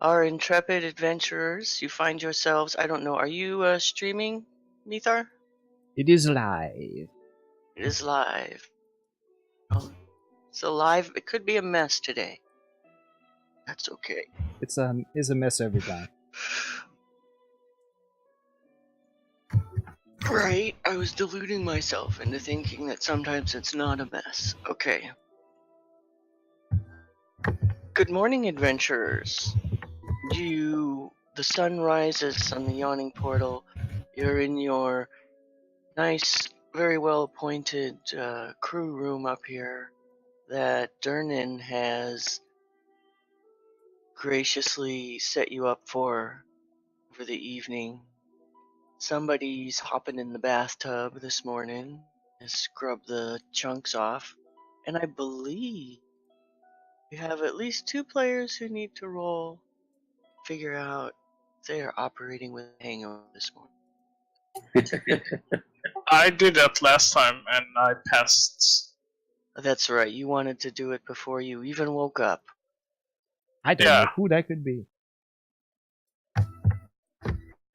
Our intrepid adventurers, you find yourselves, I don't know, are you streaming, Mithar? It is live. It is live. Oh, it's alive. It could be a mess today. That's okay. It's a mess every time. Right, I was deluding myself into thinking that sometimes it's not a mess. Okay. Good morning, adventurers. The sun rises on the yawning portal. You're in your nice, very well appointed crew room up here that Durnan has graciously set you up for the evening. Somebody's hopping in the bathtub this morning and scrubbed the chunks off, and I believe we have at least 2 players who need to roll, figure out if they are operating with a hangover this morning. I did that last time and I passed. That's right, you wanted to do it before you even woke up. I don't know who that could be.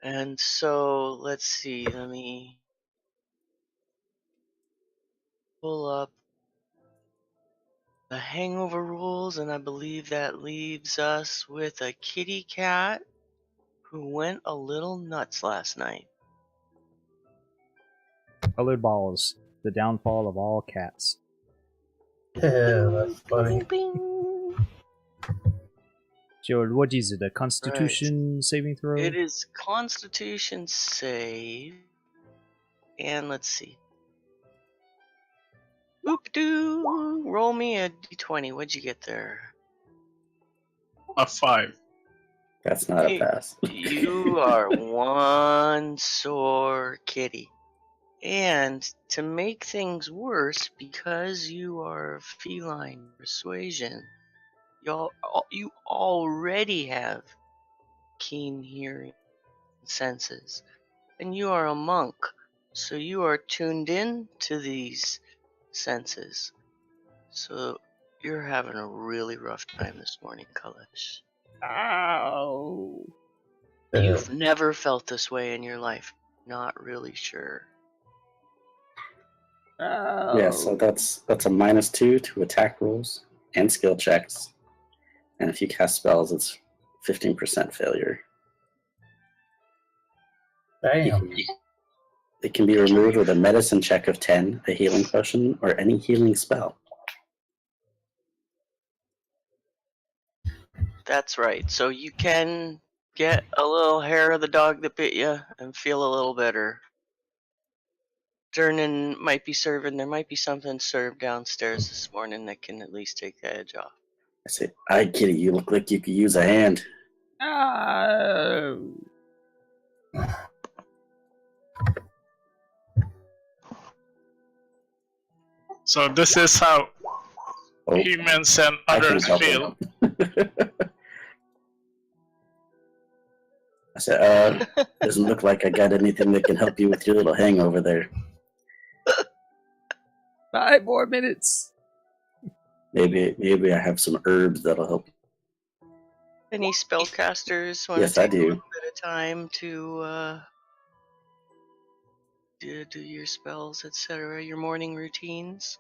And so, let's see, let me pull up the hangover rules, and I believe that leaves us with a kitty cat who went a little nuts last night. Colored balls. The downfall of all cats. Yeah, that's funny. Bing, bing. So what is it? A Constitution saving throw? It is Constitution save. And let's see. Boop doo. Roll me a d20. What'd you get there? A 5. That's not a pass. You are one sore kitty. And to make things worse, because you are feline persuasion, you already have keen hearing senses. And you are a monk, so you are tuned in to these senses. So you're having a really rough time this morning, Kalesh. Ow! You've never felt this way in your life. Not really sure. Ow! Yeah, so that's a -2 to attack rolls and skill checks. And if you cast spells, it's 15% failure. Damn. It can be removed with a medicine check of 10, a healing potion, or any healing spell. That's right. So you can get a little hair of the dog that bit you and feel a little better. Durnan might be serving. There might be something served downstairs this morning that can at least take the edge off. I say, "Hi, kitty. You look like you could use a hand." Ow! So this is how Oh, humans and I can others help feel. him. I said, doesn't look like I got anything that can help you with your little hangover there. 5 more minutes. Maybe I have some herbs that'll help. Any spellcasters want Yes, to I take a do. little bit of time to do your spells, etc., your morning routines?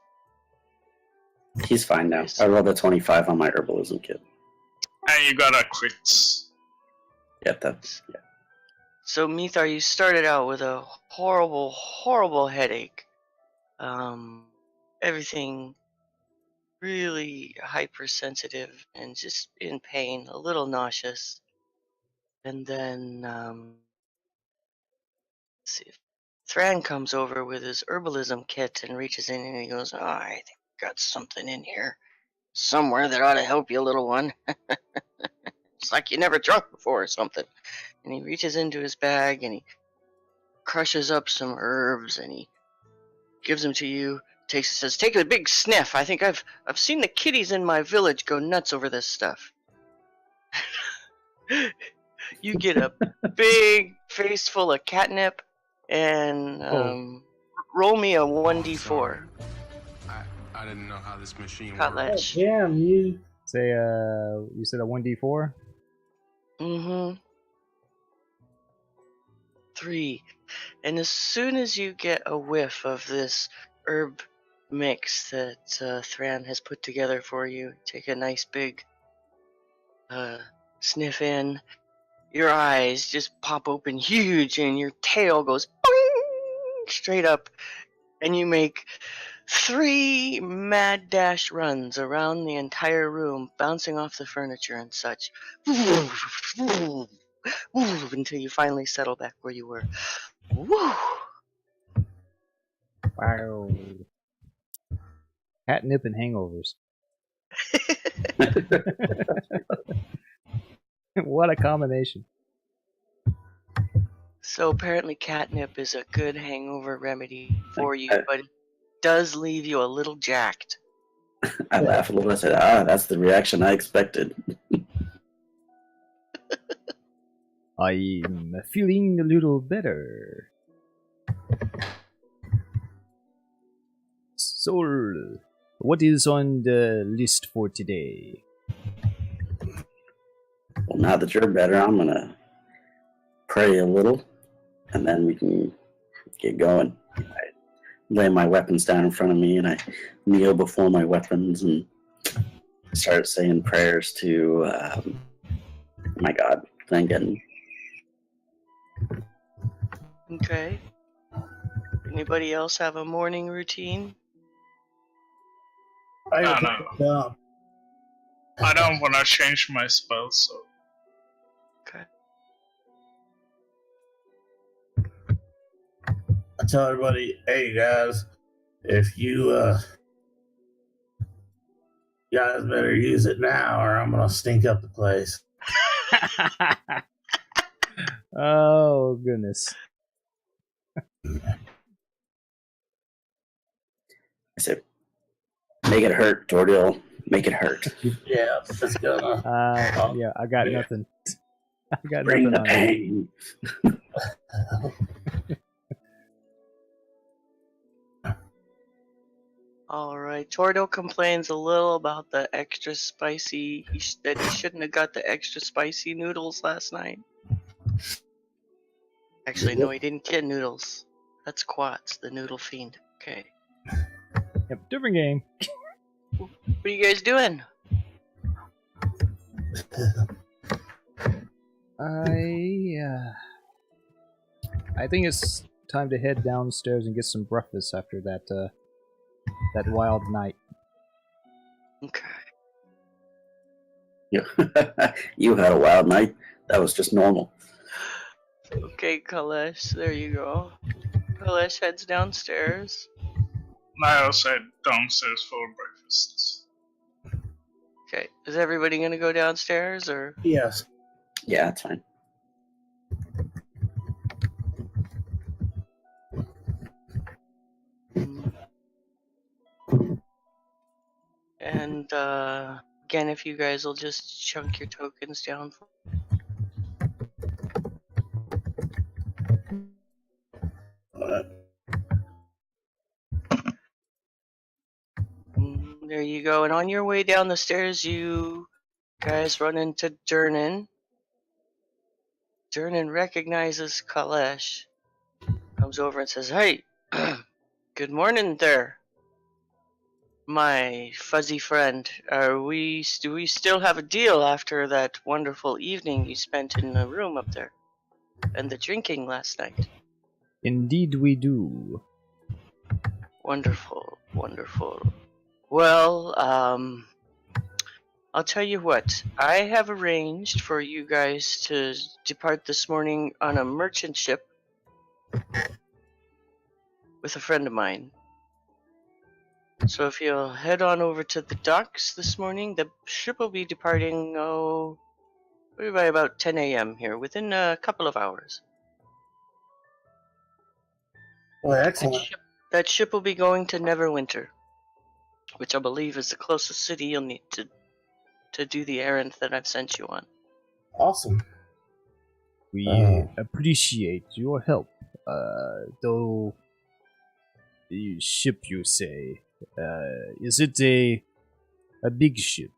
He's fine now. I rolled a 25 on my herbalism kit. And you got a crit. Yeah, that's yeah. So Mithar, you started out with a horrible, horrible headache. Everything really hypersensitive and just in pain, a little nauseous. And then, let's see, Thran comes over with his herbalism kit and reaches in and he goes, "Oh, I think I got something in here somewhere that ought to help you, little one." It's like you never drunk before or something. And he reaches into his bag and he crushes up some herbs and he gives them to you. Says, "Take a big sniff. I think I've seen the kitties in my village go nuts over this stuff." You get a big face full of catnip and roll me a 1d4. I didn't know how this machine Kalesh. works. Damn you. Say, you said a 1d4? Mm-hmm. 3. And as soon as you get a whiff of this herb mix that Thran has put together for you, take a nice big sniff in, your eyes just pop open huge and your tail goes boing, straight up, and you make 3 mad dash runs around the entire room, bouncing off the furniture and such. Until you finally settle back where you were. Woo! Wow. Catnip and hangovers. What a combination. So apparently catnip is a good hangover remedy for you, but it does leave you a little jacked. I laughed a little. I said, that's the reaction I expected. I'm feeling a little better. Soul, what is on the list for today? Well, now that you're better, I'm going to pray a little, and then we can get going. I lay my weapons down in front of me, and I kneel before my weapons and start saying prayers to my God, thanking. Okay. Anybody else have a morning routine? I don't want to change my spell, so. Okay. I tell everybody, hey guys, if you guys better use it now or I'm gonna stink up the place. Oh, goodness. I said, make it hurt, Tordil. Make it hurt. Yeah, it's gonna. Yeah, I got nothing. I got Bring nothing the on that. pain. Alright, Tordo complains a little about the extra spicy, that he shouldn't have got the extra spicy noodles last night. Actually, no, he didn't get noodles. That's Quats, the noodle fiend. Okay. Yep, different game. What are you guys doing? I think it's time to head downstairs and get some breakfast after that wild night. Okay. You had a wild night. That was just normal. Okay, Kalesh, there you go. Kalesh heads downstairs. I also head downstairs for breakfast. Okay, is everybody gonna go downstairs, or? Yes. Yeah, that's fine. And, again, if you guys will just chunk your tokens down. There you go. And on your way down the stairs, you guys run into Durnan. Durnan recognizes Kalesh. Comes over and says, "Hey, good morning there, my fuzzy friend. Do we still have a deal after that wonderful evening you spent in the room up there? And the drinking last night?" Indeed we do. Wonderful, wonderful. Well, I'll tell you what. I have arranged for you guys to depart this morning on a merchant ship with a friend of mine. So if you'll head on over to the docks this morning, the ship will be departing, maybe by about 10 a.m. here, within a couple of hours. Well, excellent. That ship will be going to Neverwinter, which I believe is the closest city you'll need to do the errand that I've sent you on. Awesome. We appreciate your help. Though the ship, you say, is it a big ship?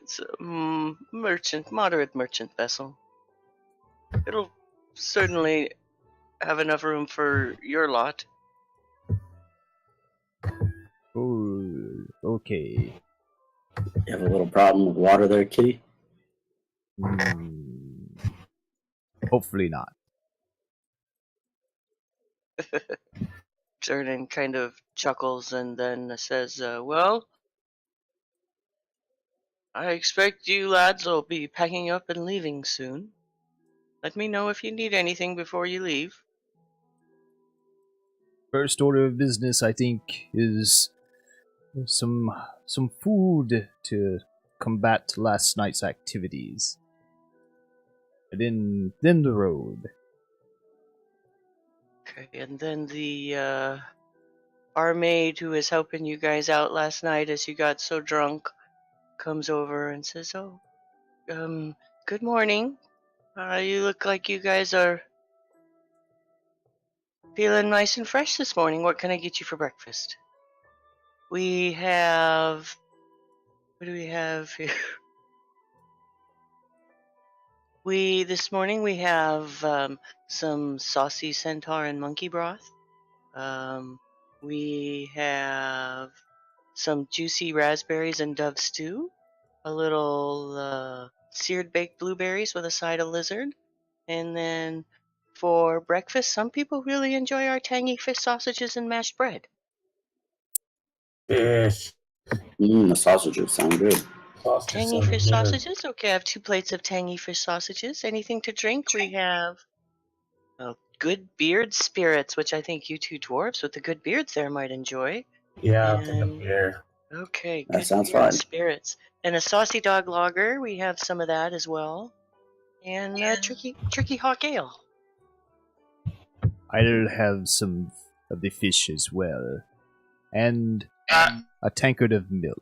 It's a moderate merchant vessel. It'll certainly have enough room for your lot. Oh, okay. You have a little problem with water there, kitty? Hopefully not. Jernan kind of chuckles and then says, well, I expect you lads will be packing up and leaving soon. Let me know if you need anything before you leave. First order of business, I think, is some food to combat last night's activities. And then the road. Okay, and then the barmaid who was helping you guys out last night as you got so drunk comes over and says, oh, good morning. You look like you guys are feeling nice and fresh this morning. What can I get you for breakfast? We have... What do we have here? This morning we have some saucy centaur and monkey broth. We have some juicy raspberries and dove stew. A little seared baked blueberries with a side of lizard. And then for breakfast, some people really enjoy our tangy fish sausages and mashed bread. Fish. The sausages sound good. Sausage Tangy sounds fish good. sausages? Okay, I have 2 plates of tangy fish sausages. Anything to drink? We have good beard spirits, which I think you 2 dwarves with the good beards there might enjoy. Yeah, I'll take a And beer. okay, That good sounds beard fine. spirits. And a saucy dog lager, we have some of that as well. And tricky hawk ale. I'll have some of the fish as well. And a tankard of milk.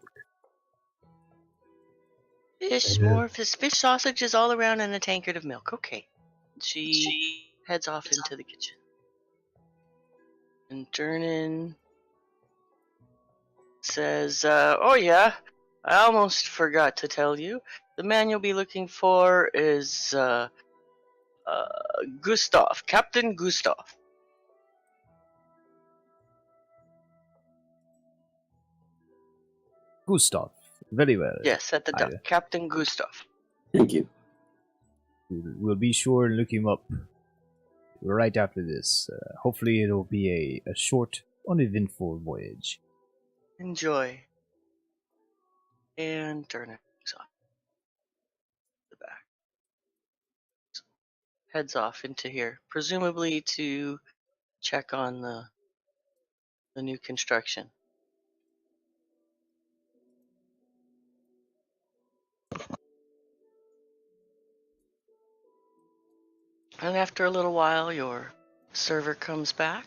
Fish sausages all around and a tankard of milk. Okay. She heads off into the kitchen. And Jernan says, oh yeah, I almost forgot to tell you. The man you'll be looking for is Gustav, Captain Gustav. Gustav. Very well. Yes, at the dock. Captain Gustav. Thank you. We'll be sure and look him up right after this. Hopefully it'll be a short, uneventful voyage. Enjoy. And Jernan goes off the back. Heads off into here, presumably to check on the new construction. And after a little while, your server comes back,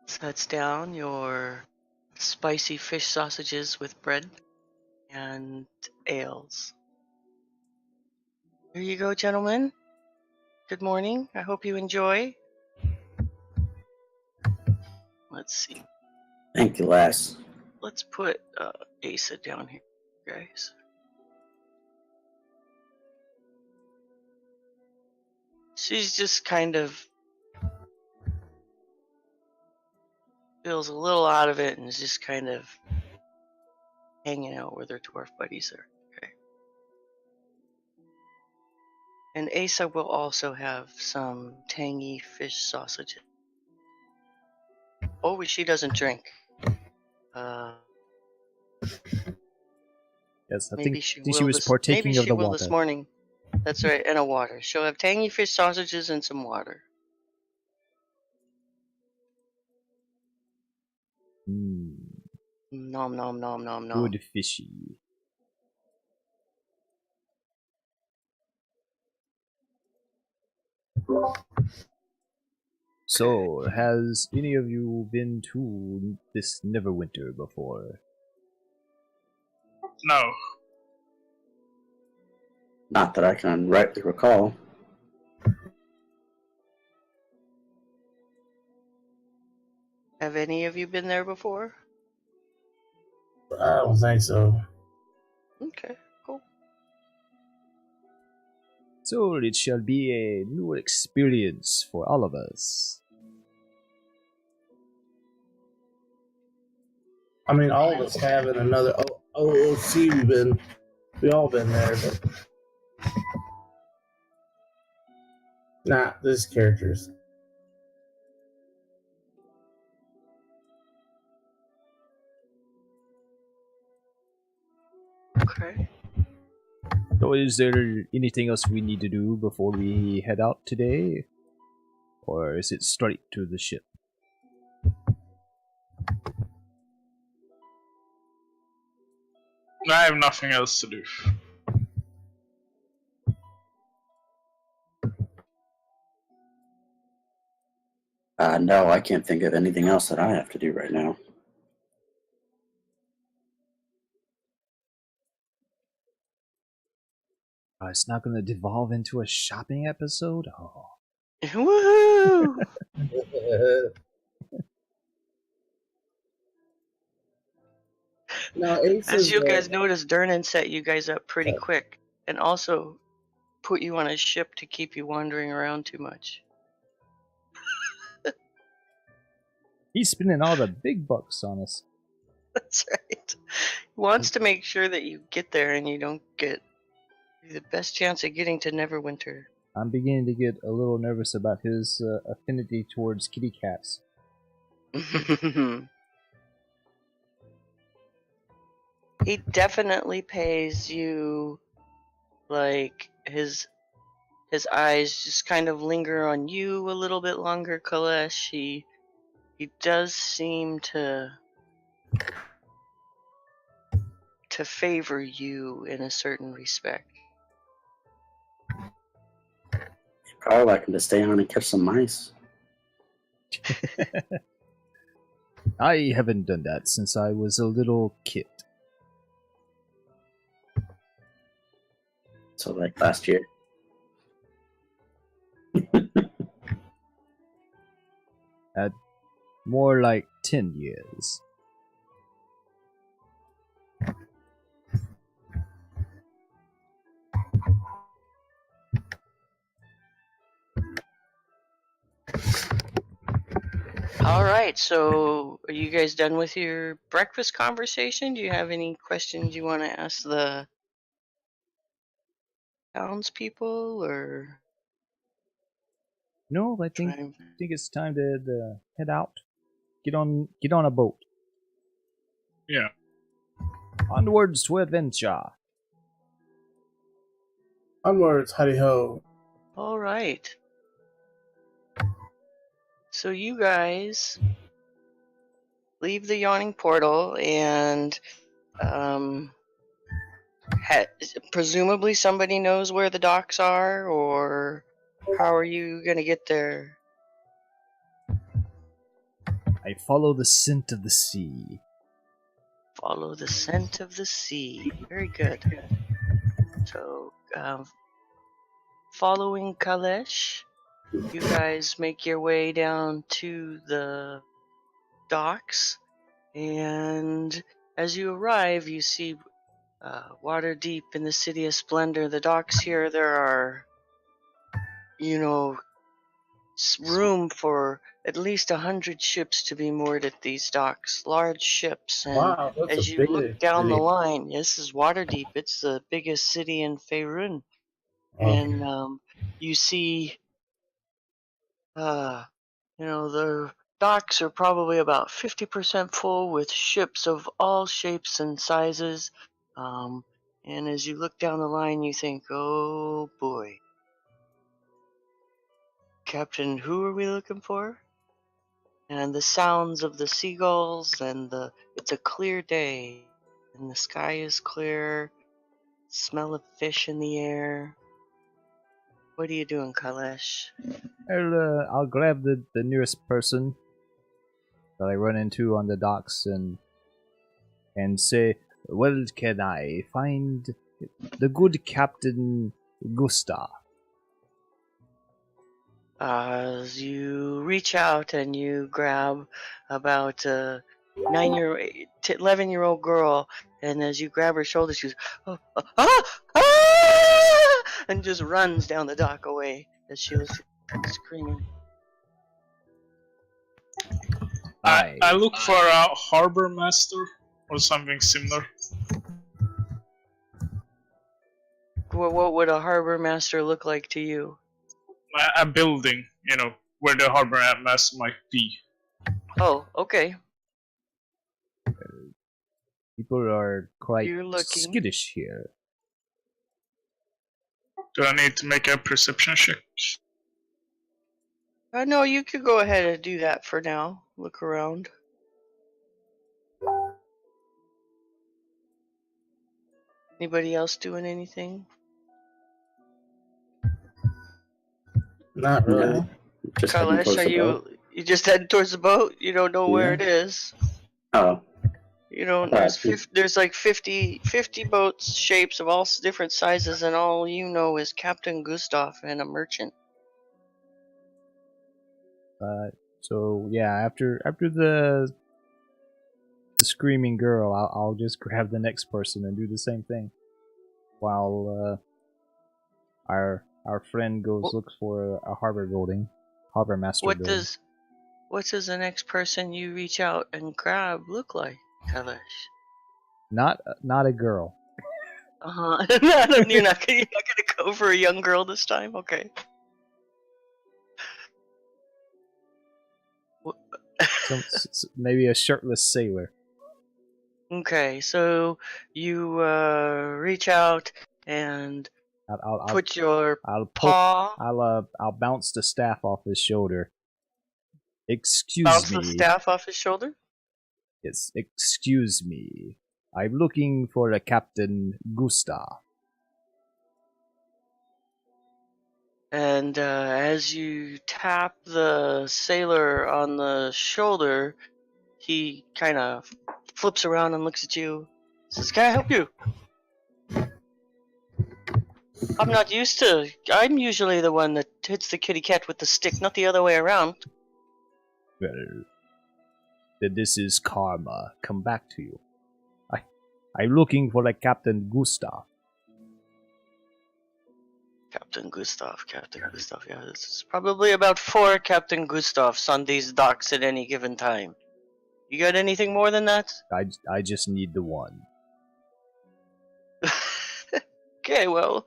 sets down your spicy fish sausages with bread and ales. Here you go, gentlemen. Good morning. I hope you enjoy. Let's see. Thank you, lass. Let's put Asa down here, guys. She's just kind of feels a little out of it and is just kind of hanging out with her dwarf buddies there. Okay. And Asa will also have some tangy fish sausages. Oh, she doesn't drink. Yes, I maybe think she she was partaking maybe of she the will water. this morning. That's right, and a water. She'll have tangy fish sausages and some water. Nom nom nom nom nom. Good fishy. So, has any of you been to this Neverwinter before? No. Not that I can rightly recall. Have any of you been there before? I don't think so. Okay, cool. So it shall be a new experience for all of us. I mean, all of us have in another OOC. We all been there, but not this characters. Okay. So is there anything else we need to do before we head out today? Or is it straight to the ship? I have nothing else to do. No, I can't think of anything else that I have to do right now. It's not going to devolve into a shopping episode? Oh. Woohoo! Now, Ace As is, you guys noticed, Durnan set you guys up pretty Yeah. quick, and also put you on a ship to keep you wandering around too much. He's spending all the big bucks on us. That's right. He wants to make sure that you get there and you don't get the best chance of getting to Neverwinter. I'm beginning to get a little nervous about his affinity towards kitty cats. He definitely pays you, like, his eyes just kind of linger on you a little bit longer, Kalesh. He does seem to favor you in a certain respect. Probably like him to stay on and catch some mice. I haven't done that since I was a little kid. So like last year. At more like 10 years. Alright, so are you guys done with your breakfast conversation? Do you have any questions you want to ask the townspeople, or No, I think it's time to head out. Get on a boat. Yeah. Onwards to adventure. onwards, huddy ho. Alright. So you guys leave the yawning portal and presumably somebody knows where the docks are, or how are you gonna get there? I follow the scent of the sea. Follow the scent of the sea. Very good. So, following Kalesh, you guys make your way down to the docks, and as you arrive, you see water deep in the city of splendor. The docks here, there are, room for at least 100 ships to be moored at these docks. Large ships, and Wow, that's as a you big look down the city. line, this is Waterdeep. It's the biggest city in Faerun, Oh. and you see, the docks are probably about 50% full with ships of all shapes and sizes. And as you look down the line, you think, oh boy. Captain, who are we looking for? And the sounds of the seagulls, and it's a clear day, and the sky is clear, smell of fish in the air. What are you doing, Kalesh? I'll grab the nearest person that I run into on the docks and say, "Well, can I find the good Captain Gusta?" As you reach out and you grab about a 11-year-old girl, and as you grab her shoulder, she goes, "Oh, and just runs down the dock away as she was screaming. I look for a harbor master or something similar. What would a harbor master look like to you? A building, where the harbor master might be. Oh, okay. People are quite You're looking. skittish here. Do I need to make a perception check? No, you could go ahead and do that for now. Look around. Anybody else doing anything? Not really. No. Just heading Kailash, towards are the boat. you just heading towards the boat? You don't know where Yeah. it is. Oh, You know, Alright. there's like 50 boats, shapes of all different sizes, and all you know is Captain Gustav and a merchant. So yeah, after the screaming girl, I'll just grab the next person and do the same thing, while our friend goes looks for a harbor master building. What does the next person you reach out and grab look like, Kailash? Not a girl. You're not gonna go for a young girl this time, okay? Maybe a shirtless sailor. Okay, so you reach out and I'll put your I'll paw. I'll bounce the staff off his shoulder. Excuse Bounce me. the staff off his shoulder. Yes, excuse me. I'm looking for a Captain Gustav. And as you tap the sailor on the shoulder, he kind of flips around and looks at you. Says, "Can I help you?" I'm usually the one that hits the kitty cat with the stick, not the other way around. Well, then this is karma. Come back to you. I'm looking for a Captain Gustav. Captain Gustav. Yeah, this is probably about 4 Captain Gustavs on these docks at any given time. You got anything more than that? I just need the one. Okay, well,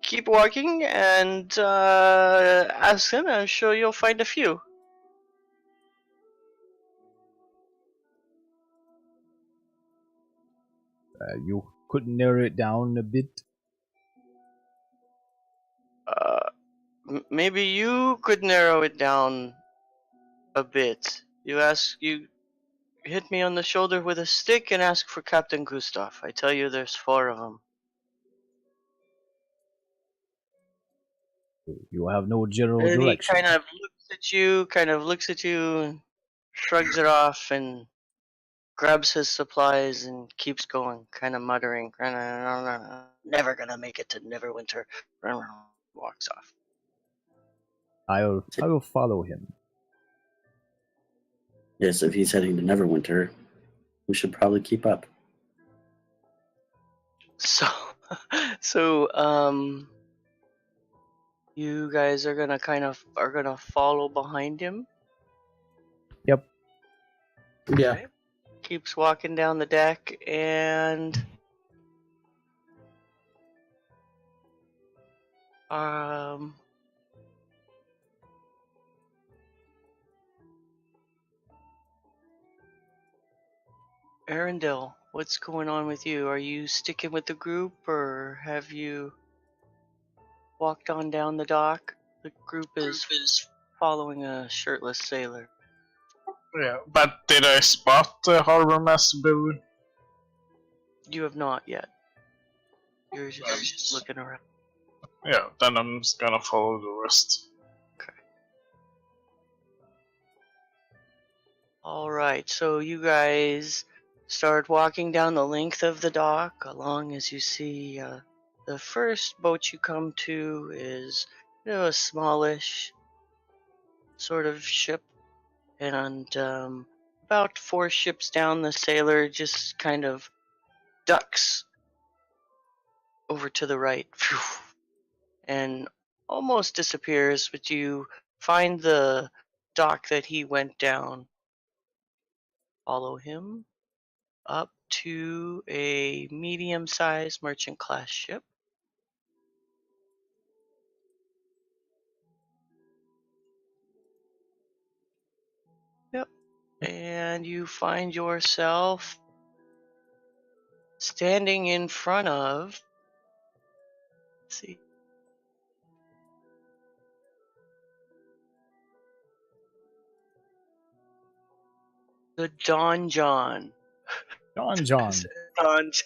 keep walking and ask him. I'm sure you'll find a few. You could narrow it down a bit. Maybe you could narrow it down a bit. You hit me on the shoulder with a stick and ask for Captain Gustav. I tell you, there's 4 of them. You have no general And direction. he kind of looks at you, and shrugs it off, and grabs his supplies and keeps going, kind of muttering, never gonna make it to Neverwinter. Walks off. I will follow him. yes, if he's heading to Neverwinter, we should probably keep up. So, you guys are gonna follow behind him. Yep. Yeah. Okay. Keeps walking down the deck and Arendelle, what's going on with you? Are you sticking with the group or have you walked on down the dock? The group is following a shirtless sailor. Yeah, but did I spot the harbor master building? You have not yet. You're just looking around. Yeah, then I'm just gonna follow the rest. Okay. Alright, so you guys start walking down the length of the dock along as you see the first boat you come to is a smallish sort of ship, and about 4 ships down, the sailor just kind of ducks over to the right. Phew. and almost disappears, but you find the dock that he went down. Follow him up to a medium-sized merchant class ship. Yep. And you find yourself standing in front of, let's see, the Don John. Don John.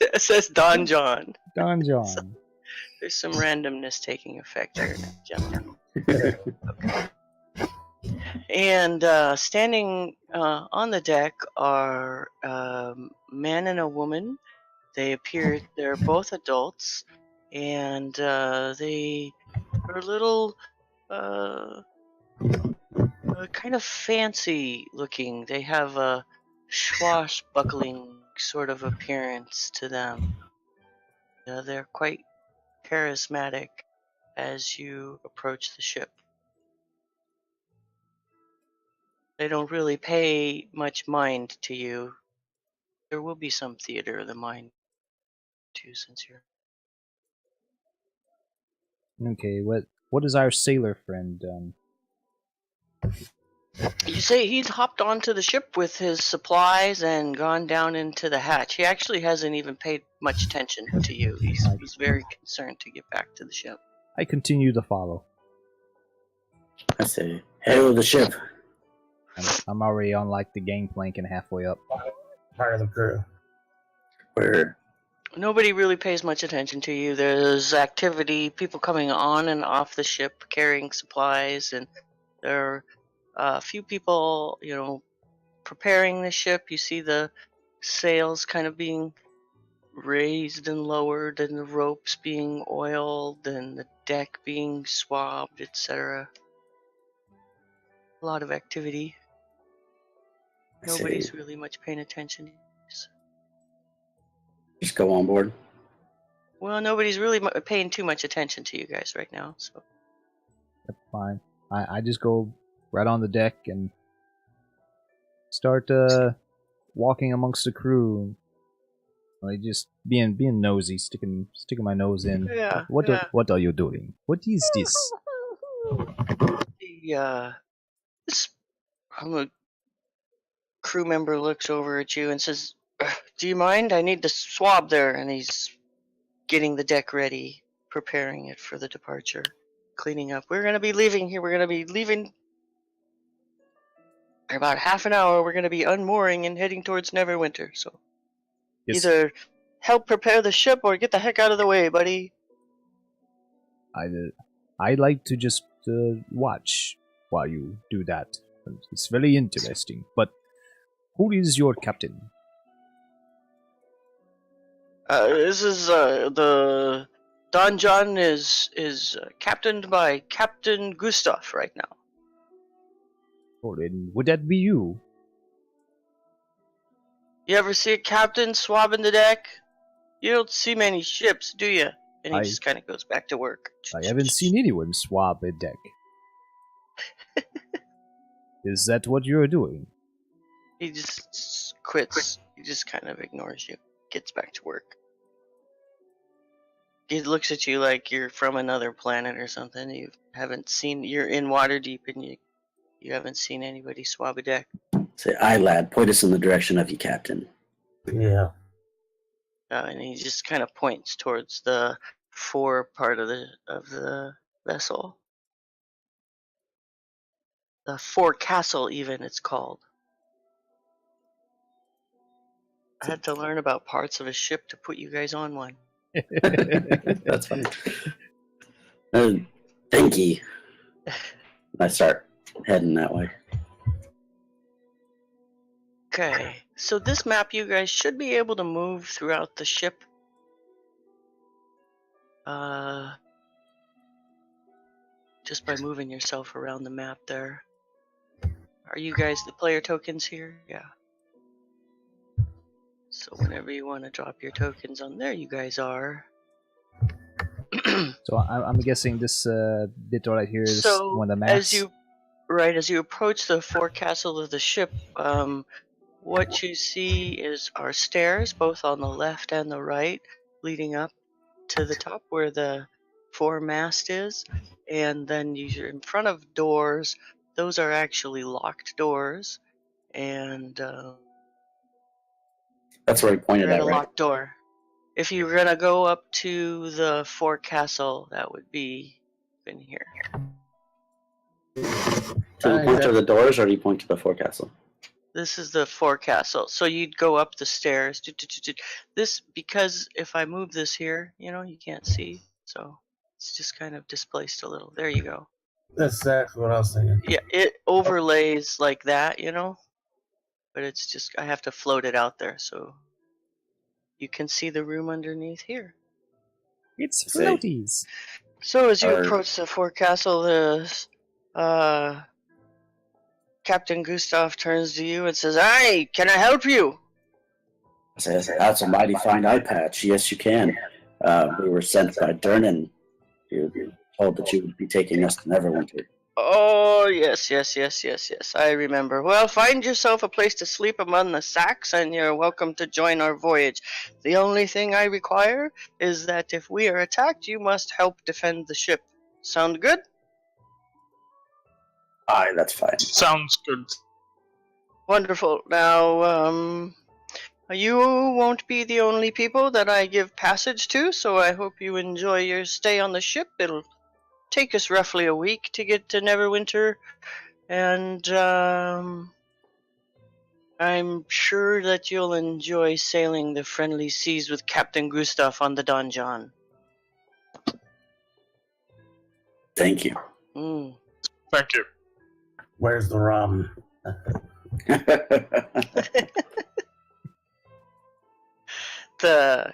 It says Don John. Don So John. there's some randomness taking effect here, gentlemen. Okay. And standing on the deck are a man and a woman. They're both adults, and they are a little kind of fancy looking. They have a swashbuckling sort of appearance to them. They're quite charismatic as you approach the ship. They don't really pay much mind to you. There will be some theater of the mind too, since you're. Okay, what is our sailor friend done? You say he's hopped onto the ship with his supplies and gone down into the hatch. He actually hasn't even paid much attention to you. He's very concerned to get back to the ship. I continue to follow. I say, hail the ship. I'm already on like the gangplank and halfway up. Part of the crew. Where Nobody really pays much attention to you. There's activity, people coming on and off the ship carrying supplies, and there are a few people, preparing the ship. You see the sails kind of being raised and lowered, and the ropes being oiled, and the deck being swabbed, etc. A lot of activity. Nobody's really much paying attention. Just go on board. Well, nobody's really paying too much attention to you guys right now, so. That's fine. I just go right on the deck and start walking amongst the crew. Like just being nosy, sticking my nose in. Yeah. What are you doing? What is this? This crew member looks over at you and says, "Do you mind? I need the swab there." And he's getting the deck ready, preparing it for the departure, cleaning up. We're going to be leaving here. We're going to be leaving in about half an hour. We're going to be unmooring and heading towards Neverwinter. So either help prepare the ship or get the heck out of the way, buddy. I like to just watch while you do that. It's very interesting. But who is your captain? This is the Don John is captained by Captain Gustav right now. Oh, then would that be you? You ever see a captain swabbing the deck? You don't see many ships, do you? And he just kind of goes back to work. I haven't seen anyone swab a deck. Is that what you're doing? He just quits. He just kind of ignores you. Gets back to work. He looks at you like you're from another planet or something. You're in Waterdeep and you haven't seen anybody swab a deck. Say, aye, lad, point us in the direction of you, Captain. Yeah. And he just kind of points towards the fore part of the vessel. The forecastle, even, it's called. I had to learn about parts of a ship to put you guys on one. That's funny. Thank you. I start heading that way. Okay, so this map, you guys should be able to move throughout the ship. Just by moving yourself around the map there. Are you guys the player tokens here? Yeah. So whenever you want to drop your tokens on there, you guys are. So I'm guessing this bit right here is So one of the maps. as you approach the forecastle of the ship, what you see are stairs, both on the left and the right, leading up to the top where the foremast is, and then you're in front of doors. Those are actually locked doors, and That's where he pointed you're at at, a right? locked door. If you're gonna go up to the forecastle, that would be in here. So he point to the doors, or do you point to the forecastle? This is the forecastle. So you'd go up the stairs. This, because if I move this here, you can't see. So it's just kind of displaced a little. There you go. That's exactly what I was thinking. Yeah, it overlays like that, but it's just, I have to float it out there so you can see the room underneath here. It's floaties. So as you approach the forecastle, the Captain Gustav turns to you and says, "Hi, can I help you?" I said, "That's a mighty fine eye patch. Yes, you can. We were sent by Durnan. You told that you would be taking us to Neverwinter." Oh, yes. I remember. Well, find yourself a place to sleep among the sacks, and you're welcome to join our voyage. The only thing I require is that if we are attacked, you must help defend the ship. Sound good? Aye, that's fine. Sounds good. Wonderful. Now, you won't be the only people that I give passage to, so I hope you enjoy your stay on the ship. It'll take us roughly a week to get to Neverwinter, and I'm sure that you'll enjoy sailing the friendly seas with Captain Gustav on the Donjon. Thank you. Thank you. Where's the rum? The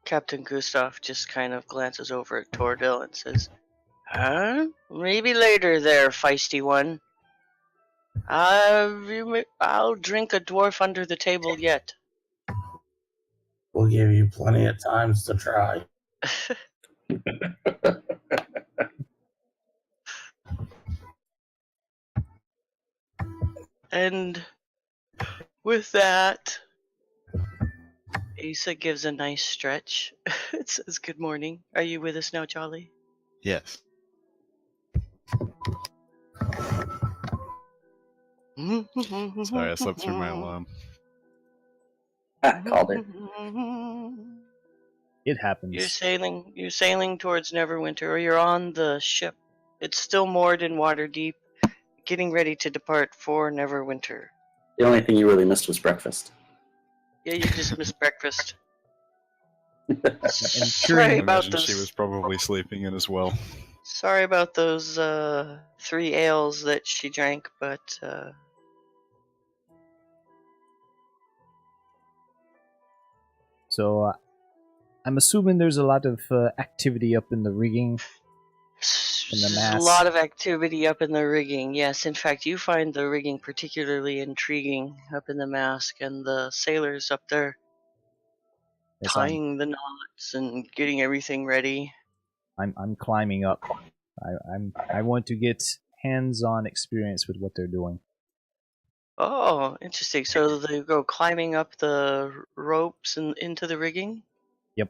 Captain Gustav just kind of glances over at Tordil and says, maybe later there, feisty one. I'll drink a dwarf under the table yet. We'll give you plenty of times to try. And with that, Asa gives a nice stretch. It says, "Good morning. Are you with us now, Jolly?" Yes. Sorry, I slept through my alarm. Called it. It happens. You're sailing towards Neverwinter, or you're on the ship. It's still moored in Waterdeep, getting ready to depart for Neverwinter. The only thing you really missed was breakfast. Yeah, you just missed breakfast. Sorry about imagine those. she was probably sleeping in as well. Sorry about those 3 ales that she drank, but So I'm assuming there's a lot of activity up in the rigging. there's a lot of activity up in the rigging. Yes, in fact, you find the rigging particularly intriguing up in the mast, and the sailors up there tying the knots and getting everything ready. I'm climbing up. I want to get hands-on experience with what they're doing. Oh, interesting. So they go climbing up the ropes and into the rigging? Yep.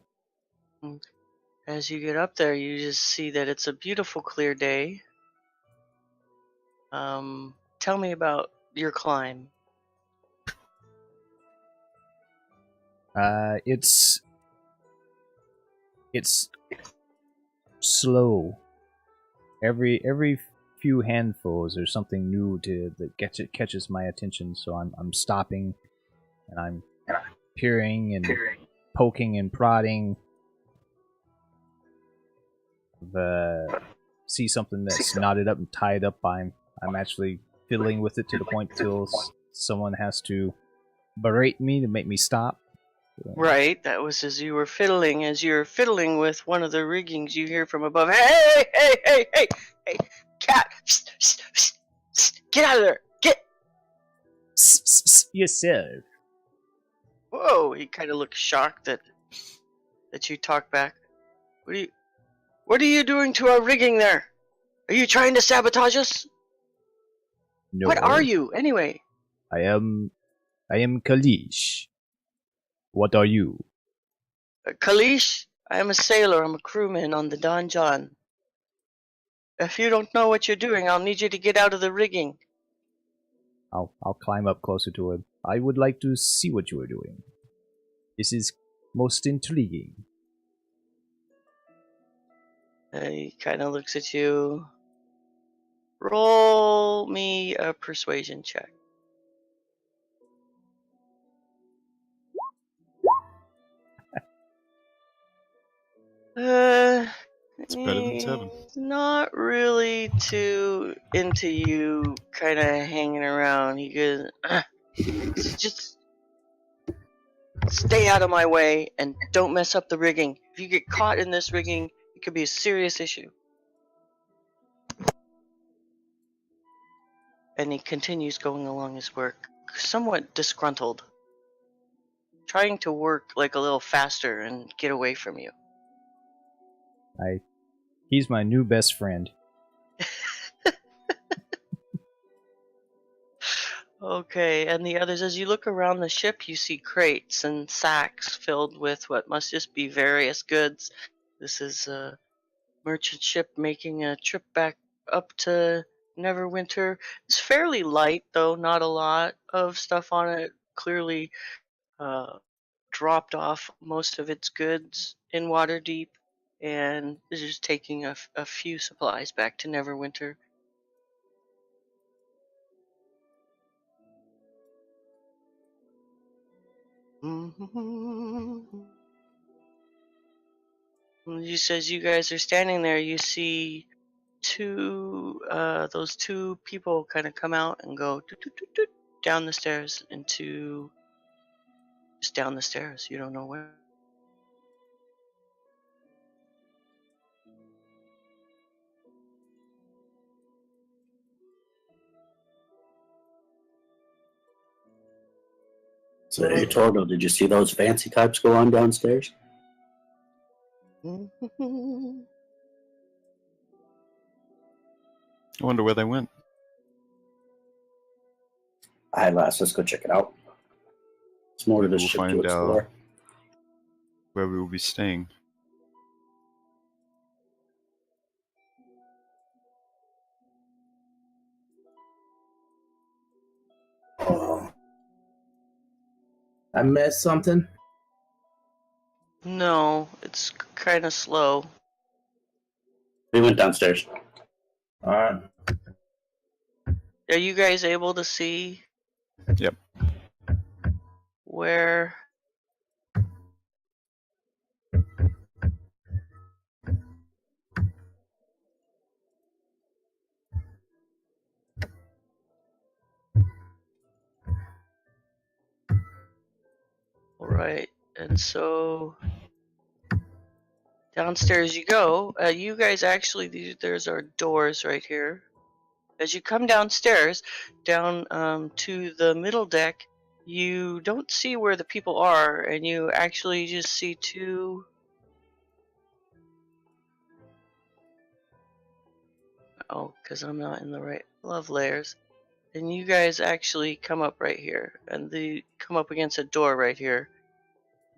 As you get up there, you just see that it's a beautiful, clear day. Tell me about your climb. It's slow. Every few handfuls there's something new that catches my attention, so I'm stopping and I'm peering and poking and prodding. See something that's knotted up and tied up, I'm actually fiddling with it to the point till someone has to berate me to make me stop. Right, that was as you're fiddling with one of the riggings, you hear from above, hey, cat, get out of there, get! Yourself. Whoa, he kind of looks shocked that you talk back. What What are you doing to our rigging there? Are you trying to sabotage us? No. What are you, anyway? I am Kalish. What are you? Kalish? I am a sailor. I'm a crewman on the Don John. If you don't know what you're doing, I'll need you to get out of the rigging. I'll climb up closer to him. I would like to see what you are doing. This is most intriguing. He kind of looks at you. Roll me a persuasion check. It's better than 7. Not really too into you kind of hanging around. He goes, just stay out of my way and don't mess up the rigging. If you get caught in this rigging, it could be a serious issue. And he continues going along his work, somewhat disgruntled, trying to work like a little faster and get away from you. He's my new best friend. Okay, and the others, as you look around the ship, you see crates and sacks filled with what must just be various goods. This is a merchant ship making a trip back up to Neverwinter. It's fairly light, though, not a lot of stuff on it. Clearly dropped off most of its goods in Waterdeep, and is just taking a few supplies back to Neverwinter. Just as you guys are standing there, you see those two people kind of come out and go down the stairs into just down the stairs. You don't know where. So, hey, Torgo, did you see those fancy types go on downstairs? I wonder where they went. Hi, lass, let's go check it out. It's more to this We'll ship find to explore. out where we will be staying. Oh. I missed something. No, it's kind of slow. We went downstairs. Alright. Are you guys able to see? Yep. Where? Alright, and so downstairs you go. You guys actually, there's our doors right here. As you come downstairs, down to the middle deck, you don't see where the people are, and you actually just see two. Oh, because I'm not in the right love layers. And you guys actually come up right here, and they come up against a door right here.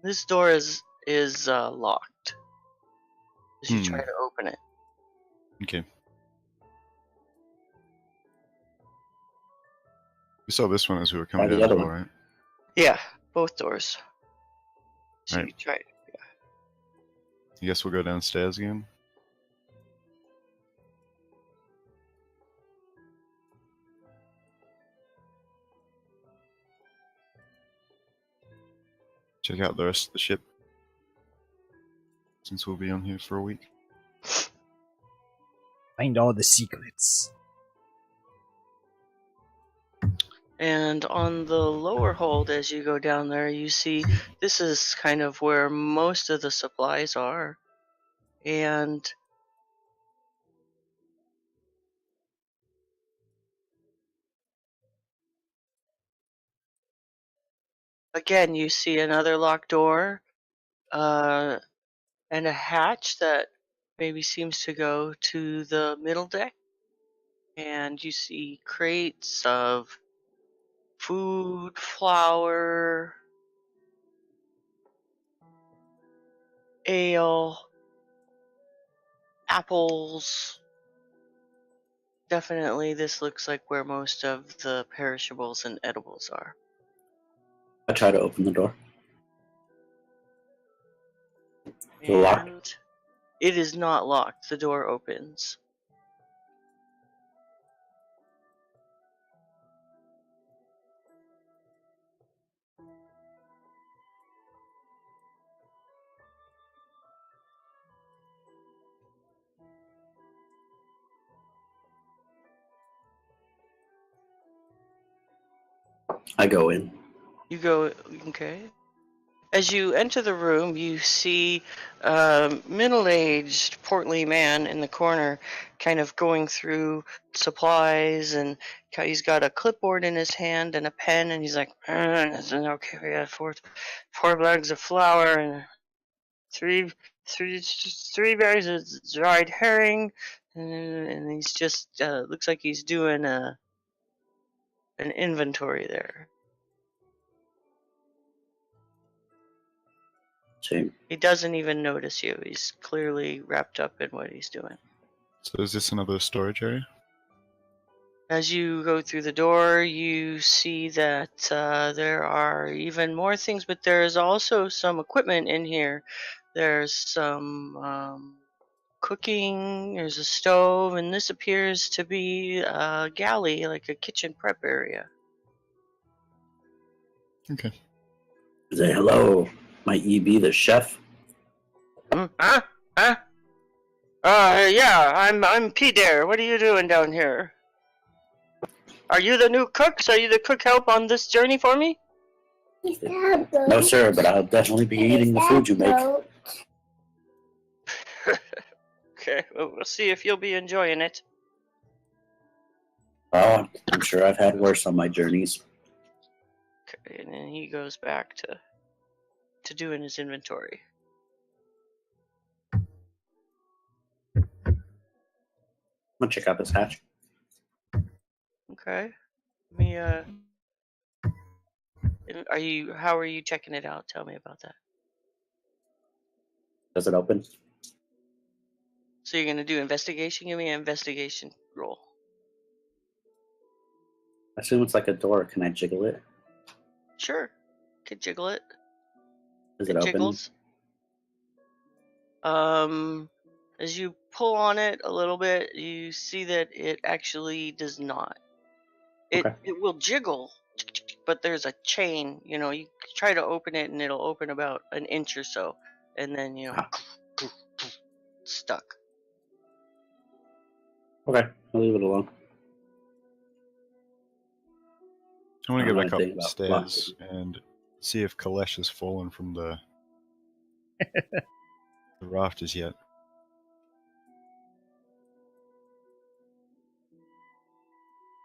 This door is locked. As you try to open it. Okay. We saw this one as we were coming Try the down as other well, one. right? Yeah, both doors. So Right. you try. I guess we'll go downstairs again. Check out the rest of the ship. Since we'll be on here for a week. Find all the secrets. And on the lower hold, as you go down there, you see this is kind of where most of the supplies are. And again, you see another locked door and a hatch that maybe seems to go to the middle deck, and you see crates of food, flour, ale, apples. Definitely, this looks like where most of the perishables and edibles are. I try to open the door. Is it locked? And it is not locked. The door opens. I go in. You go, okay. As you enter the room, you see middle-aged, portly man in the corner, kind of going through supplies, and he's got a clipboard in his hand and a pen, and he's like, okay, we got four bags of flour and three bags of dried herring, and he's just looks like he's doing an inventory there. Same. He doesn't even notice you. He's clearly wrapped up in what he's doing. So is this another storage area? As you go through the door, you see that there are even more things, but there's also some equipment in here. There's some cooking, there's a stove, and this appears to be a galley, like a kitchen prep area. Okay. Say hello. Might you be the chef? Huh? Yeah, I'm P. Dare. What are you doing down here? Are you the new cook? Are you the cook help on this journey for me? No, sir, but I'll definitely be eating the food you make. Okay, well, we'll see if you'll be enjoying it. Oh, I'm sure I've had worse on my journeys. Okay, and then he goes back to doing his inventory. I'm gonna check out this hatch. Okay. How are you checking it out? Tell me about that. Does it open? So you're gonna do investigation? Give me an investigation roll. I assume it's like a door. Can I jiggle it? Sure. Could jiggle it. Is it open? Jiggles. As you pull on it a little bit, you see that it actually does not. It will jiggle, but there's a chain. You know, you try to open it and it'll open about an inch or so, and then stuck. Okay, I'll leave it alone. I want to I go don't back know upstairs and see if Kalesh has fallen from the rafters yet.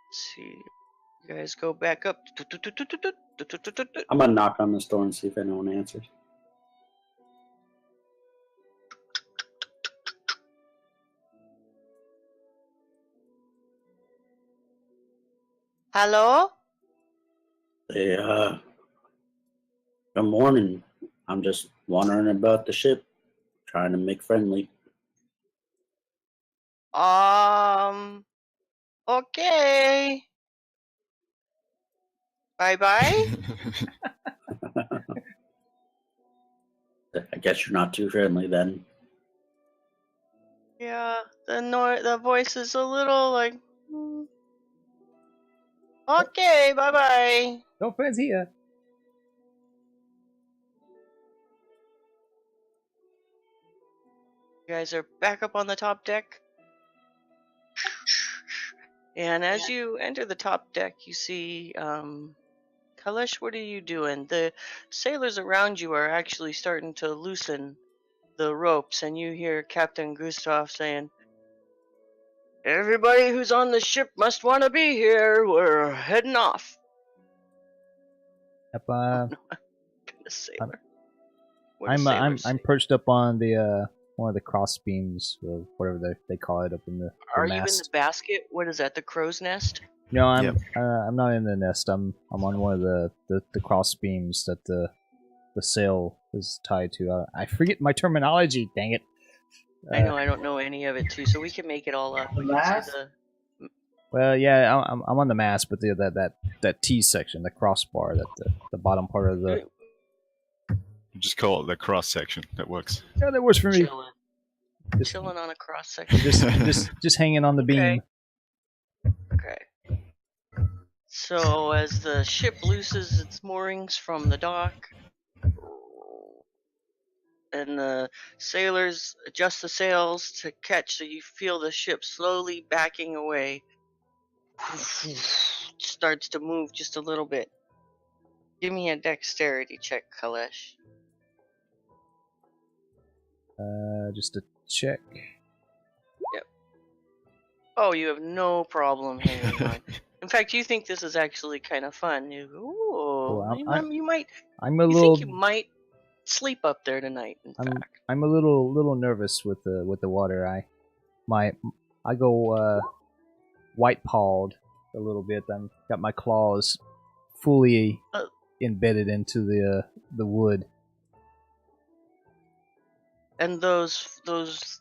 Let's see. You guys go back up. I'm gonna knock on this door and see if anyone answers. Hello? Hey, good morning. I'm just wondering about the ship, trying to make friendly. Okay. Bye-bye. I guess you're not too friendly then. Yeah, the voice is a little like. Okay, bye-bye. No friends here. You guys are back up on the top deck. And as you enter the top deck, you see, Kalesh, what are you doing? The sailors around you are actually starting to loosen the ropes, and you hear Captain Gustav saying, "Everybody who's on the ship must want to be here. We're heading off." Yep, Sailor. What is sailor I'm say? perched up on the one of the cross beams or whatever they call it up in the Are mast. you in the basket? What is that? The crow's nest? No, I'm Yep. I'm not in the nest. I'm on one of the cross beams that the sail is tied to. I forget my terminology. Dang it. I know I don't know any of it too, so we can make it all up. The We can mast? see the. Well, yeah, I'm on the mast, but that T section, the crossbar, the bottom part of the. Just call it the cross section. That works. Yeah, that works for me. Chilling on a cross section. Just hanging on the beam. Okay. So as the ship looses its moorings from the dock, and the sailors adjust the sails to catch, so you feel the ship slowly backing away. Starts to move just a little bit. Give me a dexterity check, Kalesh. Just a check. Oh, you have no problem hanging on. In fact, you think this is actually kind of fun. You might. I'm a You little. think you might sleep up there tonight? In fact, I'm a little nervous with the water. I go white pawed a little bit. I'm got my claws fully embedded into the wood. and those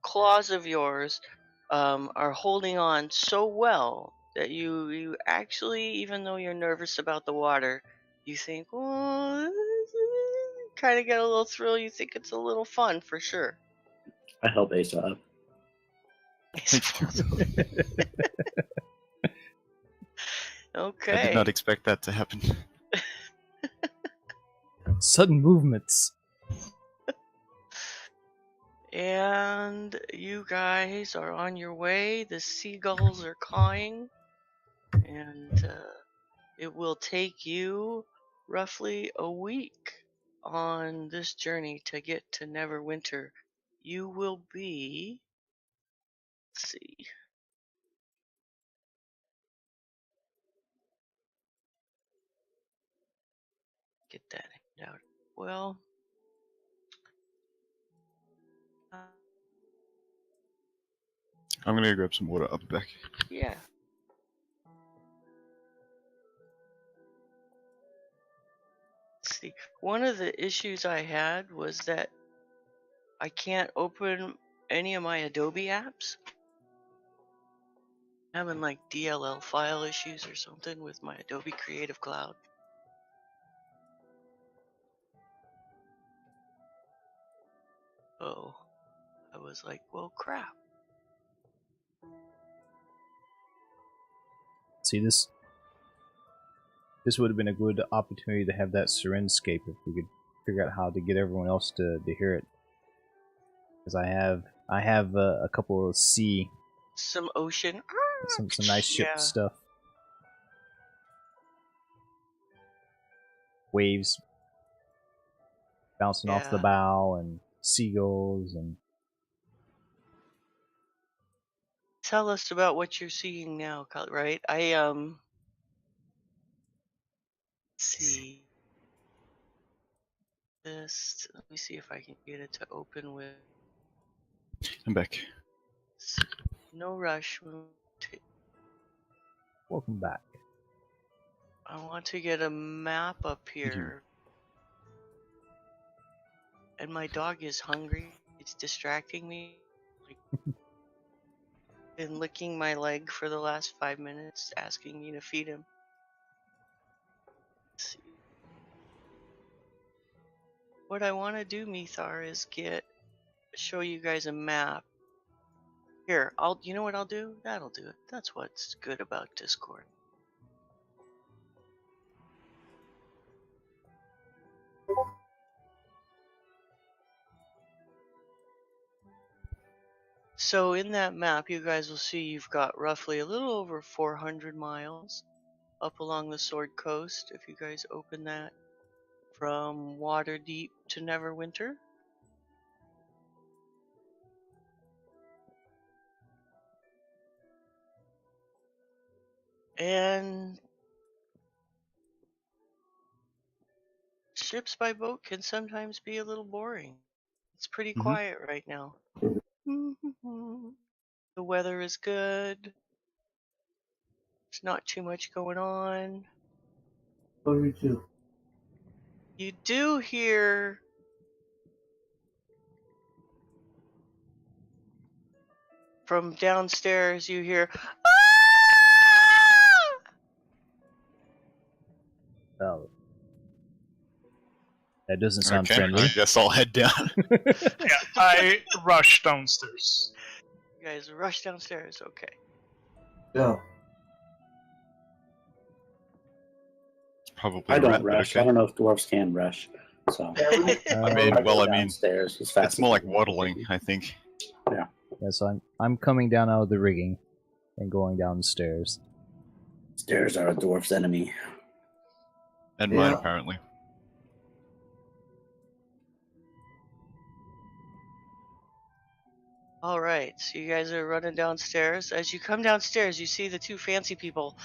claws of yours are holding on so well that you actually, even though you're nervous about the water, you think, oh, kind of get a little thrill. You think it's a little fun for sure. I help Asa up. Okay. I did not expect that to happen. Sudden movements. And you guys are on your way. The seagulls are cawing, and it will take you roughly a week on this journey to get to Neverwinter. You will be, let's see, get that out. Well, I'm gonna grab some water. I'll be back. yeah. Let's see. One of the issues I had was that I can't open any of my Adobe apps. I'm having like DLL file issues or something with my Adobe Creative Cloud. Oh, I was like, well, crap. See, this would have been a good opportunity to have that Sirenscape if we could figure out how to get everyone else to hear it. Because I have a couple of some ocean, some nice ship stuff. Waves bouncing off the bow and seagulls and. Tell us about what you're seeing now, right? Let's see this. Let me see if I can get it to open with. I'm back. No rush. Welcome back. I want to get a map up here. And my dog is hungry. It's distracting me. Been licking my leg for the last 5 minutes, asking me to feed him. Let's see. What I want to do, Mithar, is show you guys a map. Here, you know what I'll do? That'll do it. That's what's good about Discord. So in that map, you guys will see you've got roughly a little over 400 miles up along the Sword Coast. If you guys open that from Waterdeep to Neverwinter. And ships by boat can sometimes be a little boring. It's pretty Mhm. quiet right now. The weather is good. There's not too much going on. What do we do? You do hear from downstairs, you hear, "Ah!" Oh. That doesn't sound Okay, friendly. I guess I'll head down. Yeah, I rush downstairs. You guys rush downstairs, okay. Go. Probably I a don't rat, but rush. I okay. don't know if dwarves can rush. So I mean, I well, go I mean, downstairs as fast it's more as like waddling, I think. Yeah, so I'm coming down out of the rigging and going down the stairs. Stairs are a dwarf's enemy. And Yeah. mine, apparently. Alright, so you guys are running downstairs. As you come downstairs, you see the two fancy people.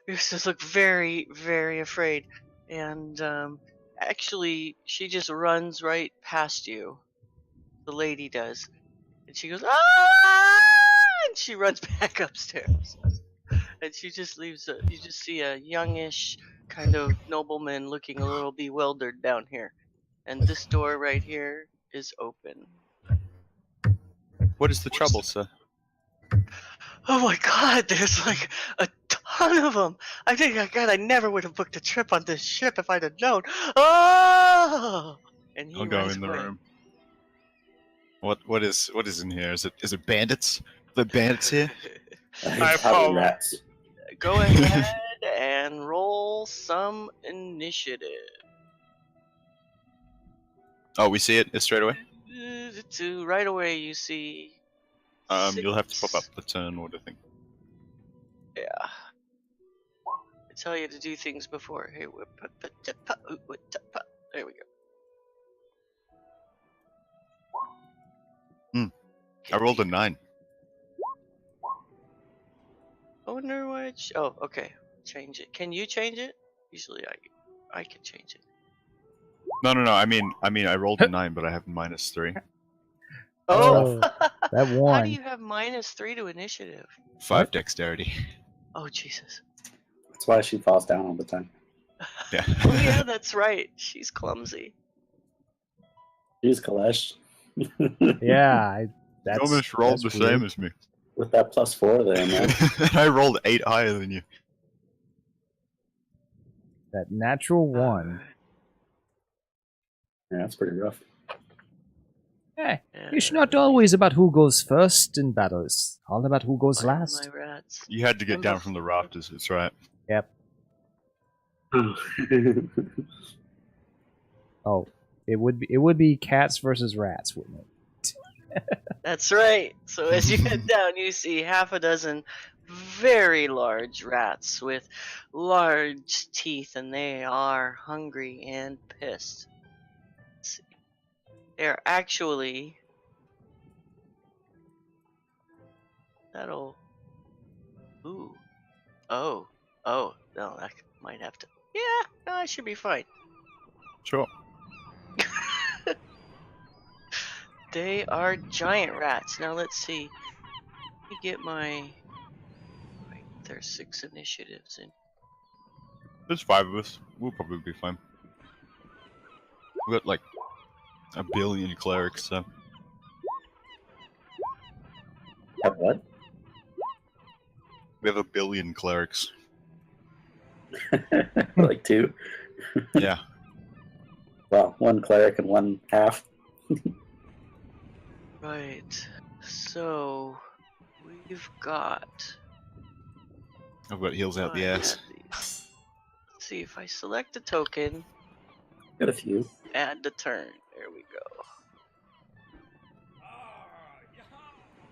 You just look very, very afraid. And actually, she just runs right past you. The lady does. And she goes, "Ah!" And she runs back upstairs. And she just leaves, you just see a youngish kind of nobleman looking a little bewildered down here. And this door right here is open. What is the trouble, sir? Oh my god, there's like a ton of them. I think, God, I never would have booked a trip on this ship if I'd have known. Oh! And he I'll go runs in the away. room. What is in here? Is it bandits? The bandits here? It's follow. probably rats. Go ahead and roll some initiative. Oh, we see it straight away. Right away, you see. You'll have to pop up 6. the turn order thing. Yeah. I tell you to do things before. Hey, there we go. I rolled a 9. I wonder which. Oh, okay. Change it. Can you change it? Usually, I can change it. No. I mean, I rolled a 9, but I have -3. Oh, that How do one. you have -3 to initiative? 5 dexterity. Oh, Jesus. That's why she falls down all the time. Yeah. Oh, yeah, that's right. She's clumsy. She's Kalesh. Yeah, You almost rolled the that's weird. same as me. With that +4 there, man. I rolled 8 higher than you. That natural one. Yeah, that's pretty rough. Hey, Yeah, it's not always about who goes first in battle. It's all about who goes my last. rats. You had to get down from the rafters. That's right. Yep. Oh, it would be cats versus rats, wouldn't it? That's right. So as you head down, you see half a dozen very large rats with large teeth, and they are hungry and pissed. Let's see. They're actually Ooh. Oh. No, I might have to. Yeah, no, I should be fine. Sure. They are giant rats. Now let's see. Let me get my. Wait, there's 6 initiatives in. There's 5 of us. We'll probably be fine. We got like 1 billion clerics, so. Have what? We have 1 billion clerics. Like 2? Yeah. Well, 1 cleric and 1 half. Right. So we've got. I've got heals out the I ass. have these. Let's see if I select a token, Got a few. add the turn. There we go.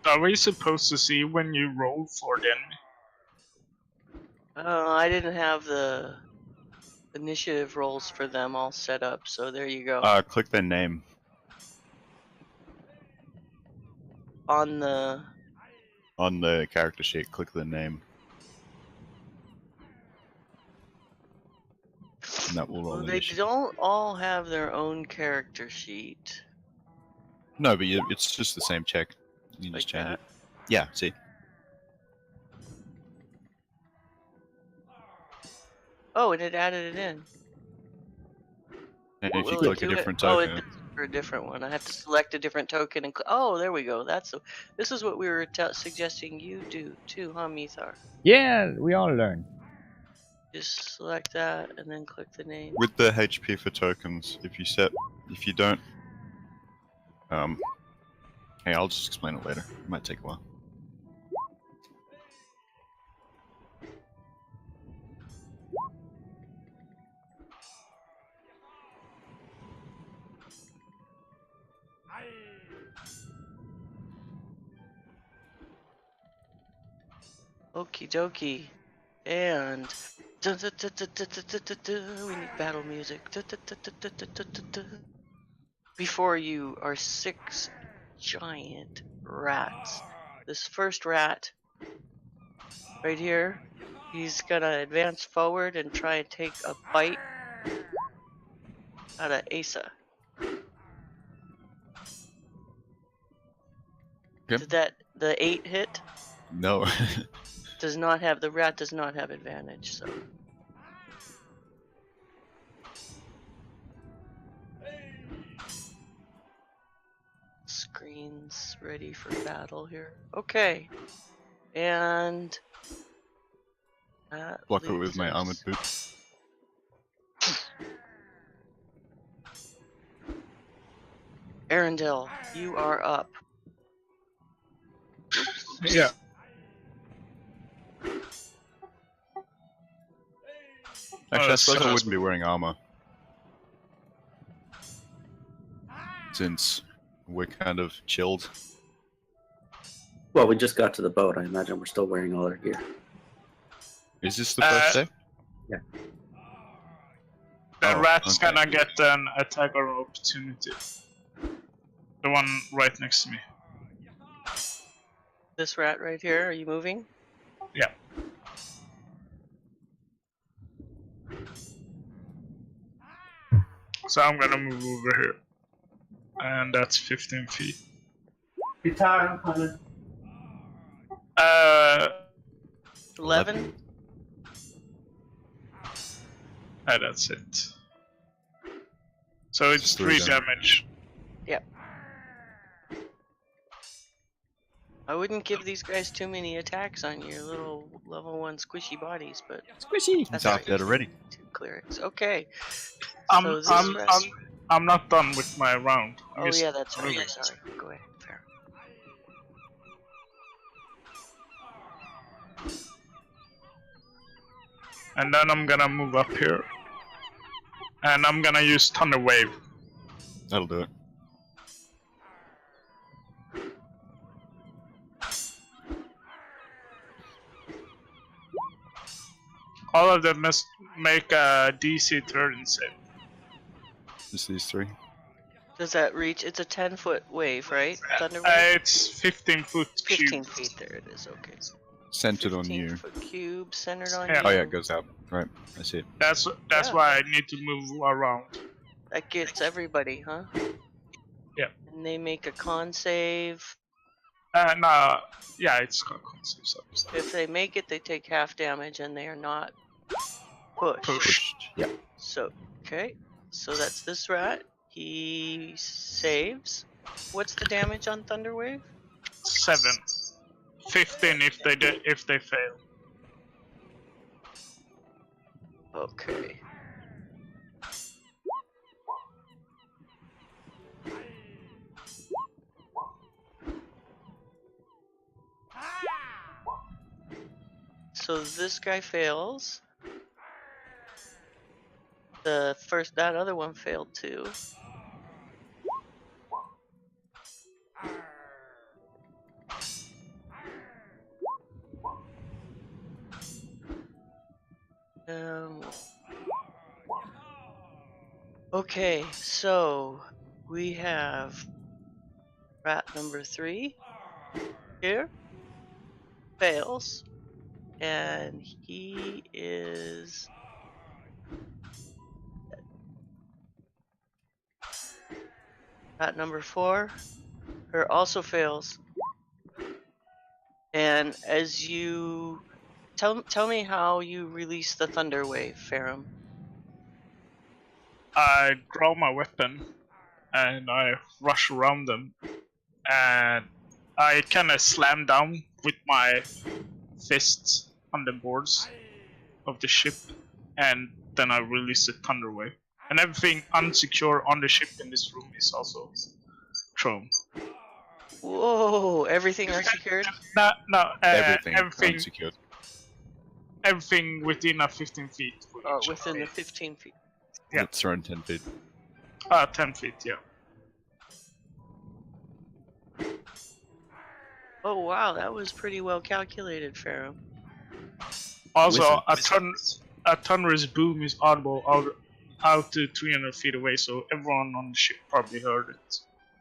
Are we supposed to see when you roll for the enemy? I didn't have the initiative rolls for them all set up, so there you go. Click their name. On the. On the character sheet, click the name. And that will roll Well, the they initiative. don't all have their own character sheet. No, but it's just the same check. You Like just change that. it. Yeah, see. Oh, and it added it in. And if you Will click it a do it? different Oh, token, it does for a different one. I have to select a different token and oh, there we go. This is what we were suggesting you do too, huh, Mithar? Yeah, we all learn. Just select that and then click the name. with the HP for tokens, if you don't, hey, I'll just explain it later. It might take a while. Okie dokie. And we need battle music. Before you are 6 giant rats. This first rat right here, he's gonna advance forward and try and take a bite out of Asa. Okay. Did the 8 hit? No. The rat does not have advantage, so. Screens ready for battle here. Okay. And that Block it with leaves my armored us- boot. Arendelle, you are up. Yeah. Actually, I suppose I so- wouldn't be wearing armor. Since we're kind of chilled. Well, we just got to the boat. I imagine we're still wearing all our gear. Is this the first day? The Oh, rat's okay. gonna get an attack of opportunity. The one right next to me. This rat right here, are you moving? Yeah. So I'm gonna move over here. And that's 15 feet. You're tired, I'm coming. 11? That's it. So it's Just 3 3 damage. I wouldn't give these guys too many attacks on your little level 1 squishy bodies, but Squishy. that's It's out alright. there already. 2 clerics. Okay. I'm, So this I'm, rat- I'm, I'm not done with my round. I'm Oh just yeah, that's right. moving. Sorry. Go ahead. Fair. And then I'm gonna move up here. And I'm gonna use Thunder Wave. That'll do it. All of them must make a DC 13 save. Just these 3. Does that reach? It's a 10-foot wave, right? Thunder wave? It's 15 foot 15 cube. feet. There it is. Okay. Centered on you. 15-foot cube centered on Yeah. you. Oh yeah, it goes out. Right, I see it. That's Yeah. why I need to move around. That gets everybody, huh? Yeah. And they make a con save. No, yeah, it's got concepts. If they make it, they take half damage, and they are not pushed. Pushed. Yeah. So, okay. So that's this rat. He saves. What's the damage on Thunderwave? 7. 15 if they fail. Okay. So this guy fails. That other one failed too. Okay, so we have rat number 3 here. Fails. And he is... rat number 4 Her also fails. And as you tell me how you release the thunder wave, Farum. I draw my weapon and I rush around them, and I kind of slam down with my fists on the boards of the ship, and then I release the thunder wave. And everything unsecure on the ship in this room is also thrown. Whoa! Everything unsecured? No, Everything everything, unsecured. everything within a 15 feet. For each Within other. the 15 feet. Yeah. It's around 10 feet. 10 feet, yeah. Oh wow, that was pretty well calculated, Farum. Also, a thunderous boom is audible out to 300 feet away, so everyone on the ship probably heard it.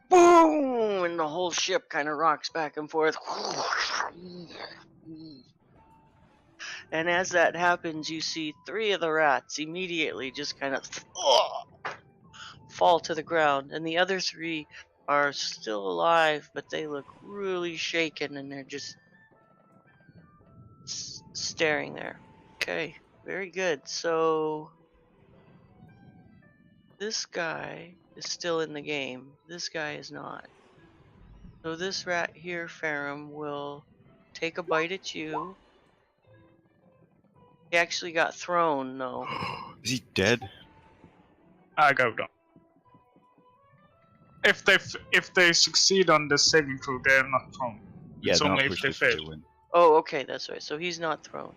Boom! And the whole ship kind of rocks back and forth. And as that happens, you see 3 of the rats immediately just kind of fall to the ground, and the other 3 are still alive, but they look really shaken, and they're just staring there. Okay, very good. So this guy is still in the game. This guy is not. So this rat here, Farum, will take a bite at you. He actually got thrown, though. Is he dead? I go down. If they succeed on the saving throw, they are not thrown. Yeah, It's they're not only if pushed they if fail. they win. Oh, okay, that's right. So he's not thrown.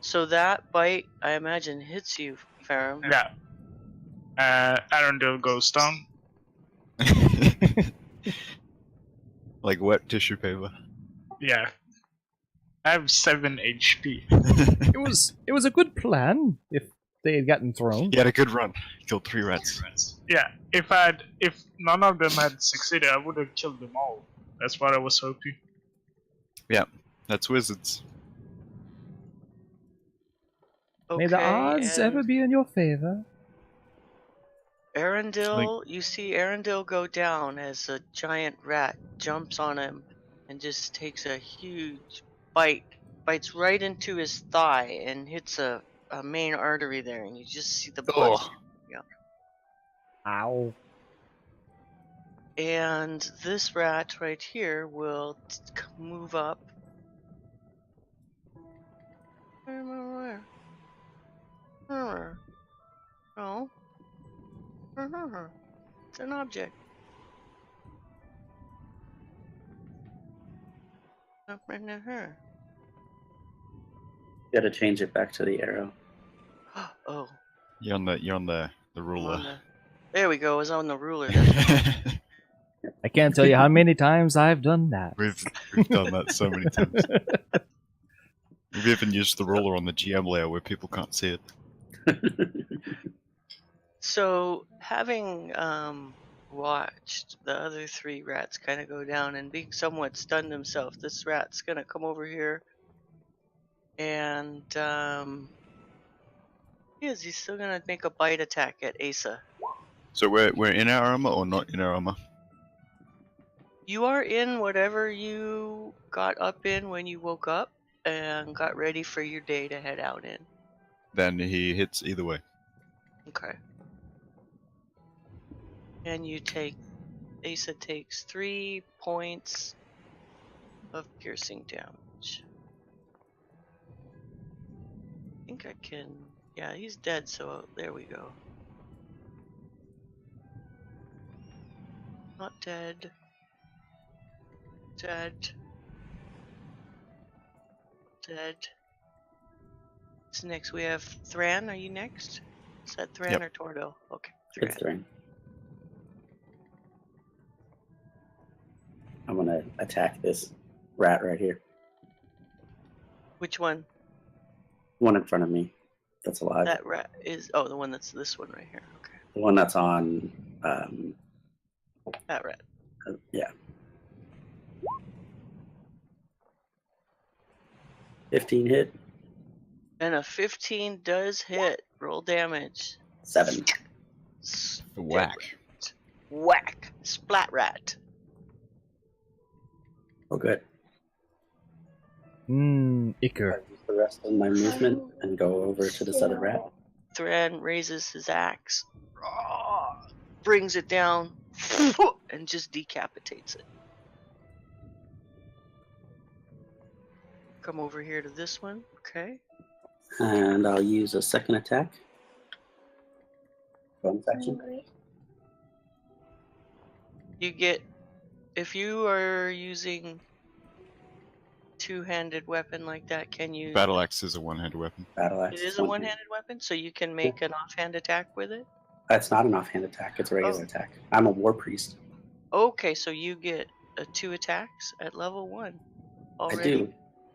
So that bite, I imagine, hits you, Farum. Yeah. Arundel goes down. Like wet tissue paper. Yeah. I have 7 HP. It was a good plan if they had gotten thrown. He had a good run. Killed 3 rats. Yeah. If none of them had succeeded, I would have killed them all. That's what I was hoping. Yeah, that's wizards. Okay, May the odds and ever be in your favor. Arundel, you see Arundel go down as a giant rat jumps on him and just takes a huge bite, bites right into his thigh and hits a main artery there, and you just see the blood. Oh. Ow. And this rat right here will move up. Where? No. It's an object. Up into her. Gotta change it back to the arrow. Oh. You're on the ruler. There we go. It was on the ruler. I can't tell you how many times I've done that. We've done that so many times. We've even used the ruler on the GM layer where people can't see it. So, having watched the other 3 rats kind of go down and being somewhat stunned himself, this rat's gonna come over here and he's still gonna make a bite attack at Asa. So we're in our armor or not in our armor? You are in whatever you got up in when you woke up and got ready for your day to head out in. Then he hits either way. Okay. And Asa takes 3 points of piercing damage. I think I can, yeah, he's dead, so there we go. Not dead. Dead. So next we have Thran. Are you next? Is that Thran Yep. or Tordo? Okay, Thran. It's three. I'm gonna attack this rat right here. Which one? One in front of me. That's alive. That rat is, oh, the one that's this one right here. Okay, The one that's on. that rat. Yeah. 15 hit. And a 15 does hit. Roll damage. 7. Whack. Whack. Splat rat. Oh, good. Iker. I use the rest of my movement and go over to this other rat. Thran raises his axe, brings it down, and just decapitates it. Come over here to this one, okay? And I'll use a second attack. Bonus action. You get, if you are using two-handed weapon like that, can you? Battle axe is a one-handed weapon. Battle axe. It is a one-handed weapon, so you can make an offhand attack with it. That's not an offhand attack. It's a regular attack. I'm a war priest. Okay, so you get 2 attacks at level 1 already.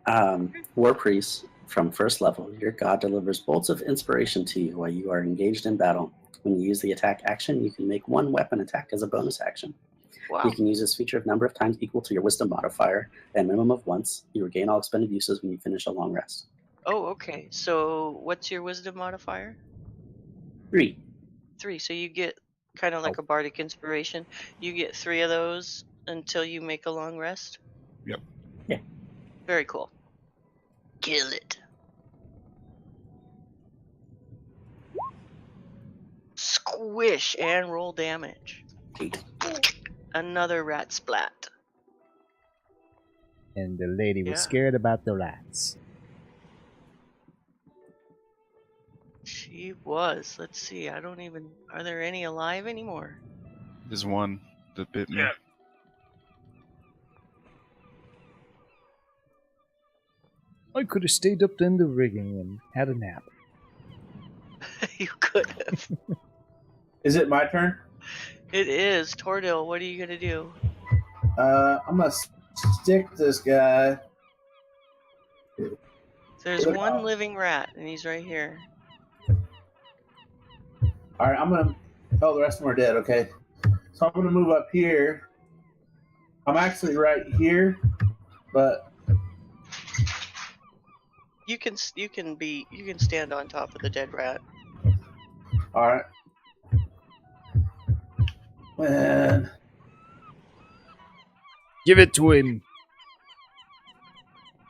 I do. War priest from first level. Your god delivers bolts of inspiration to you while you are engaged in battle. When you use the attack action, you can make one weapon attack as a bonus action. Wow. You can use this feature a number of times equal to your wisdom modifier, and a minimum of once. You regain all expended uses when you finish a long rest. Oh, okay. So what's your wisdom modifier? 3. 3. So you get kind of like a bardic inspiration. You get 3 of those until you make a long rest? Yep. Yeah. Very cool. Kill it. Squish and roll damage. 8. Another rat splat. And the lady was Yeah. scared about the rats. She was. Let's see. I don't even. Are there any alive anymore? There's one that bit me. Yeah. I could have stayed up in the rigging and had a nap. You could have. Is it my turn? It is. Tordil, what are you going to do? I'm gonna stick this guy. There's one living rat, and he's right here. All right, I'm gonna. Oh, the rest of them are dead. Okay, so I'm gonna move up here. I'm actually right here, but You can stand on top of the dead rat. all right. And Give it to him.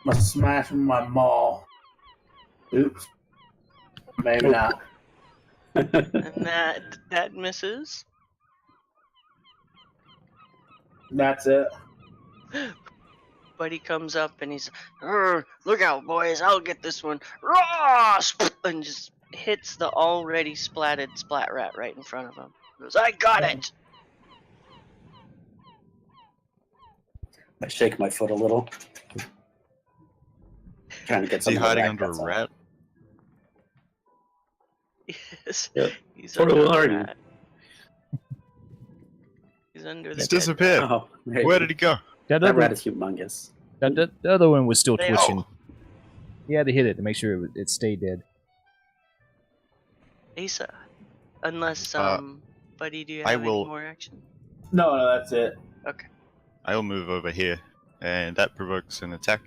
I'm gonna smash him with my maul. Oops. Maybe not. And that misses. That's it. But he comes up and he's, look out, boys! I'll get this one. Raw! And just hits the already splatted splat rat right in front of him. He goes, I got it. I shake my foot a little. Trying to get Is he some of the hiding rat under a guts out. rat? Yes. Yep. He's Tordil, under where are the you? rat. He's under the He's dead disappeared. Oh, there Where you did he go? That go. That other, rat is humongous. the other one was still They twitching. all- He had to hit it to make sure it stayed dead. Asa. Unless, buddy, do you I have any will- more action? No, that's it. Okay. I'll move over here, and that provokes an attack.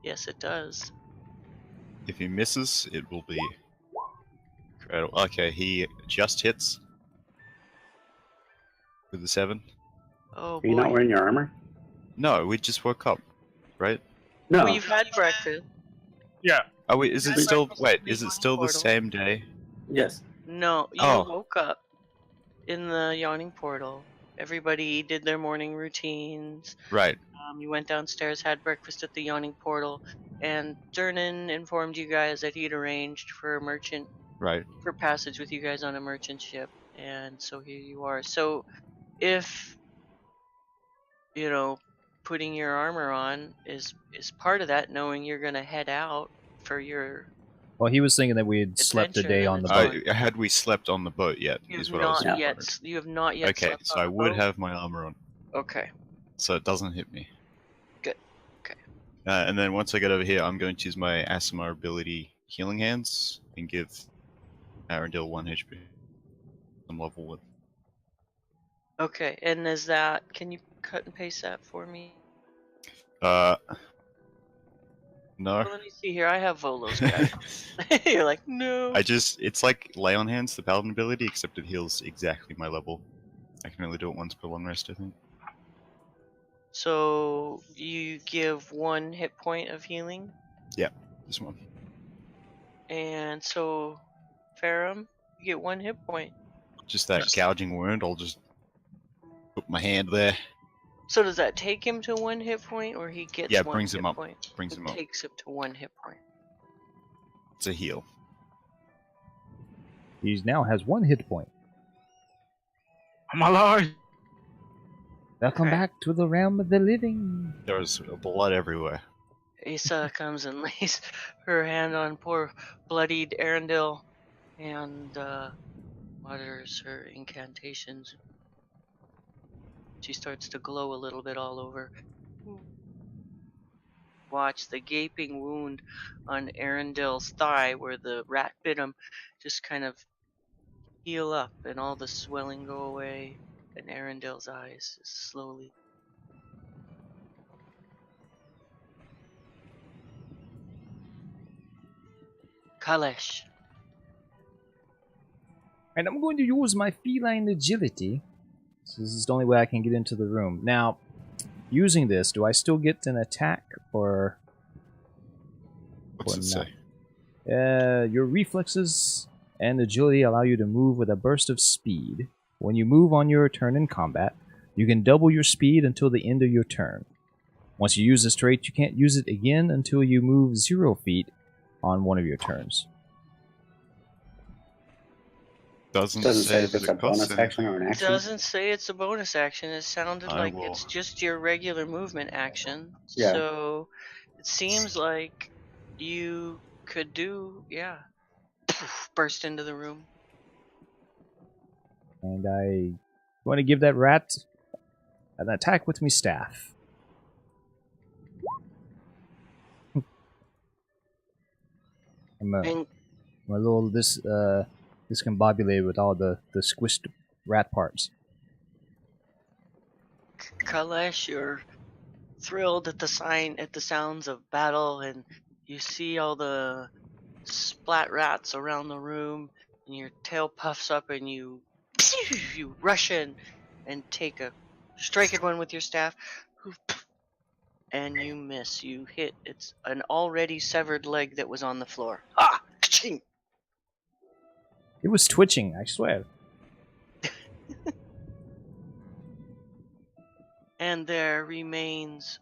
Yes, it does. If he misses, it will be incredible. Okay, he just hits with the 7. Oh, Are you not boy. wearing your armor? No, we just woke up, right? No. Well, you've had breakfast. Yeah. Oh wait, is it That's still? like Wait, the is it yawning still the portal. same day? Yes. No, you Oh. woke up in the yawning portal. Everybody did their morning routines. Right. You went downstairs, had breakfast at the yawning portal, and Durnan informed you guys that he'd arranged for a merchant Right. for passage with you guys on a merchant ship, and so here you are. So, if putting your armor on is part of that, knowing you're gonna head out for your. Well, he was thinking that we had slept a Adventure, day then on the it's boat. Had we slept on the boat yet? You Is have what I was not wondering. yet. You have not yet. Okay, slept so on I the would boat. have my armor on, Okay. so it doesn't hit me. Good. Okay. And then once I get over here, I'm going to use my Asimar ability, Healing Hands, and give Arendelle 1 HP. I'm level with. Okay, and is that? Can you cut and paste that for me? No. Well, let me see here. I have Volo's guide. You're like, no. It's like Lay on Hands, the Paladin ability, except it heals exactly my level. I can only do it once per long rest, I think. So you give 1 hit point of healing, This one. and so Farum, you get 1 hit point. Just that Yes. gouging wound. I'll just put my hand there. So does that take him to 1 hit point, or he gets Yeah, 1 brings hit him up. point? Brings It him up. takes him to 1 hit point. It's a heal. He now has 1 hit point. I'm alive. Welcome Okay. back to the realm of the living. There's blood everywhere. Asa comes and lays her hand on poor bloodied Arundel and mutters her incantations. She starts to glow a little bit all over. Watch the gaping wound on Arendel's thigh where the rat bit him just kind of heal up and all the swelling go away, and Arendel's eyes slowly. Kalesh. And I'm going to use my feline agility. So this is the only way I can get into the room. Now, using this, do I still get an attack or... What's it Or say? your reflexes and agility allow you to move with a burst of speed. When you move on your turn in combat, you can double your speed until the end of your turn. Once you use this trait, you can't use it again until you move 0 feet on one of your turns. Doesn't Doesn't say if that it's a it costs bonus action anything. or an It action. doesn't say it's a bonus action. It sounded I like will- it's just your regular movement action. Yeah. So it seems like you could do, burst into the room. And I want to give that rat an attack with me staff. I'm a And little discombobulated with all the squished rat parts. Kalesh, you're thrilled at the sounds of battle, and you see all the splat rats around the room, and your tail puffs up, and you rush in and strike at one with your staff, and you miss. You hit it's an already severed leg that was on the floor. Ah! Ka-ching! It was twitching, I swear. And there remains,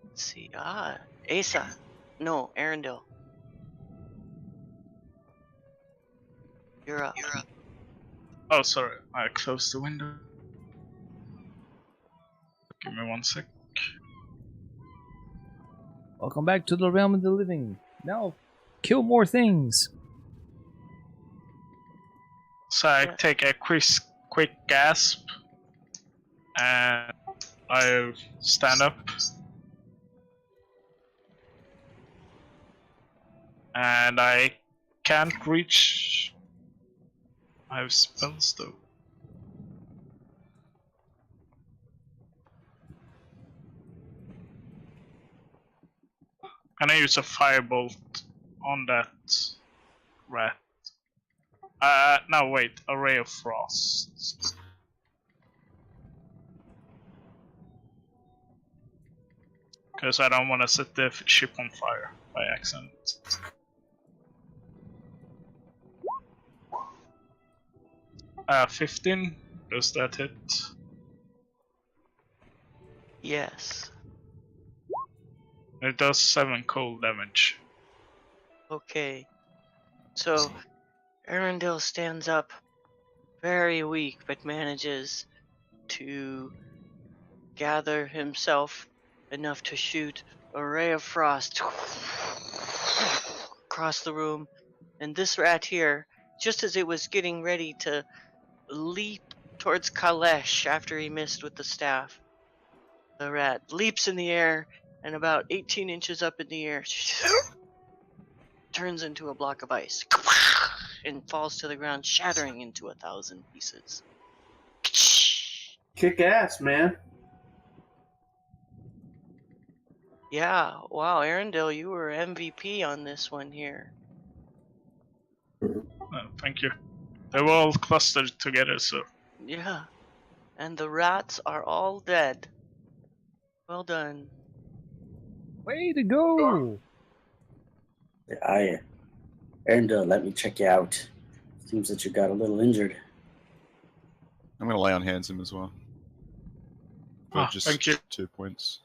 let's see, Asa. No, Arundel. You're up. Oh, sorry. I closed the window. Give me 1 sec. Welcome back to the realm of the living. Now, kill more things. So I Yeah. take a quick gasp, and I stand up, and I can't reach. I have spells though. Can I use a firebolt on that rat? No, wait, a ray of frost. Because I don't want to set the ship on fire by accident. Uh, 15, does that hit? Yes. It does 7 cold damage. Okay. So, Arundel stands up, very weak, but manages to gather himself enough to shoot a ray of frost across the room. And this rat here, just as it was getting ready to leap towards Kalesh after he missed with the staff, the rat leaps in the air and about 18 inches up in the air turns into a block of ice and falls to the ground, shattering into 1,000 pieces. Kick ass, man. Yeah, wow, Arundel, you were MVP on this one here. Thank you. They were all clustered together, so Yeah, and the rats are all dead. Well done. Way to go! Erndil, let me check you out. Seems that you got a little injured. I'm gonna lay on hands him as well. For just thank you. 2 points.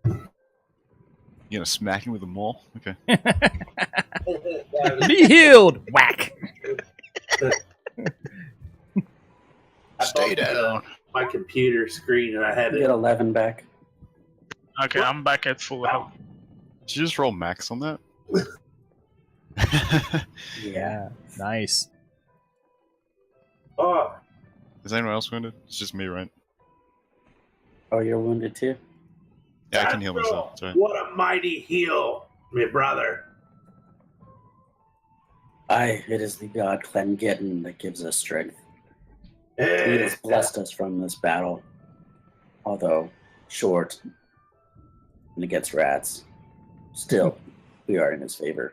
You gonna smack him with a maul? Okay. Be healed! Whack! Stay down. My computer screen, and I had You it. get 11 back. Okay, I'm back at full health. Did you just roll max on that? Yeah, nice. Oh, Is anyone else wounded? It's just me, right? Oh, you're wounded too? Yeah, I can heal myself. It's all right. what a mighty heal, my brother. Aye, it is the god Clengetton that gives us strength. He has blessed us from this battle, although short and against rats. Still, we are in his favor.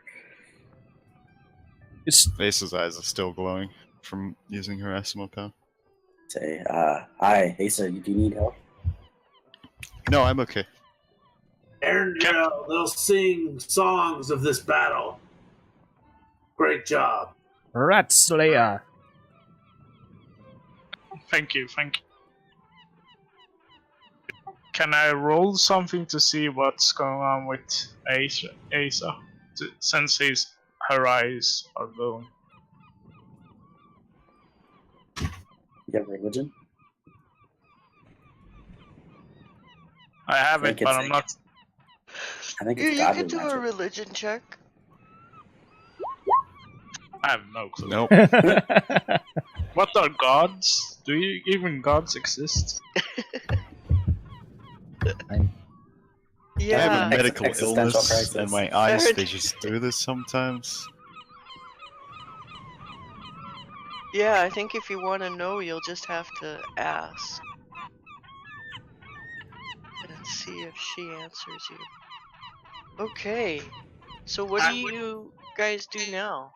It's Ace's eyes are still glowing from using her Asimo power. Say, hi, Asa, do you need help? No, I'm okay. Erndil, they'll sing songs of this battle. Great job. Rat Slayer. Thank you, thank you. Can I roll something to see what's going on with Asa? Since her eyes are glowing. You have religion? I have think it, but it's I'm not. I think You it's godly can do a magic. religion check. I have no clue. Nope. What are gods? Do even gods exist? I'm I have Yeah. a medical Existential illness, crisis. and my eyes, Fair they just do this sometimes. Yeah, I think if you want to know, you'll just have to ask. And see if she answers you. Okay. So what do you guys do now?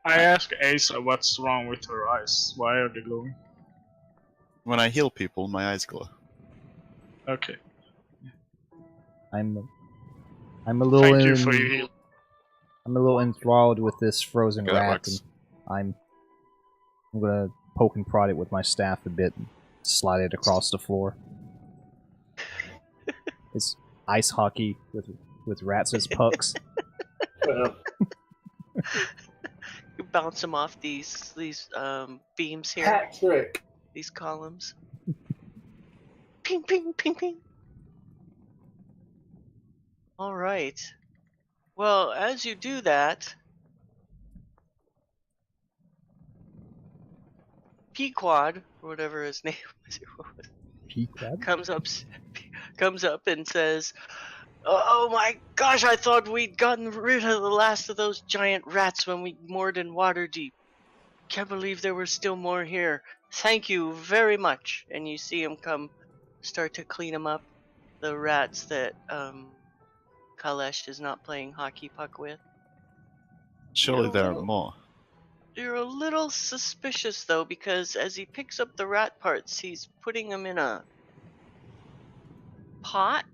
I ask Asa what's wrong with her eyes. Why are they glowing? When I heal people, my eyes glow. Okay. I'm a little Thank you for your heal. I'm a little enthralled with this frozen Okay, that rat, works. and I'm gonna poke and prod it with my staff a bit and slide it across the floor. It's ice hockey with rats as pucks. You bounce them off these beams here, Hat trick. these columns. Ping, ping, ping, ping. All right. Well, as you do that, Pequod, or whatever his name was, Pequod? comes up and says, "Oh my gosh, I thought we'd gotten rid of the last of those giant rats when we moored in Waterdeep. Can't believe there were still more here. Thank you very much." And you see him start to clean them up, the rats that Kalesh is not playing hockey puck with. Surely You're a there are little- more. You're a little suspicious though, because as he picks up the rat parts, he's putting them in a pot.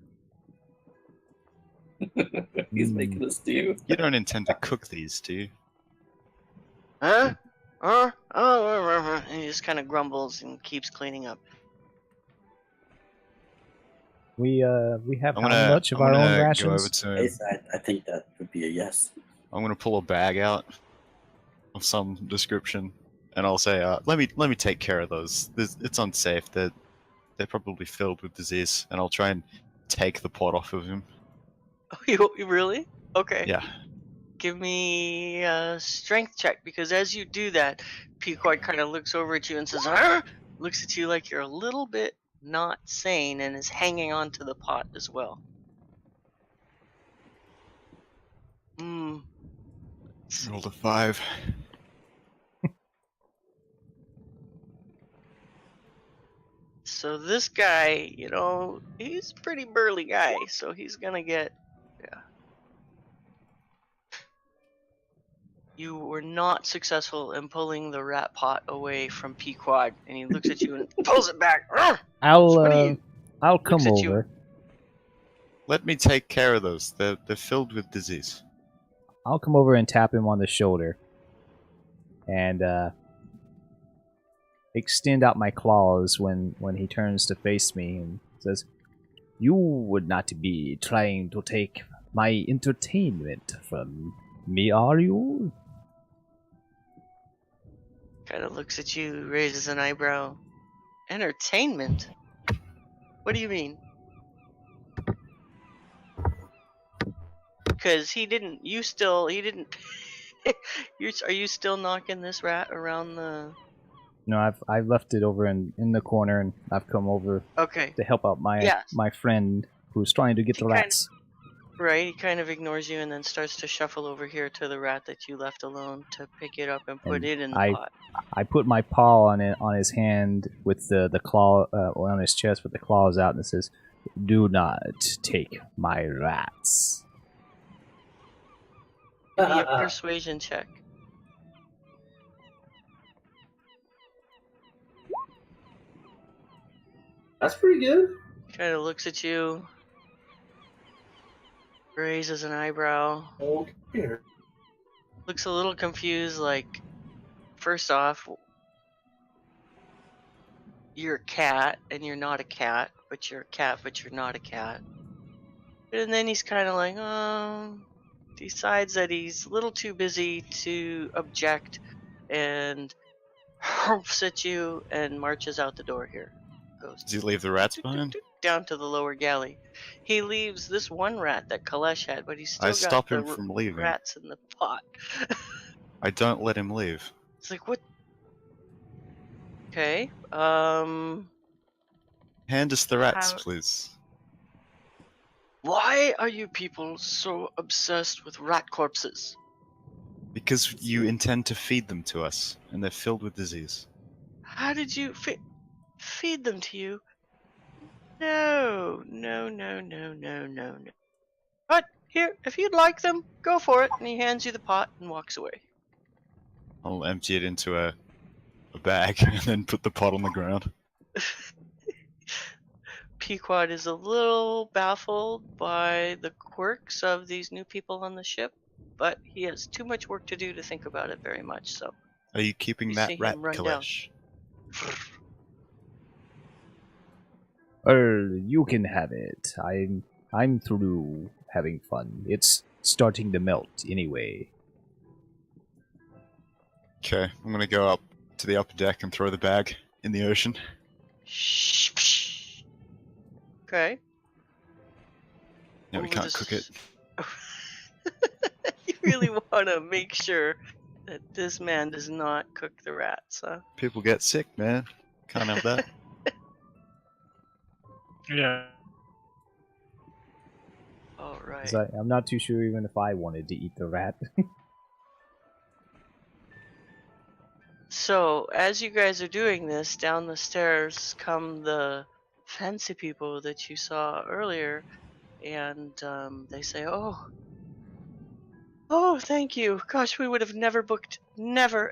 He's making a stew. You don't intend to cook these, do you? Huh? And he just kind of grumbles and keeps cleaning up. We have I'm how gonna, much of I'm our gonna own go over rations? to him. Asa, I think that would be a yes. I'm gonna pull a bag out of some description, and I'll say, "Let me take care of those. It's unsafe. They're probably filled with disease." And I'll try and take the pot off of him. Oh, you really? Okay. Yeah. Give me a strength check, because as you do that, Pequod kind of looks over at you and says, "Arr!" Looks at you like you're a little bit not sane and is hanging on to the pot as well. Rolled a 5. So this guy, he's a pretty burly guy, so he's gonna get, yeah. you were not successful in pulling the rat pot away from Pequod, and he looks at you and pulls it back. What are you? I'll come Looks at you. over. Let me take care of those. They're filled with disease. I'll come over and tap him on the shoulder, and extend out my claws when he turns to face me and says, "You would not be trying to take my entertainment from me, are you?" Kind of looks at you, raises an eyebrow. Entertainment? What do you mean? Because he didn't. He didn't. Are you still knocking this rat around the? No, I've left it over in the corner, and I've come over Okay. to help out Yeah. my friend who's trying to get He the rats. Right, he kind of ignores you and then starts to shuffle over here to the rat that you left alone to pick it up and put And it in the pot. I put my paw on his hand with the claw on his chest with the claws out, and it says, "Do not take my rats." Give me a persuasion check. That's pretty good. Kind of looks at you, raises an eyebrow, Okay. looks a little confused, like, first off, you're a cat and you're not a cat, but you're a cat, but you're not a cat. And then he's kind of like, decides that he's a little too busy to object and humps at you and marches out the door here. Goes Does he leave the rats behind? down to the lower galley. He leaves this one rat that Kalesh had, but he's still I got stop the him from leaving. rats in the pot. I don't let him leave. It's like, what? Okay. Hand us the rats, How- please. Why are you people so obsessed with rat corpses? Because you intend to feed them to us, and they're filled with disease. How did you feed them to you? No. But here, if you'd like them, go for it. And he hands you the pot and walks away. I'll empty it into a bag and then put the pot on the ground. Pequod is a little baffled by the quirks of these new people on the ship, but he has too much work to do to think about it very much, so. Are you keeping You that see him rat, run down. Kalesh? You can have it. I'm through having fun. It's starting to melt anyway. Okay, I'm gonna go up to the upper deck and throw the bag in the ocean. Okay. Yeah, we Over can't this- cook it. You really want to make sure that this man does not cook the rats, huh? People get sick, man. Can't have that. Yeah. Alright. 'Cause I'm not too sure even if I wanted to eat the rat. So, as you guys are doing this, down the stairs come the fancy people that you saw earlier, and they say, oh, thank you. Gosh, we would have never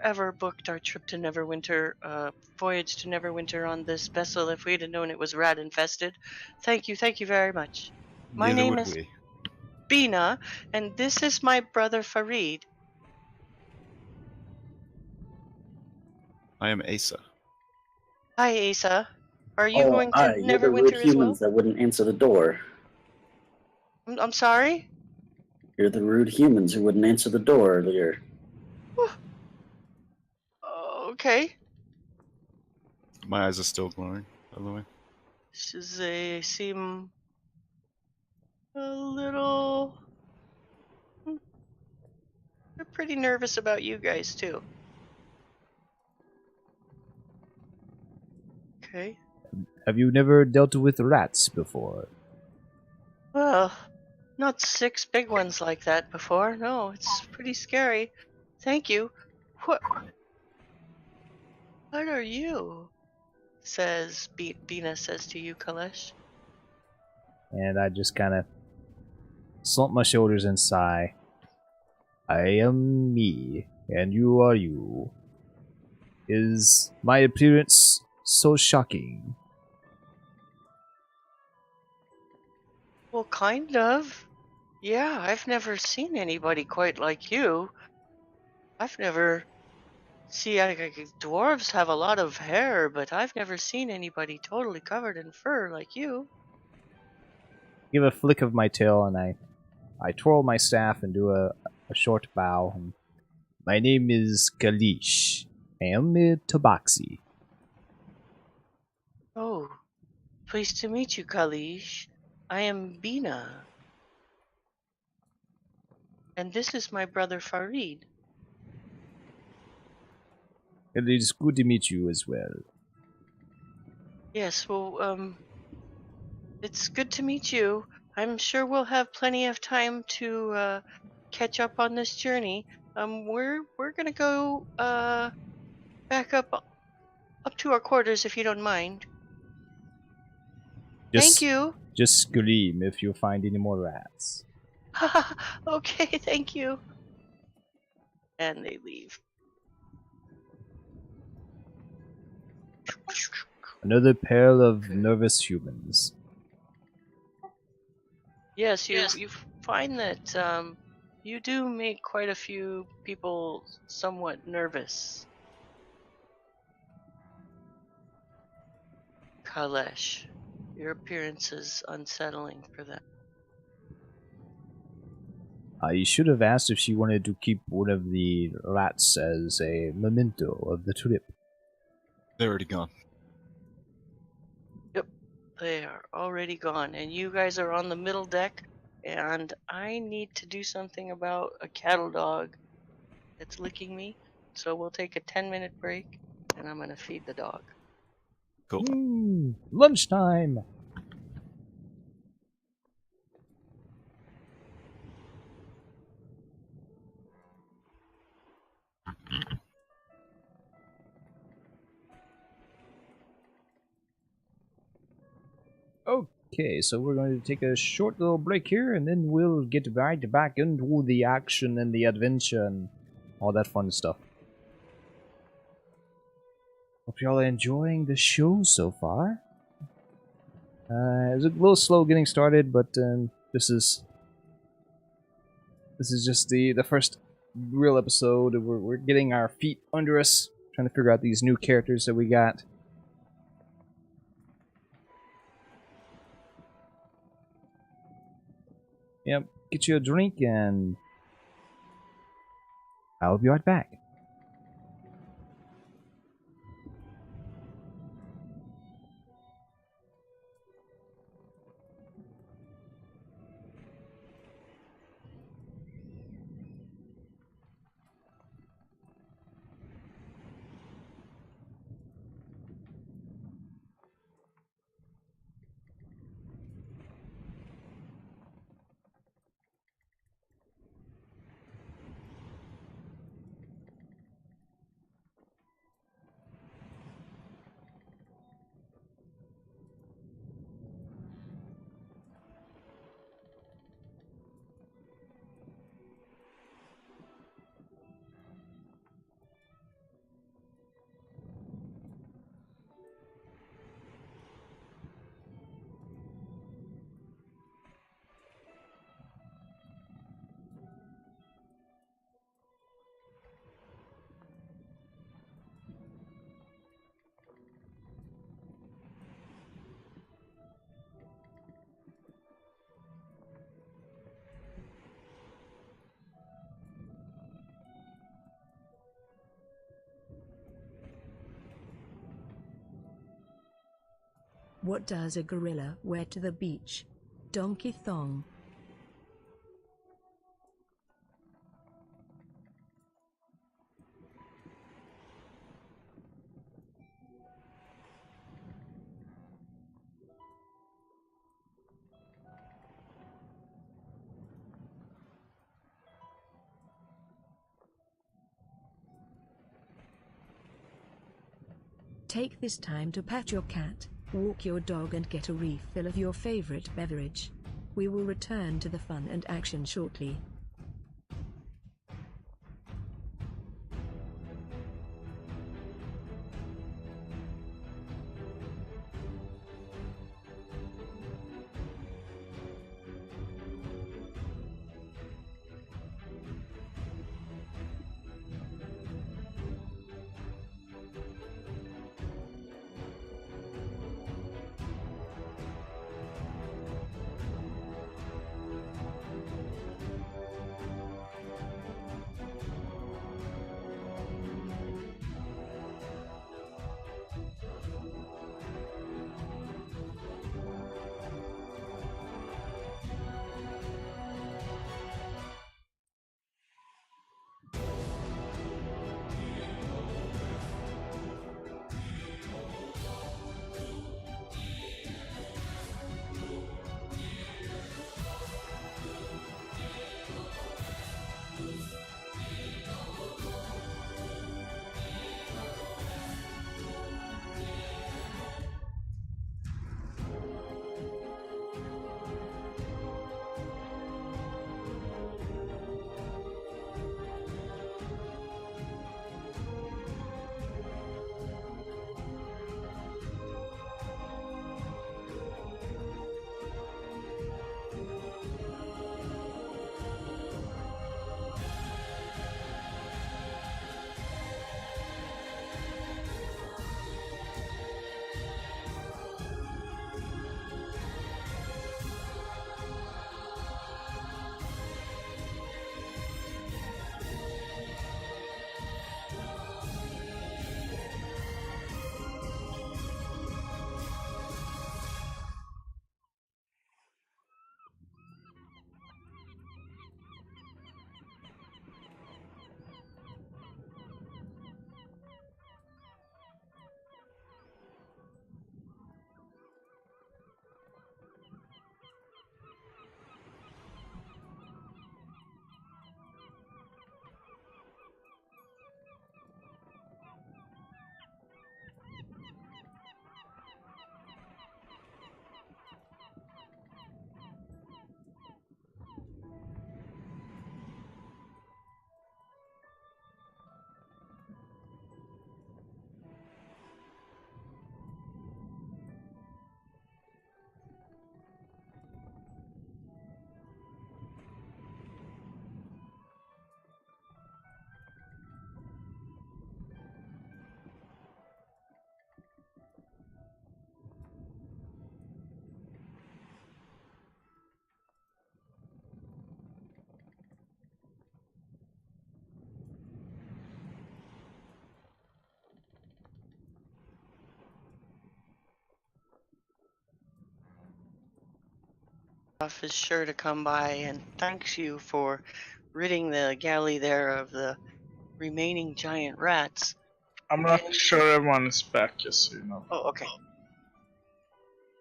ever booked our trip to Neverwinter, voyage to Neverwinter on this vessel if we'd have known it was rat infested. Thank you very much. My Neither name would is we. Bina, and this is my brother Farid. I am Asa. Hi, Asa. Are you going to hi, you're the rude Neverwinter as well? humans that wouldn't answer the door. I'm sorry? You're the rude humans who wouldn't answer the door earlier. Okay. My eyes are still glowing, by the way. They seem a little. They're pretty nervous about you guys, too. Okay. Have you never dealt with rats before? Well, not 6 big ones like that before. No, it's pretty scary. Thank you. What are you? Says Bina says to you, Kalesh. And I just kind of slump my shoulders and sigh. I am me. And you are you. Is my appearance so shocking? Well, kind of. Yeah, I've never seen anybody quite like you. I've never. See, dwarves have a lot of hair, but I've never seen anybody totally covered in fur like you. Give a flick of my tail and I twirl my staff and do a short bow. And my name is Kalish. I am a tabaxi. Oh, pleased to meet you, Kalish. I am Bina. And this is my brother Farid. It is good to meet you as well. Yes, well, it's good to meet you. I'm sure we'll have plenty of time to catch up on this journey. We're gonna go back up to our quarters if you don't mind. Thank you. Just scream if you find any more rats. Okay, thank you. And they leave. Another pair of nervous humans. Yes, you find that you do make quite a few people somewhat nervous. Kalesh, your appearance is unsettling for them. I should have asked if she wanted to keep one of the rats as a memento of the trip. They're already gone. Yep, they are already gone, and you guys are on the middle deck, and I need to do something about a cattle dog that's licking me, so we'll take a 10-minute break, and I'm gonna feed the dog. Cool. Lunchtime! Okay, so we're going to take a short little break here, and then we'll get right back into the action and the adventure and all that fun stuff. Hope y'all are enjoying the show so far. It's a little slow getting started, but this is just the first real episode. We're getting our feet under us, trying to figure out these new characters that we got. Yep, get you a drink and I'll be right back. What does a gorilla wear to the beach? Donkey thong. Take this time to pat your cat, walk your dog and get a refill of your favorite beverage. We will return to the fun and action shortly. is sure to come by and thanks you for ridding the galley there of the remaining giant rats. I'm not sure everyone is back, just so you know. Oh, okay.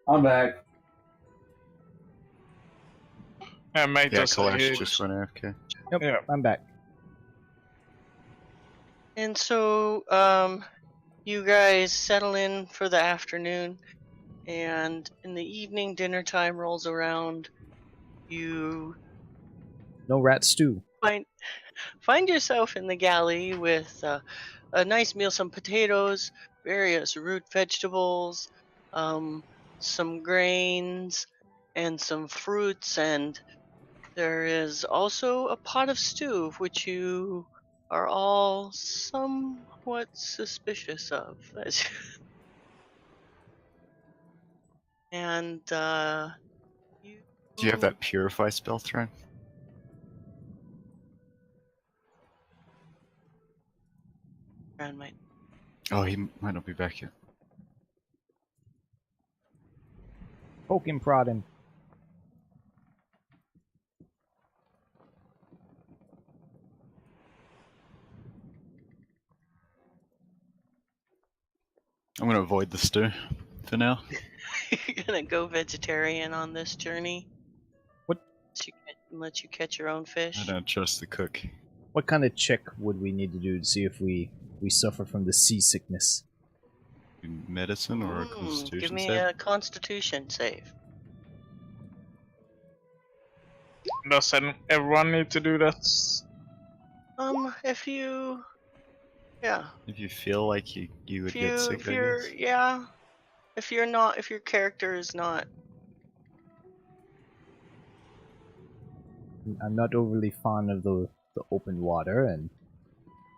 I'm back. Yeah, mate, Yeah, just Kalash just went AFK. Yep, Yeah. I'm back. And so, you guys settle in for the afternoon, and in the evening, dinner time rolls around. You No rat stew. find yourself in the galley with a nice meal, some potatoes, various root vegetables, some grains, and some fruits, and there is also a pot of stew, which you are all somewhat suspicious of. And you. Do you have that purify spell thrown? Around my Oh, he might not be back yet. Poke him, prod him. I'm gonna avoid the stew for now. You're gonna go vegetarian on this journey? What? Let you catch your own fish? I don't trust the cook. What kind of check would we need to do to see if we suffer from the seasickness? Medicine or a constitution Give me save? a constitution save. Does everyone need to do that? If you, yeah, If you feel like you would get sick, if I you're, guess. yeah, if you're not, if your character is not, I'm not overly fond of the open water, and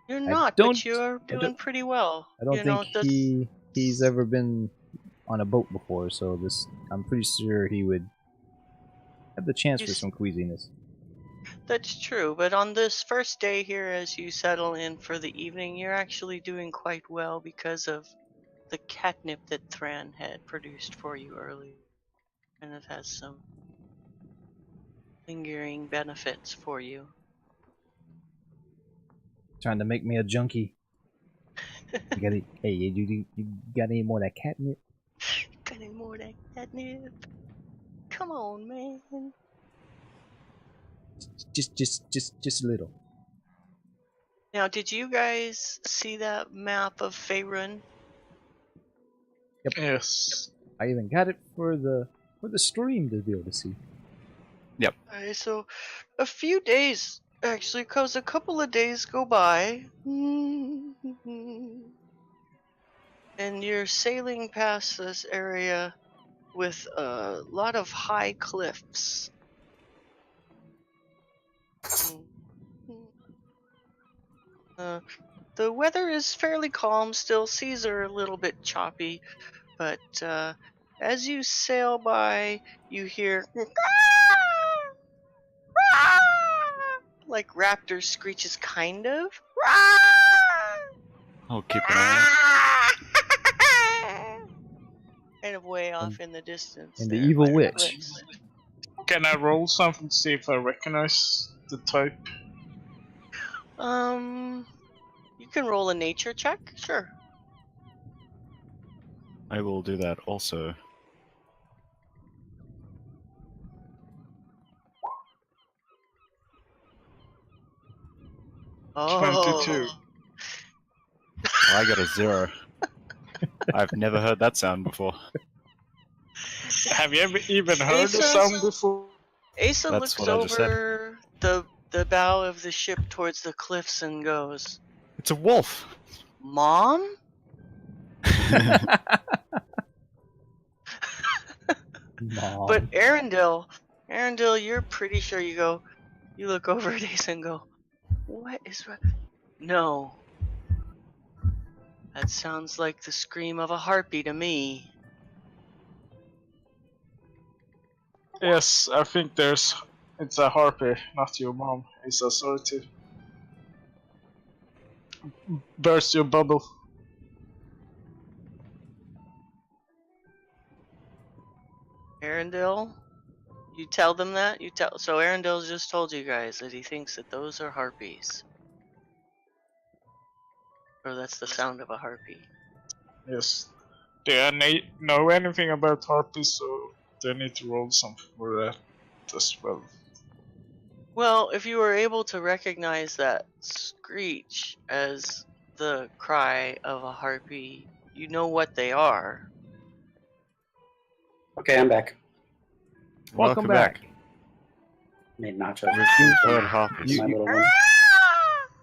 you're I not, don't- but you're I doing don't- pretty well. I don't You know, think he's ever been on a boat before, so I'm pretty sure he would have the chance for He's- some queasiness. That's true, but on this first day here, as you settle in for the evening, you're actually doing quite well because of the catnip that Thran had produced for you earlier. And it has some lingering benefits for you. Trying to make me a junkie. You got hey, you got any more of that catnip? Got any more of that catnip? Come on, man. Just a little. Now, did you guys see that map of Faerun? Yes. I even got it for the stream to be able to see. Alright, so a few days, actually, because a couple of days go by, and you're sailing past this area with a lot of high cliffs. The weather is fairly calm still, seas are a little bit choppy, but as you sail by, you hear like raptor screeches, kind of. I'll keep an eye Kind of way off in the distance. And the there evil by witch. cliffs. Can I roll something to see if I recognize the type? You can roll a nature check, sure. out. I will do that also. Oh. 22. I got a 0. I've never heard that sound before. Have you ever even heard the Asa? sound before? Asa That's looks what I just said. over the bow of the ship towards the cliffs and goes, It's a wolf! "Mom?" Mom. But Arendelle, you're pretty sure you look over at Asa and go, "What is right?" No. That sounds like the scream of a harpy to me. Yes, I think it's a harpy, not your mom. It's a sorry to burst your bubble. Arendelle, You tell them that? So Arundel's just told you guys that he thinks that those are harpies. Or that's the sound of a harpy. Yes. They know anything about harpies, so they need to roll something for that as well. Well, if you were able to recognize that screech as the cry of a harpy, you know what they are. Okay, I'm back. Welcome back. Made nachos. We've heard harpies. My little one.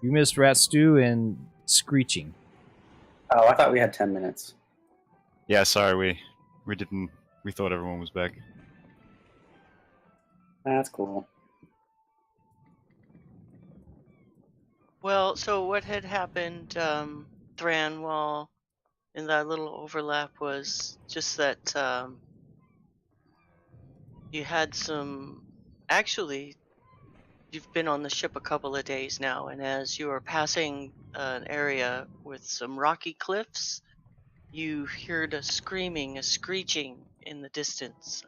You missed rat stew and screeching. Oh, I thought we had 10 minutes. Yeah, sorry, we didn't. We thought everyone was back. That's cool. Well, so what had happened, Thran, while in that little overlap was just that you had some. Actually, you've been on the ship a couple of days now, and as you are passing an area with some rocky cliffs, you heard a screaming, a screeching in the distance.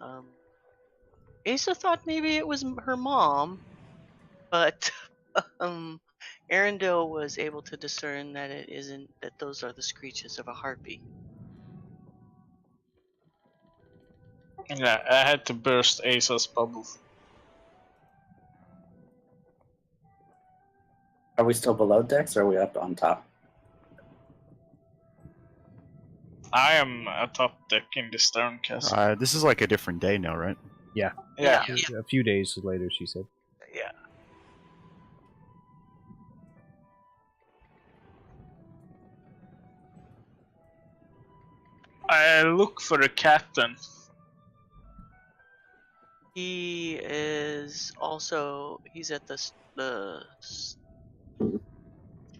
Asa thought maybe it was her mom, but Arundel was able to discern that it isn't, that those are the screeches of a harpy. Yeah, I had to burst Asa's bubble. Are we still below decks or are we up on top? I am atop deck in the stern castle. This is like a different day now, right? Yeah. A few days later, she said. Yeah. I look for the captain. He is also, he's at the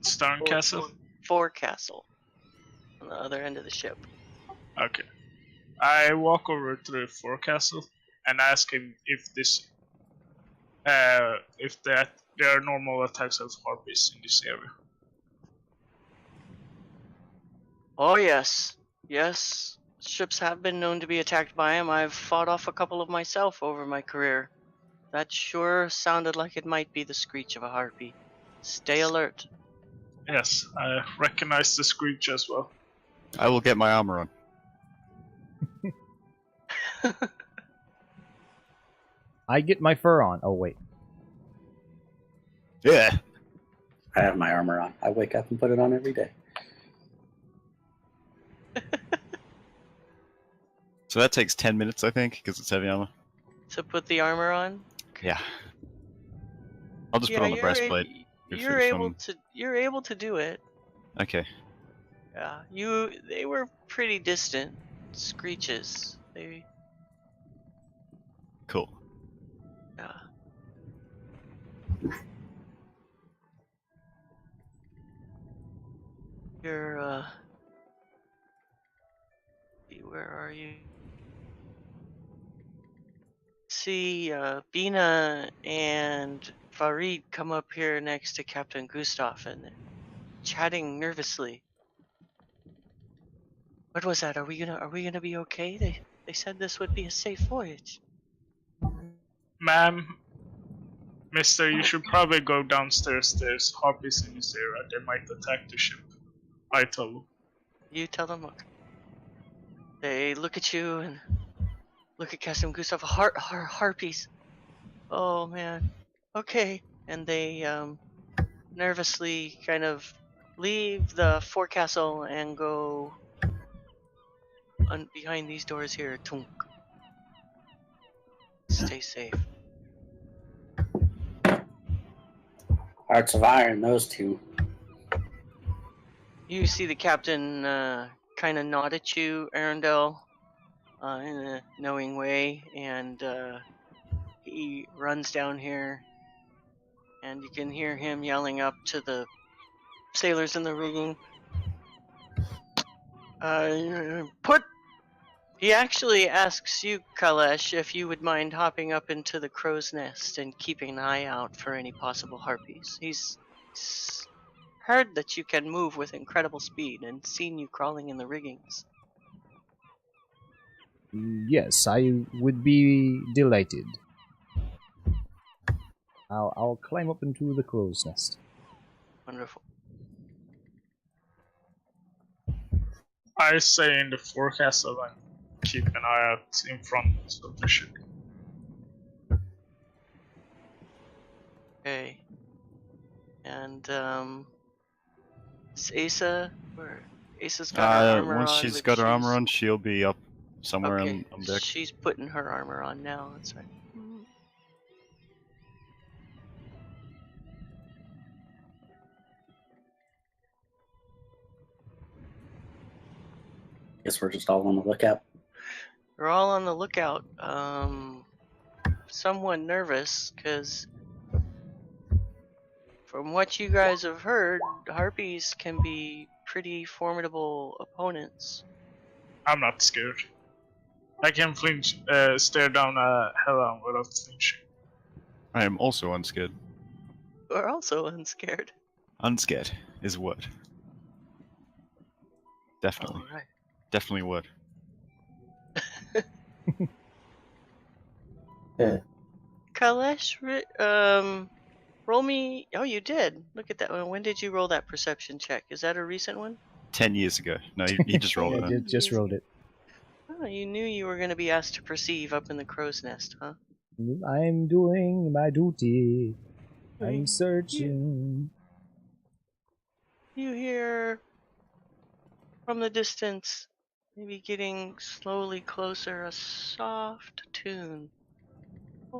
Stern castle? forecastle on the other end of the ship. Okay. I walk over to the forecastle and ask him if there are normal attacks of harpies in this area. Oh yes, yes. Ships have been known to be attacked by him. I've fought off a couple of myself over my career. That sure sounded like it might be the screech of a harpy. Stay alert. Yes, I recognize the screech as well. I will get my armor on. I get my fur on. Oh, wait. Yeah. I have my armor on. I wake up and put it on every day. So that takes 10 minutes, I think, because it's heavy armor. To put the armor on? Yeah. I'll just put on the breastplate. You're able to do it. Okay. Yeah. They were pretty distant screeches. Cool. Yeah. You're where are you? See, Bina and Farid come up here next to Captain Gustav and they're chatting nervously. What was that? Are we gonna be okay? They said this would be a safe voyage. Ma'am, mister, you should probably go downstairs. There's harpies in this area. They might attack the ship. I tell them. You tell them, look. They look at you and look at Captain Gustav. Harpies. Oh man. Okay. And they nervously kind of leave the forecastle and go behind these doors here. Tunk. Stay safe. Hearts of iron, those two. You see the captain kind of nod at you, Arundel, in a knowing way, and he runs down here, and you can hear him yelling up to the sailors in the rigging. He actually asks you, Kalesh, if you would mind hopping up into the crow's nest and keeping an eye out for any possible harpies. He's heard that you can move with incredible speed and seen you crawling in the riggings. Yes, I would be delighted. I'll climb up into the crow's nest. Wonderful. I say in the forecastle and keep an eye out in front of the ship. Okay. And is Asa where? Asa's got her armor Once on. she's but got her armor on, she'll be up somewhere Okay, on deck. she's putting her armor on now. That's right. Guess we're just all on the lookout. We're all on the lookout. Somewhat nervous because from what you guys have heard, harpies can be pretty formidable opponents. I'm not scared. I can flinch, stare down a Helen without flinching. I am also unscared. We're also unscared. Unscared is a word. Definitely. All right. Definitely a word. Yeah. Kalesh, roll me. Oh, you did. Look at that one. When did you roll that perception check? Is that a recent one? 10 years ago. No, he just rolled Yeah, it in. just wrote it. Oh, you knew you were going to be asked to perceive up in the crow's nest, huh? I'm doing my duty. I'm searching. You hear from the distance, maybe getting slowly closer, a soft tune. I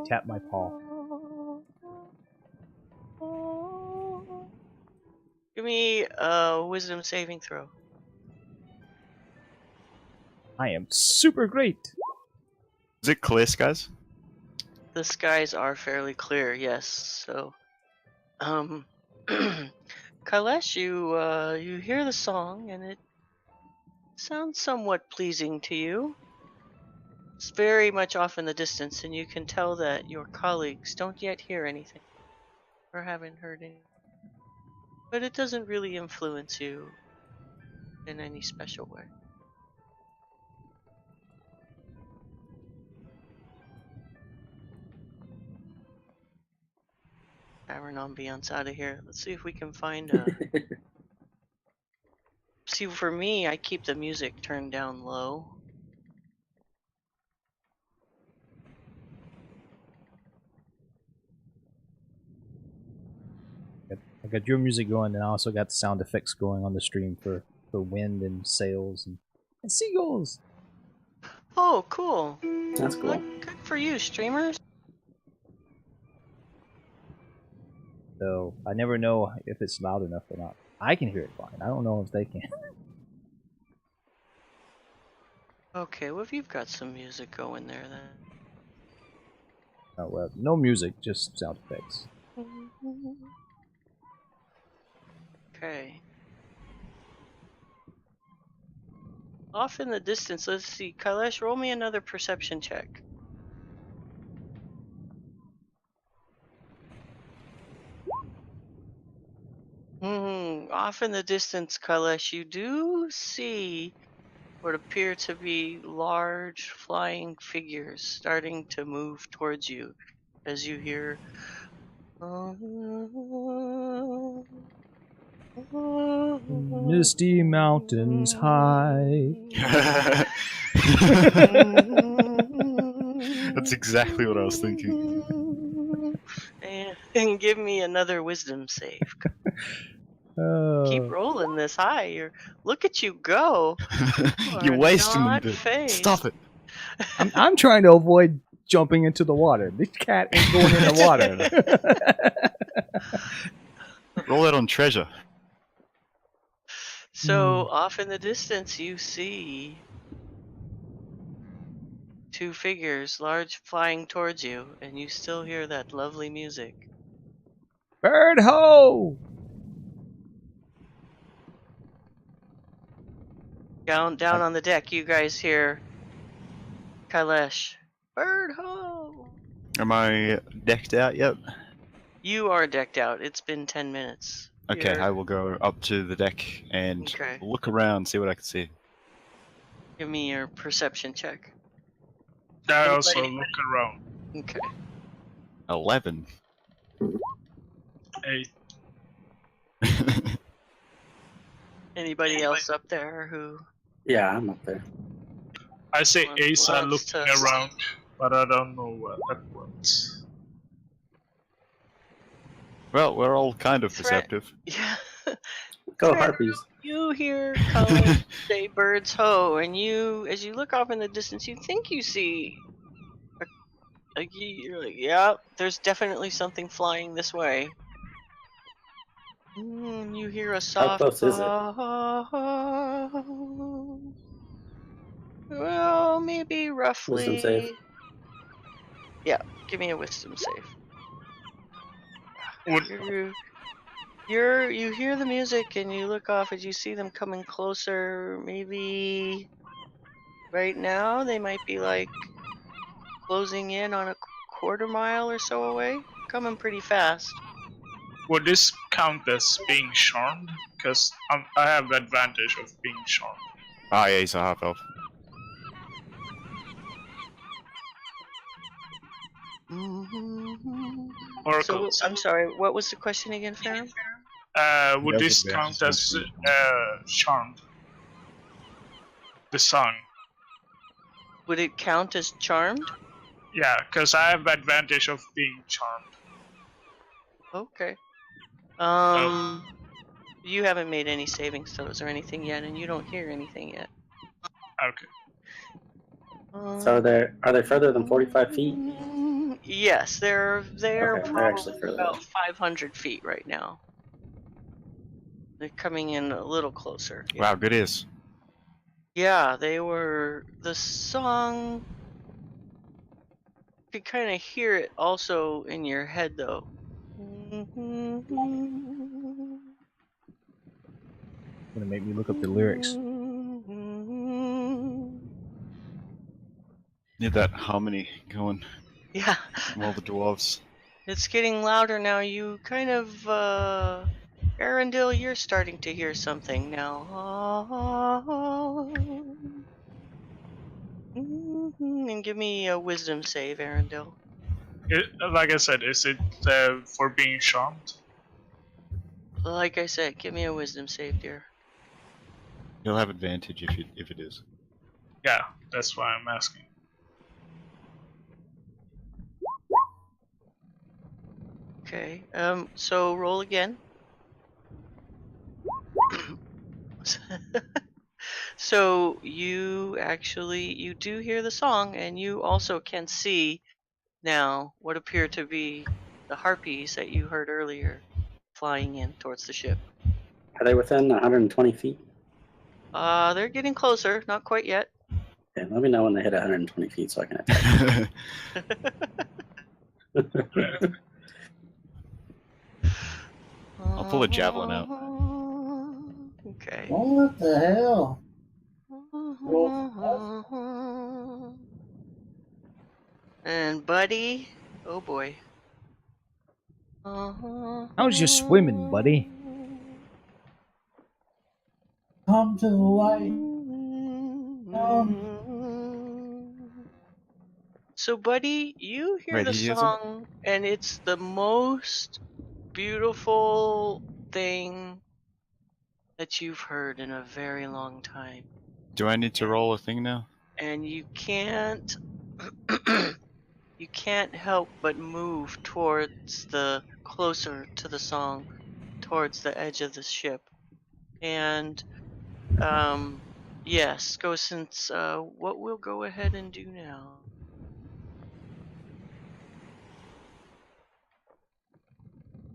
tap my paw. Give me a wisdom saving throw. I am super great. Is it clear skies? The skies are fairly clear, yes. So, Kailash, you hear the song and it sounds somewhat pleasing to you. It's very much off in the distance, and you can tell that your colleagues don't yet hear anything or haven't heard anything. But it doesn't really influence you in any special way. Tavern ambiance out of here. Let's see if we can find a. See, for me, I keep the music turned down low. I got your music going, and I also got the sound effects going on the stream for wind and sails and seagulls. Oh, cool. That's cool. Good for you, streamers. So I never know if it's loud enough or not. I can hear it fine. I don't know if they can. Okay, well, if you've got some music going there, then. Oh well, no music, just sound effects. Okay. Off in the distance, let's see. Kailash, roll me another perception check. Off in the distance, Kailash, you do see what appear to be large flying figures starting to move towards you as you hear. Misty mountains high. That's exactly what I was thinking. And give me another wisdom save. Keep rolling this high. Look at you go. You're wasting them, not dude. phased. Stop it. I'm trying to avoid jumping into the water. This cat ain't going in the water. Roll it on treasure. So off in the distance, you see two figures, large, flying towards you, and you still hear that lovely music. Bird ho! Down on the deck, you guys hear Kailash. Bird ho! Am I decked out yet? You are decked out. It's been 10 minutes. Okay, Here. I will go up to the deck and Okay. look around, see what I can see. Give me your perception check. I also Anybody? look around. Okay. 11. 8. Anybody else up there who Yeah, I'm up there. I say Asa wants looking to- around, but I don't know what that was. Well, we're all kind of Threat. perceptive. Yeah. Go Fred, Harpies. You hear Colin say birds ho, and as you look off in the distance, you think you see you're like, yeah, there's definitely something flying this way. You hear a soft close is it? Well, maybe roughly. Wisdom save. Yeah, give me a wisdom save. Would You hear the music and you look off as you see them coming closer. Maybe right now they might be like closing in on a quarter mile or so away. Coming pretty fast. would this count as being charmed? Because I have advantage of being charmed. Ah, yeah, he's a half elf. Oracle. So I'm sorry. What was the question again, Farron? Would Yes, this advantage count as charmed? The song. Would it count as charmed? Yeah, because I have advantage of being charmed. Okay. Oh. You haven't made any saving throws or anything yet, and you don't hear anything yet. Okay. So are they further than 45 feet? Yes, they're Okay, they're probably actually further. about 500 feet right now. They're coming in a little closer. Yeah. Wow, good ears. Yeah, they were the song. You could kind of hear it also in your head though. Gonna make me look up the lyrics. Need that harmony going Yeah. from all the dwarves. It's getting louder now. You kind of, Arundel, you're starting to hear something now. And give me a wisdom save, Arundel. Like I said, is it for being charmed? Like I said, give me a wisdom save, dear. You'll have advantage if it is. Yeah, that's why I'm asking. Okay. So roll again. So you do hear the song, and you also can see now what appear to be the harpies that you heard earlier flying in towards the ship. Are they within 120 feet? They're getting closer, not quite yet. Okay, let me know when they hit 120 feet so I can attack. I'll pull a javelin out. Okay. What the hell? And buddy, oh boy. How's your swimming, buddy? Come to the light. So, buddy, you hear Wait, the he isn't? song, and it's the most beautiful thing that you've heard in a very long time. Do I need to roll a thing now? And you can't you can't help but move towards closer to the song, towards the edge of the ship. And yes, what we'll go ahead and do now.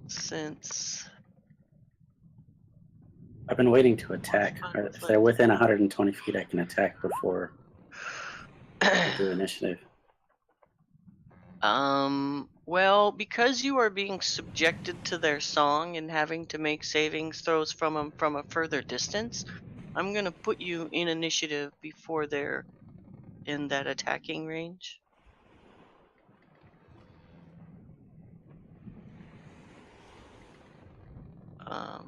Since I've been waiting to attack. If they're within 120 feet, I can attack before I do initiative. Well, because you are being subjected to their song and having to make savings throws from a further distance, I'm gonna put you in initiative before they're in that attacking range.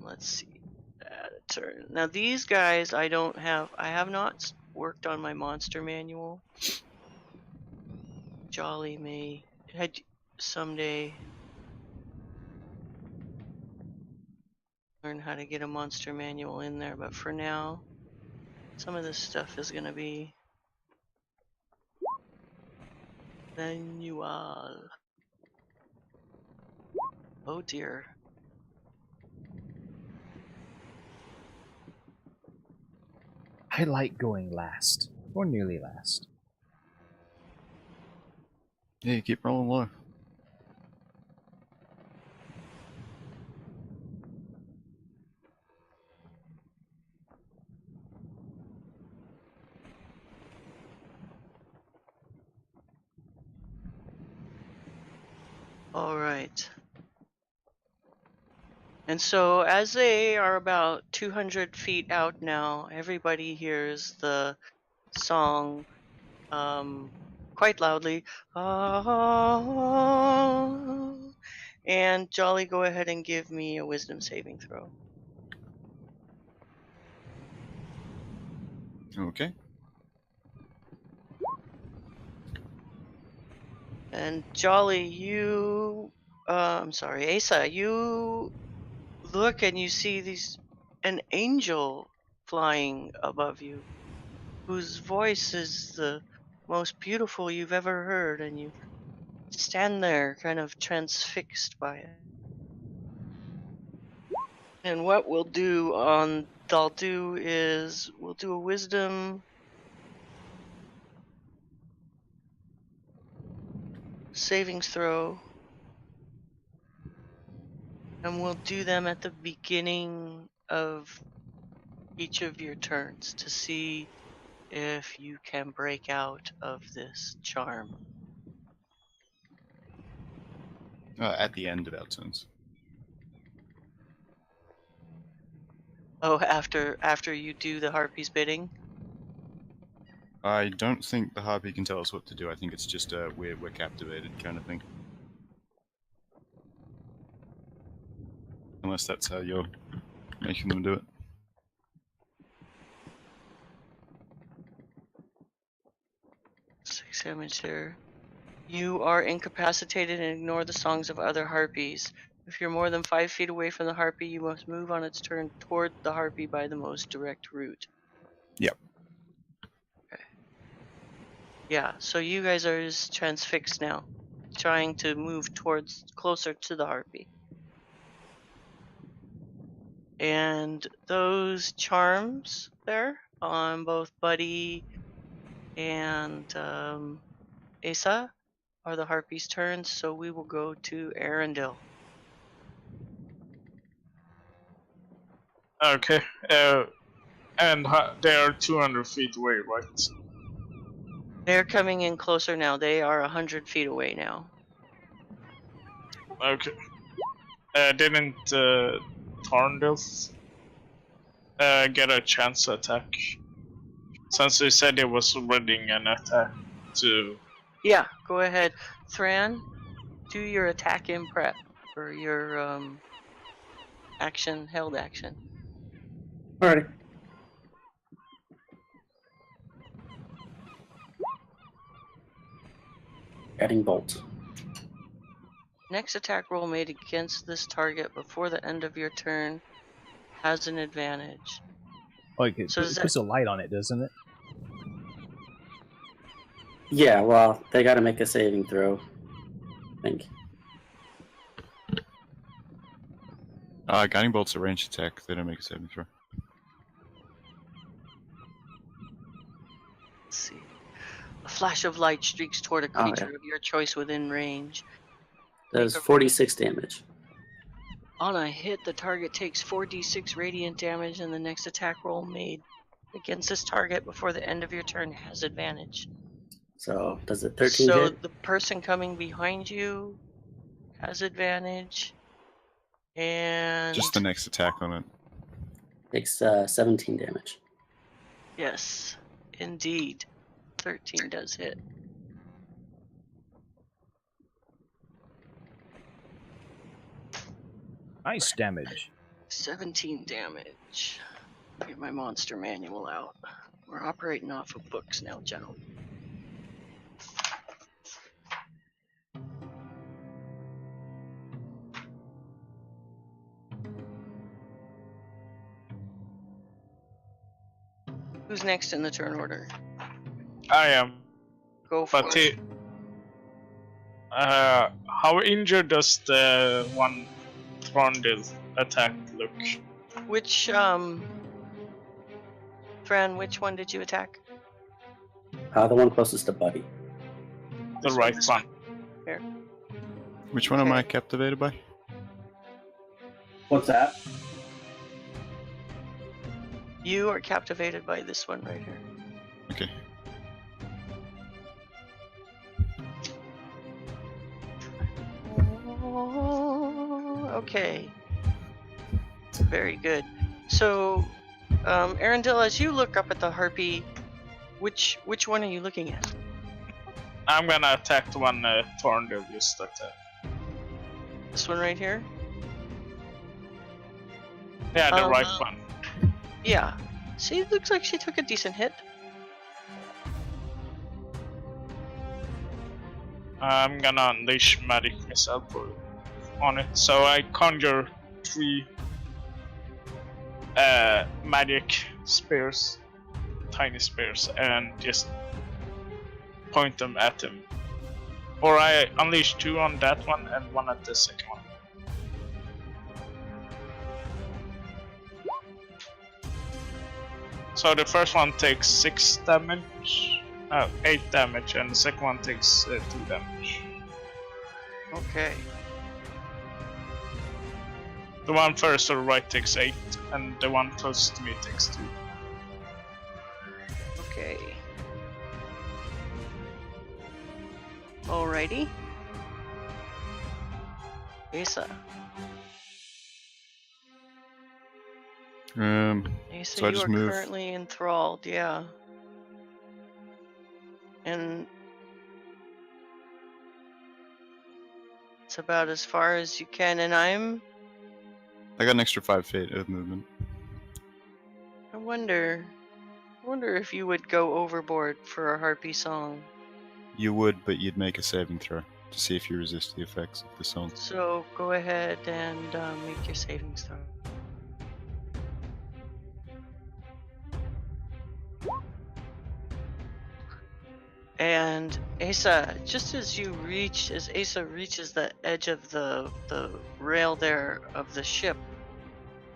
let's see. Add a turn. Now these guys, I have not worked on my monster manual. Jolly may someday learn how to get a monster manual in there, but for now, some of this stuff is gonna be manual. Oh dear. I like going last, or nearly last. Yeah, you keep rolling low. Alright. And so, as they are about 200 feet out now, everybody hears the song quite loudly. Ah, and Jolly, go ahead and give me a wisdom saving throw. Okay. And Jolly, I'm sorry, Asa, you look and you see an angel flying above you, whose voice is the most beautiful you've ever heard, and you stand there kind of transfixed by it. And what I'll do is we'll do a wisdom savings throw, and we'll do them at the beginning of each of your turns to see if you can break out of this charm. At the end of our turns. Oh, after you do the harpy's bidding? I don't think the harpy can tell us what to do. I think it's just we're captivated kind of thing. Unless that's how you're making them do it. Six damage there. You are incapacitated and ignore the songs of other harpies. If you're more than 5 feet away from the harpy, you must move on its turn toward the harpy by the most direct route. Yep. Okay. Yeah, so you guys are just transfixed now, trying to move closer to the harpy. And those charms there on both Buddy and Asa are the harpy's turns, so we will go to Arendelle. Okay. And they are 200 feet away, right? They're coming in closer now. They are 100 feet away now. Okay. Didn't Thorndale get a chance to attack? Since he said he was readying an attack to... Yeah, go ahead. Thran, do your attack in prep for your held action. Alrighty. Adding bolt. Next attack roll made against this target before the end of your turn has an advantage. Like it So puts a light on it, doesn't it? Yeah, well, they got to make a saving throw, I think. Guiding bolt's a ranged attack. They don't make a saving throw. Let's see. A flash of light streaks toward a creature yeah. of your choice within range. Does 46 damage. On a hit, the target takes 4d6 radiant damage, and the next attack roll made against this target before the end of your turn has advantage. So, does it 13 So hit? the person coming behind you has advantage, and Just the next attack on it. Takes 17 damage. yes, indeed, 13 does hit. Nice damage. 17 damage. Get my monster manual out. We're operating off of books now, gentlemen. Who's next in the turn order? I am. Go for But it. how injured does the one Thorndil attack look? Which, Fran, which one did you attack? The one closest to Buddy. The This right this one. Here. Which one am I Okay. captivated by? What's that? You are captivated by this one right here. Okay. Oh, okay. Very good. So, Arundel, as you look up at the harpy, which one are you looking at? I'm gonna attack the one Thorndil just attacked. This one right here? Yeah, the right one. Yeah. See, it looks like she took a decent hit. I'm gonna unleash magic missile on it. So I conjure 3 magic spears, tiny spears, and just point them at him. Or I unleash 2 on that one and 1 at the second one. So the first one takes 6 damage, 8 damage, and the second one takes 2 damage. Okay. The one first to the right takes 8, and the one closest to me takes 2. Okay. Alrighty. Asa. Asa, So I you just are move. currently enthralled, yeah. And it's about as far as you can, and I got an extra 5 feet of movement. I wonder if you would go overboard for a harpy song. You would, but you'd make a saving throw to see if you resist the effects of the song. So go ahead and make your savings throw. And Asa, just as Asa reaches the edge of the rail there of the ship,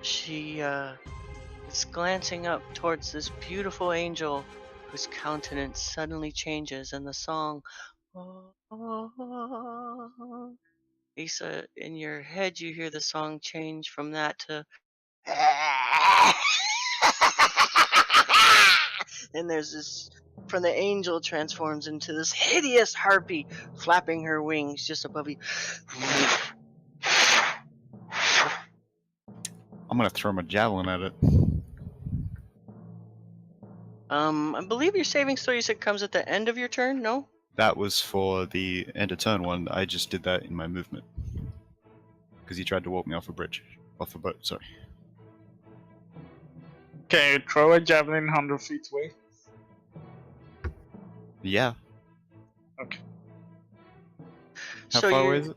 she is glancing up towards this beautiful angel whose countenance suddenly changes, and the song, Asa, in your head you hear the song change from that to and there's this, from the angel transforms into this hideous harpy flapping her wings just above you. I'm gonna throw my javelin at it. I believe your savings throw you said comes at the end of your turn, no? That was for the end of turn one. I just did that in my movement. Because he tried to walk me off a bridge. Off a boat, sorry. Can you throw a javelin 100 feet away? Yeah. Okay. How So far you- away is it?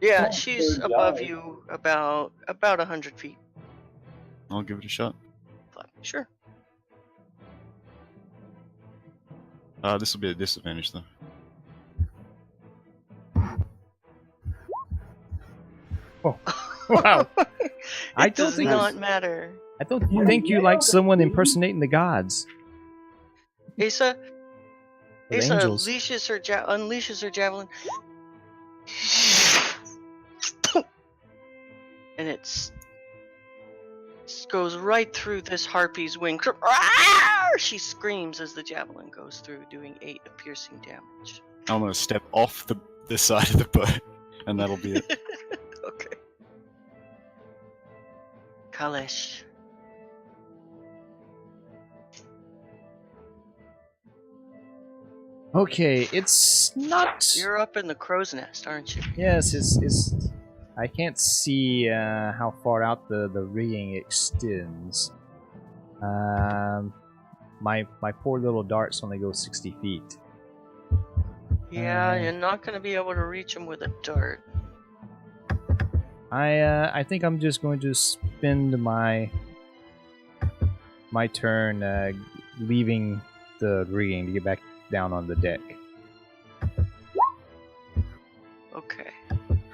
Yeah, Oh, she's good above job. you about 100 feet. I'll give it a shot. Sure. This will be a disadvantage though. Wow. I It don't does think not matter. I don't think you like someone impersonating the gods. Asa Or the angels. unleashes her javelin. And it goes right through this harpy's wing. She screams as the javelin goes through, doing 8 of piercing damage. I'm gonna step off the side of the boat, and that'll be it. Okay. Kalesh. Okay, it's not. You're up in the crow's nest, aren't you? Yes, it's I can't see how far out the rigging extends. My poor little darts only go 60 feet. Yeah, you're not gonna be able to reach him with a dart. I think I'm just going to spend my turn leaving the rigging to get back down on the deck. Okay.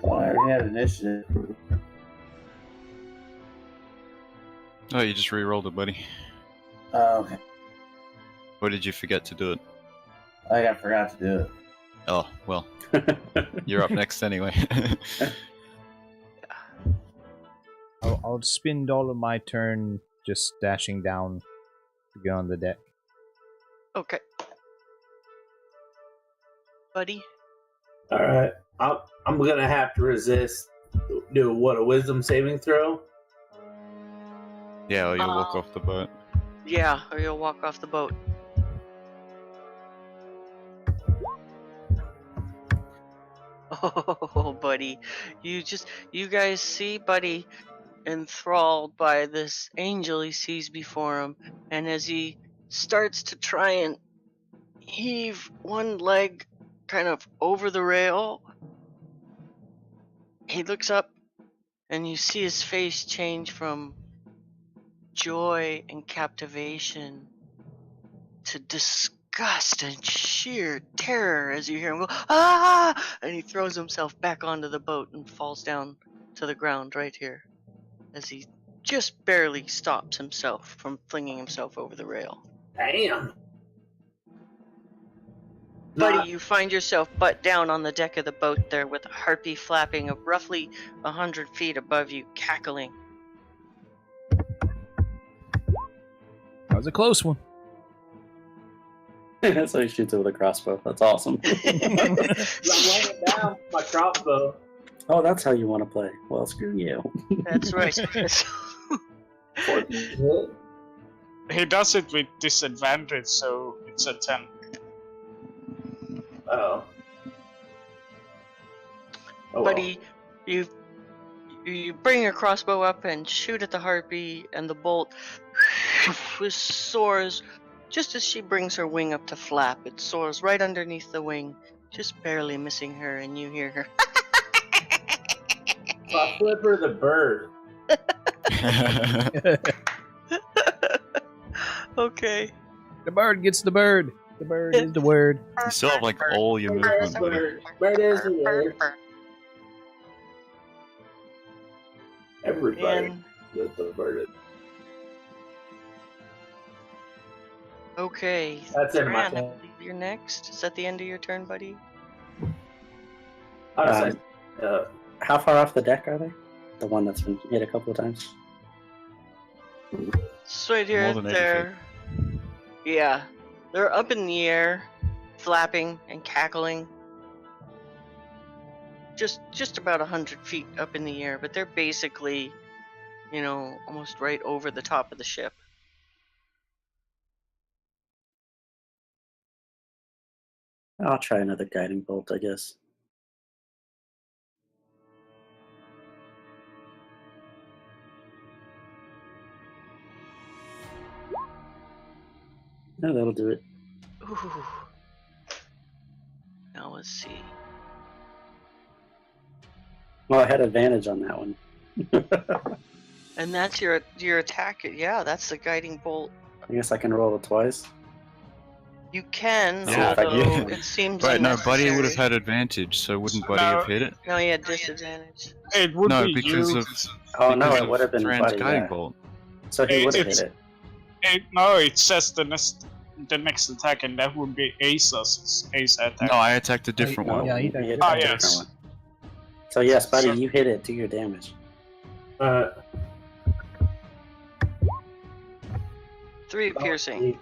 Well, I already had initiative. Oh, you just re-rolled it, buddy. Okay. Or did you forget to do it? I forgot to do it. Oh, well. You're up next anyway. I'll spend all of my turn just dashing down to get on the deck. Okay. Buddy? Alright. I'm gonna have to resist. Do a wisdom saving throw? Yeah, or you'll walk off the boat. Yeah, or you'll walk off the boat. Oh, buddy. You guys see Buddy enthralled by this angel he sees before him, and as he starts to try and heave one leg kind of over the rail, he looks up and you see his face change from joy and captivation to disgust and sheer terror as you hear him go, ah! And he throws himself back onto the boat and falls down to the ground right here as he just barely stops himself from flinging himself over the rail. Damn. Buddy, you find yourself butt down on the deck of the boat there with a harpy flapping of roughly 100 feet above you, cackling. That was a close one. That's how he shoots it with a crossbow. That's awesome. I'm laying down my crossbow. Oh, that's how you want to play. Well, screw you. That's right. He does it with disadvantage, so it's a 10. Oh. Oh, Buddy, you bring your crossbow up and shoot at the harpy, and the bolt soars just as she brings her wing up to flap. It soars right underneath the wing, just barely missing her, and you hear her. I flip her the bird. Okay. The bird gets the bird. The bird is the word. You still have like all your movement, buddy. Bird is the word. Everybody And is the bird. okay, That's in my Fran, I turn. believe you're next. Is that the end of your turn, buddy? How far off the deck are they? The one that's been hit a couple of times? It's right here. More than 80 They're yeah, they're up in the air, flapping and cackling. Just about 100 feet up in the air, but they're basically, almost right over the top of the ship. I'll try another guiding bolt, I guess. No, that'll do it. Ooh. Now let's see. Well, I had advantage on that one. And that's your attack. Yeah, that's the guiding bolt. I guess I can roll it twice. You can, Yeah, although yeah. it seems Right, no, Buddy would have unnecessary. had advantage, so wouldn't Buddy No. have hit it? No, he had disadvantage. It would No, be because you. of Oh no, because it of would have been Fran's Buddy. guiding Yeah. bolt. So he would have hit It's- it. No, it says the next attack, and that would be Asa's attack. No, I attacked a different No, one. yeah, he He does. hit Ah, a different yes. one. So yes, Buddy, So- you hit it. Do your damage. 3 piercing.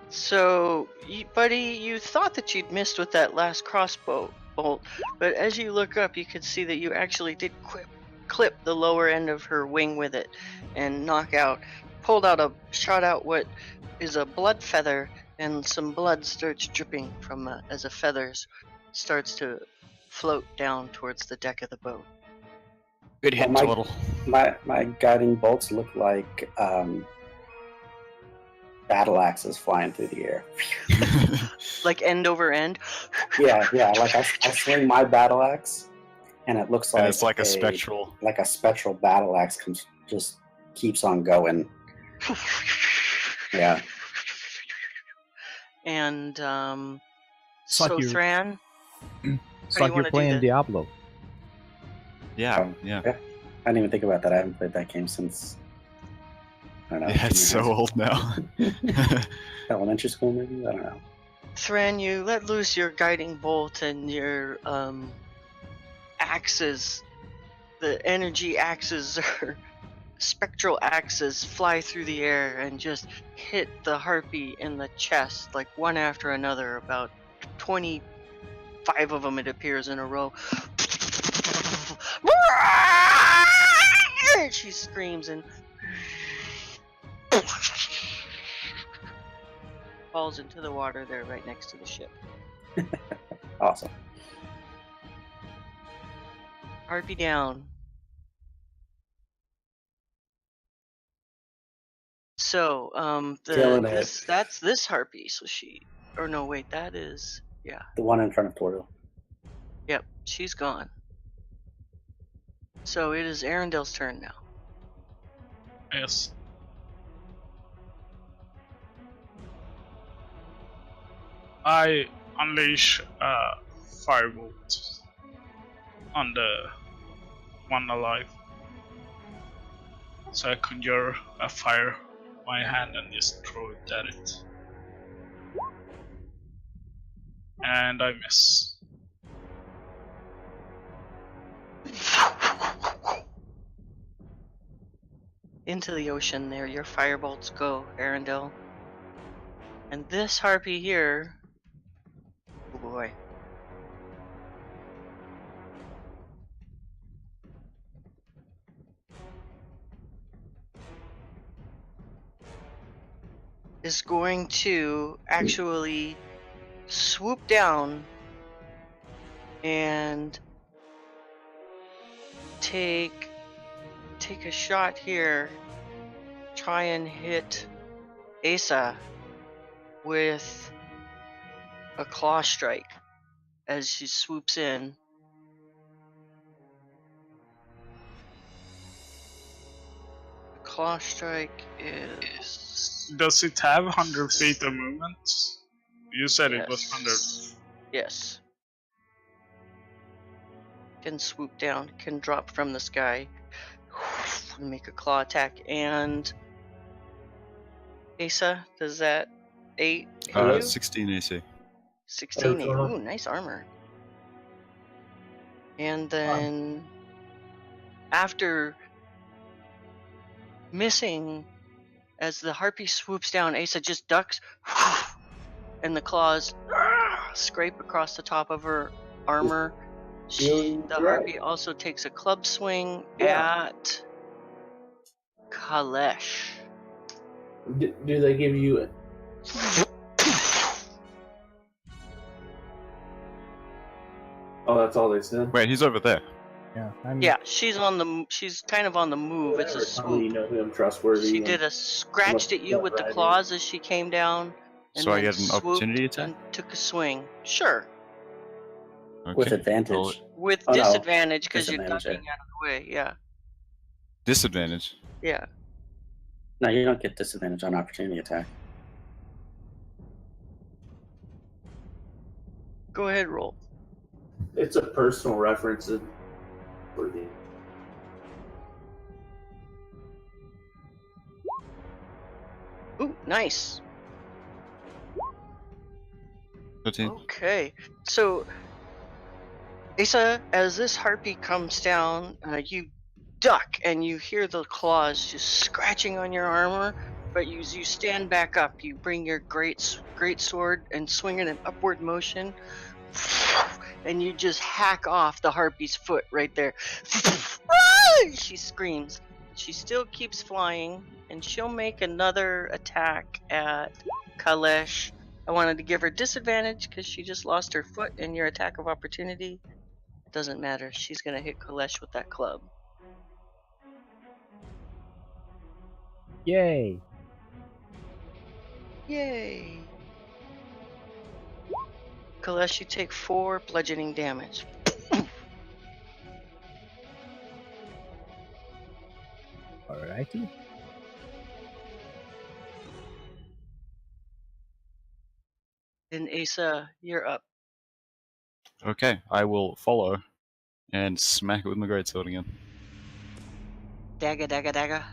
So, buddy, you thought that you'd missed with that last crossbow bolt, but as you look up, you could see that you actually did clip the lower end of her wing with it, and shot out what is a blood feather, and some blood starts dripping from as a feather starts to float down towards the deck of the boat. Good hit Well, total. My guiding bolts look like battle axes flying through the air. Like end over end. Yeah. Like I swing my battle axe, and it looks like And it's like a spectral. like a spectral battle axe just keeps on going. Yeah. And It's like so you- Thran, It's How do you like you're wanna do playing this? Diablo. Yeah. I didn't even think about that. I haven't played that game since, I don't know. Yeah, it's so junior high old now. school. Elementary school, maybe? I don't know. Thran, you let loose your guiding bolt and your axes. The energy axes or spectral axes fly through the air and just hit the harpy in the chest, like one after another. About 25 of them, it appears, in a row. She screams and falls into the water there right next to the ship. Awesome. Harpy down. So, Killing it. that's this harpy. So no, wait, that is, yeah, The one in front of Tordo. yep, she's gone. So it is Arendel's turn now. Yes. I unleash a firebolt on the one alive. So I conjure a fire in my hand and just throw it at it. And I miss. Into the ocean there, your firebolts go, Arendelle. And this harpy here, oh boy. Is going to actually swoop down and take a shot here. Try and hit Asa with a claw strike as she swoops in. The claw strike is, Does it have 100 feet of movement? You said it was 100. yes. Can swoop down, can drop from the sky, make a claw attack. And Asa, does that 8 hit you? 16 AC. 16. Okay. Ooh, nice armor. And then after missing, as the harpy swoops down, Asa just ducks, and the claws scrape across the top of her armor. The harpy also takes a club swing at Kalesh. Do they give you it? Oh, that's all they said? Wait, he's over there. Yeah. Yeah, she's kind of on the move. It's a Tell me you swoop. know who I'm trustworthy. She and- did a scratched at you with the Right. claws as she came down, and So I then get an swooped opportunity attack? and took a swing. Sure, Okay. With advantage. Roll it. with Oh, no. disadvantage because you're Disadvantage, ducking out of the way. Yeah, Disadvantage. yeah. No, you don't get disadvantage on opportunity attack. Go ahead, roll. It's a personal reference for the. Ooh, nice. 13. Okay, so Asa, as this harpy comes down, you duck and you hear the claws just scratching on your armor. But you stand back up. You bring your great sword and swing in an upward motion, and you just hack off the harpy's foot right there. She screams. She still keeps flying, and she'll make another attack at Kalesh. I wanted to give her disadvantage because she just lost her foot in your attack of opportunity. Doesn't matter. She's gonna hit Kalesh with that club. Yay! Yay! Kalesh, you take 4 bludgeoning damage. Alrighty. And Asa, you're up. Okay, I will follow and smack it with my greatsword again. Dagger, dagger, dagger.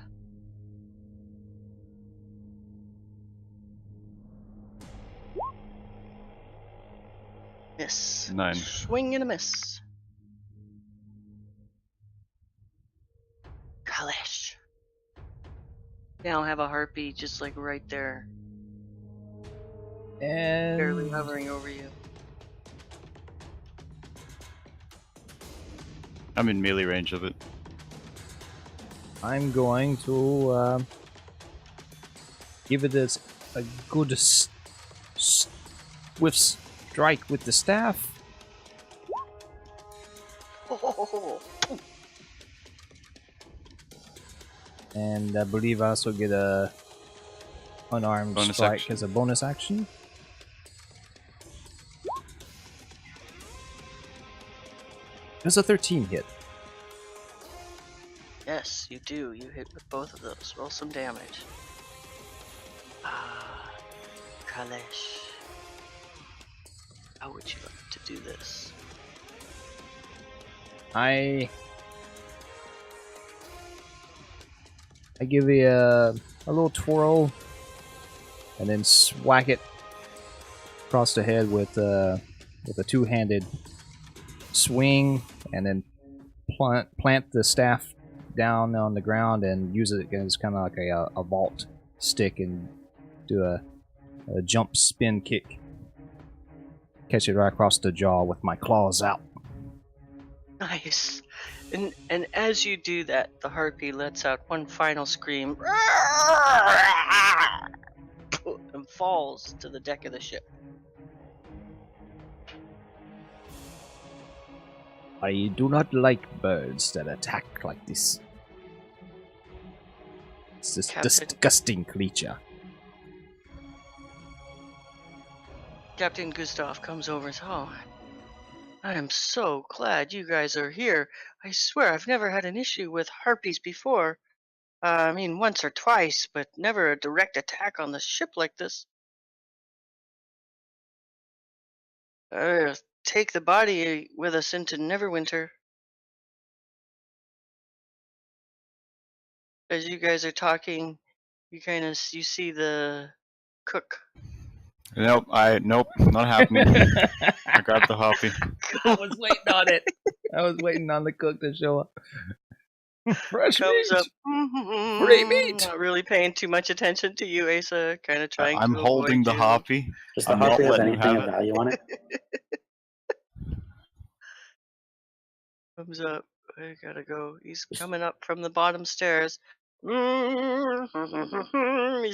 Miss. 9. Swing and a miss. Kalesh. Now have a harpy just like right there, barely And hovering over you. I'm in melee range of it. I'm going to give it a good swift strike with the staff. Oh, And I believe I also get a unarmed Bonus strike action. as a bonus action. Does a 13 hit? yes, you do. You hit with both of those. Roll some damage. Ah, Kalesh. How would you like to do this? I give a little twirl and then swack it across the head with a two-handed swing, and then plant the staff down on the ground and use it as kind of like a vault stick and do a jump spin kick. Catch it right across the jaw with my claws out. Nice. And as you do that, the harpy lets out one final scream and falls to the deck of the ship. I do not like birds that attack like this. It's this Captain. disgusting creature. Captain Gustav comes over and says, "Oh, I am so glad you guys are here. I swear I've never had an issue with harpies before. I mean, once or twice, but never a direct attack on the ship like this. Take the body with us into Neverwinter. As you guys are talking, you see the cook. Nope, not happening. I grabbed the harpy. I was waiting on it. I was waiting on the cook to show up. Fresh Comes meat. up, Great meat. not really paying too much attention to you, Asa. Kind of trying I'm to holding avoid the you. harpy. Does the I'm not harpy have letting you anything have of it. value on it? Comes up. I gotta go. He's coming up from the bottom stairs. He's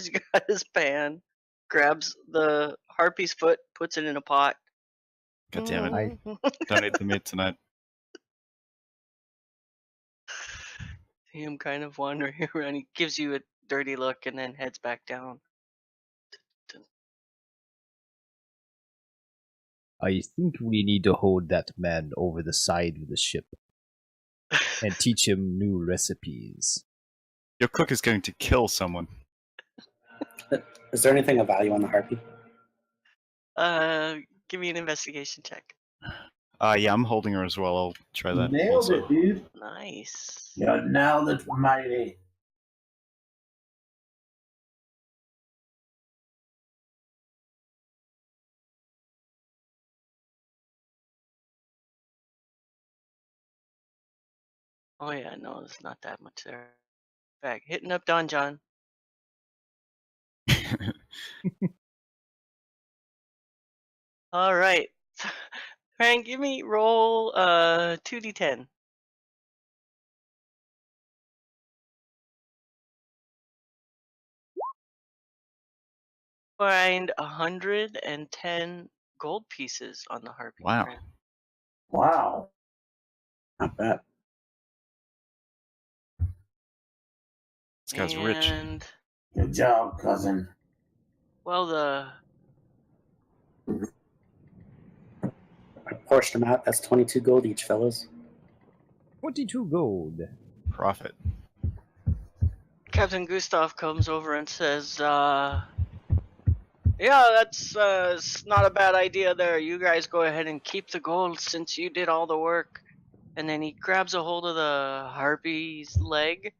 got his pan. Grabs the harpy's foot, puts it in a pot. God damn it. Don't eat the meat tonight. See him kind of wandering around. He gives you a dirty look and then heads back down. I think we need to hold that man over the side of the ship and teach him new recipes. Your cook is going to kill someone. Is there anything of value on the harpy? Give me an investigation check. Yeah, I'm holding her as well. I'll try that. Nailed also. it, dude. Nice. Yeah, now that's mighty. Oh yeah, no, there's not that much there. Back hitting up Don John. All right, Frank, give me roll 2d10. Find 110 gold pieces on the harpy. Wow. Frank. Wow. Not bad. This guy's rich. And Good job, cousin. Well, I portioned them out. That's 22 gold each, fellas. 22 gold. Profit. Captain Gustav comes over and says, yeah, that's it's not a bad idea there. You guys go ahead and keep the gold since you did all the work. And then he grabs a hold of the harpy's leg,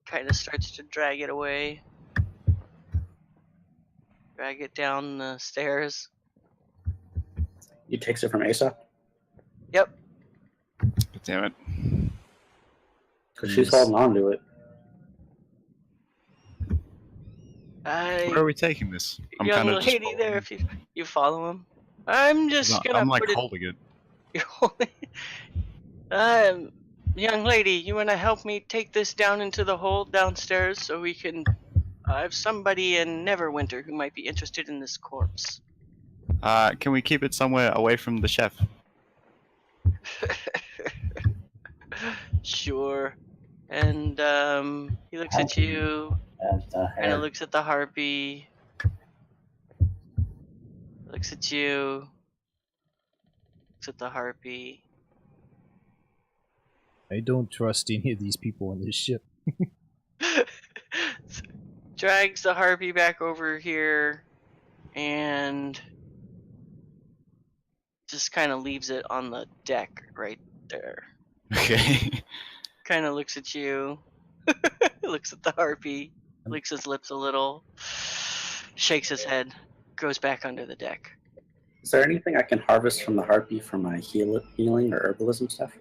kind of starts to drag it away. Drag it down the stairs. He takes it from Asa? Yep. Damn it. Because she's holding on to it. Where are we taking this? I'm young kind of just lady there, if you follow him. I'm just gonna I'm like put it. holding it. You're holding. Young lady, you wanna help me take this down into the hold downstairs so we can. I have somebody in Neverwinter who might be interested in this corpse. Can we keep it somewhere away from the chef? Sure. And he looks at you, kind of looks at the harpy, looks at you, looks at the harpy. I don't trust any of these people on this ship. Drags the harpy back over here and just kind of leaves it on the deck right there. Okay. Kind of looks at you, looks at the harpy, licks his lips a little, shakes his head, goes back under the deck. Is there anything I can harvest from the harpy for my healing or herbalism stuff?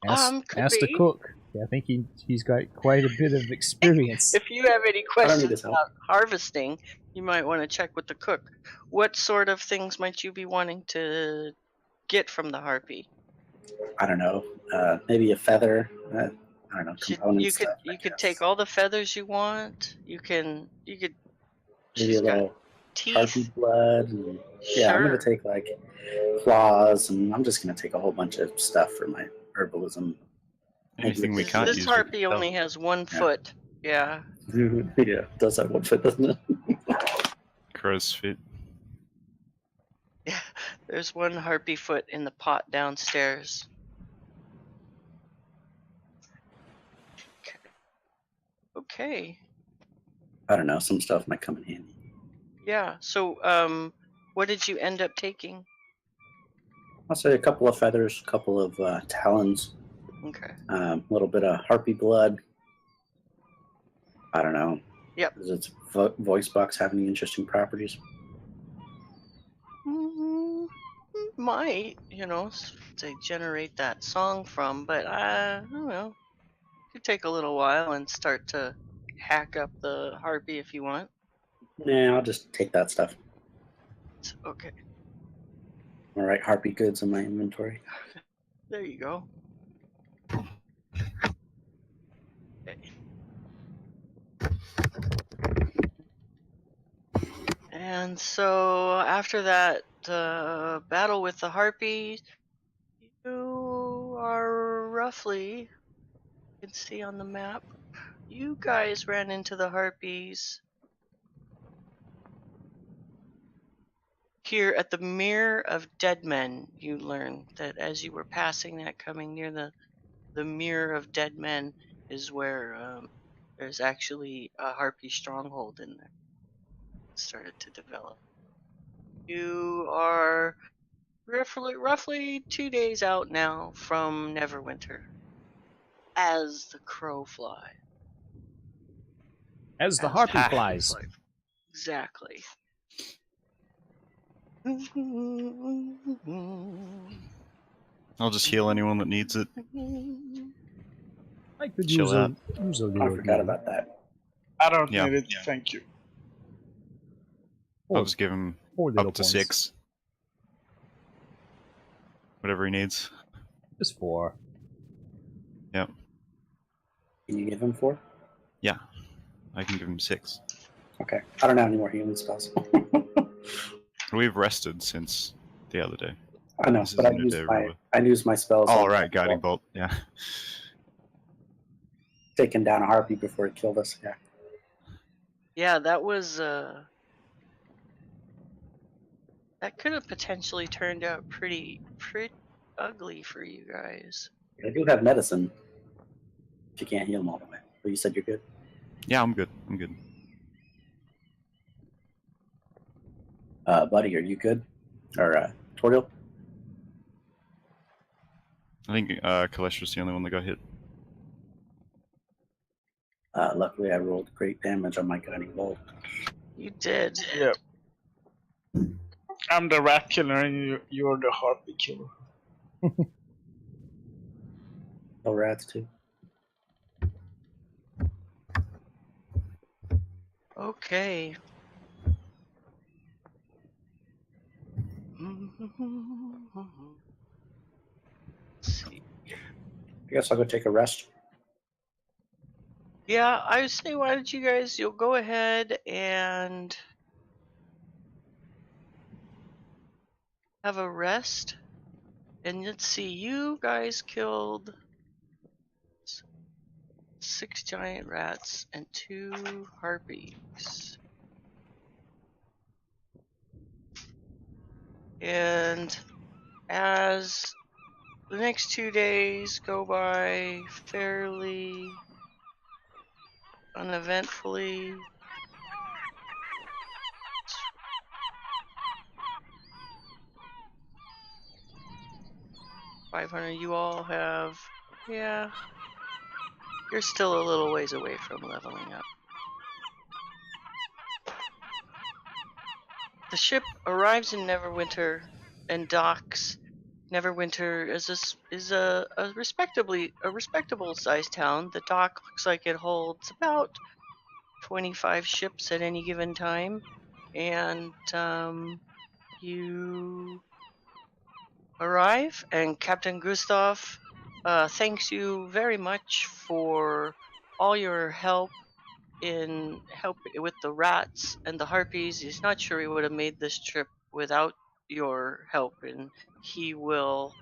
Ask the cook. I think he's got quite a bit of experience. If you have any questions about harvesting, you might want to check with the cook. What sort of things might you be wanting to get from the harpy? I don't know. Maybe a feather. I don't know. Components. You could take all the feathers you want. You could. Maybe a little teeth. harpy blood. And, yeah, Sure. I'm gonna take like claws, and I'm just gonna take a whole bunch of stuff for my herbalism. Anything we can't use. This harpy only has 1 foot. Yeah. Yeah, it does have 1 foot, doesn't it? Crow's feet. Yeah. There's 1 harpy foot in the pot downstairs. Okay. I don't know. Some stuff might come in handy. Yeah. So, what did you end up taking? I'll say a couple of feathers, a couple of talons. Okay. A little bit of harpy blood. I don't know. Yep. Does its voice box have any interesting properties? Might, to generate that song from, but I don't know. It could take a little while and start to hack up the harpy if you want. Nah, I'll just take that stuff. Okay. All right, harpy goods in my inventory. There you go. Okay. And so after that battle with the harpy, you are roughly, you can see on the map, you guys ran into the harpies here at the Mirror of Dead Men. You learn that as you were passing that, coming near the Mirror of Dead Men is where there's actually a harpy stronghold in there. It started to develop. You are roughly 2 days out now from Neverwinter. As the crow fly. As the harpy flies. Exactly. I'll just heal anyone that needs it. I could Chill out. use a I little. forgot about that. I don't Yeah. need it, thank you. I'll just give him 4 little up to points. 6. Whatever he needs. Just 4. Yep. Can you give him 4? Yeah. I can give him 6. Okay. I don't have any more healing spells. We've rested since the other day. I know, This but I isn't a used day, my remember? I used my spells. Oh, on right, guiding bolt. Yeah. taking down a harpy before it killed us. Yeah. Yeah, that was that could have potentially turned out pretty ugly for you guys. I do have medicine. If you can't heal them all the way. But you said you're good. Yeah, I'm good. I'm good. Buddy, are you good? Or Toriel? I think Kalesh was the only one that got hit. Luckily, I rolled great damage on my guiding bolt. You did. Yep. I'm the rat killer and you're the harpy killer. No rats too. Okay. Let's see. I guess I'll go take a rest. Yeah, I would say why don't you guys, you'll go ahead and have a rest. And let's see, you guys killed 6 giant rats and 2 harpies. And as the next 2 days go by fairly uneventfully, $500, you all have, yeah, you're still a little ways away from leveling up. The ship arrives in Neverwinter and docks. Neverwinter is a respectable sized town. The dock looks like it holds about 25 ships at any given time, and you arrive, and Captain Gustav thanks you very much for all your help with the rats and the harpies. He's not sure he would have made this trip without your help, and he will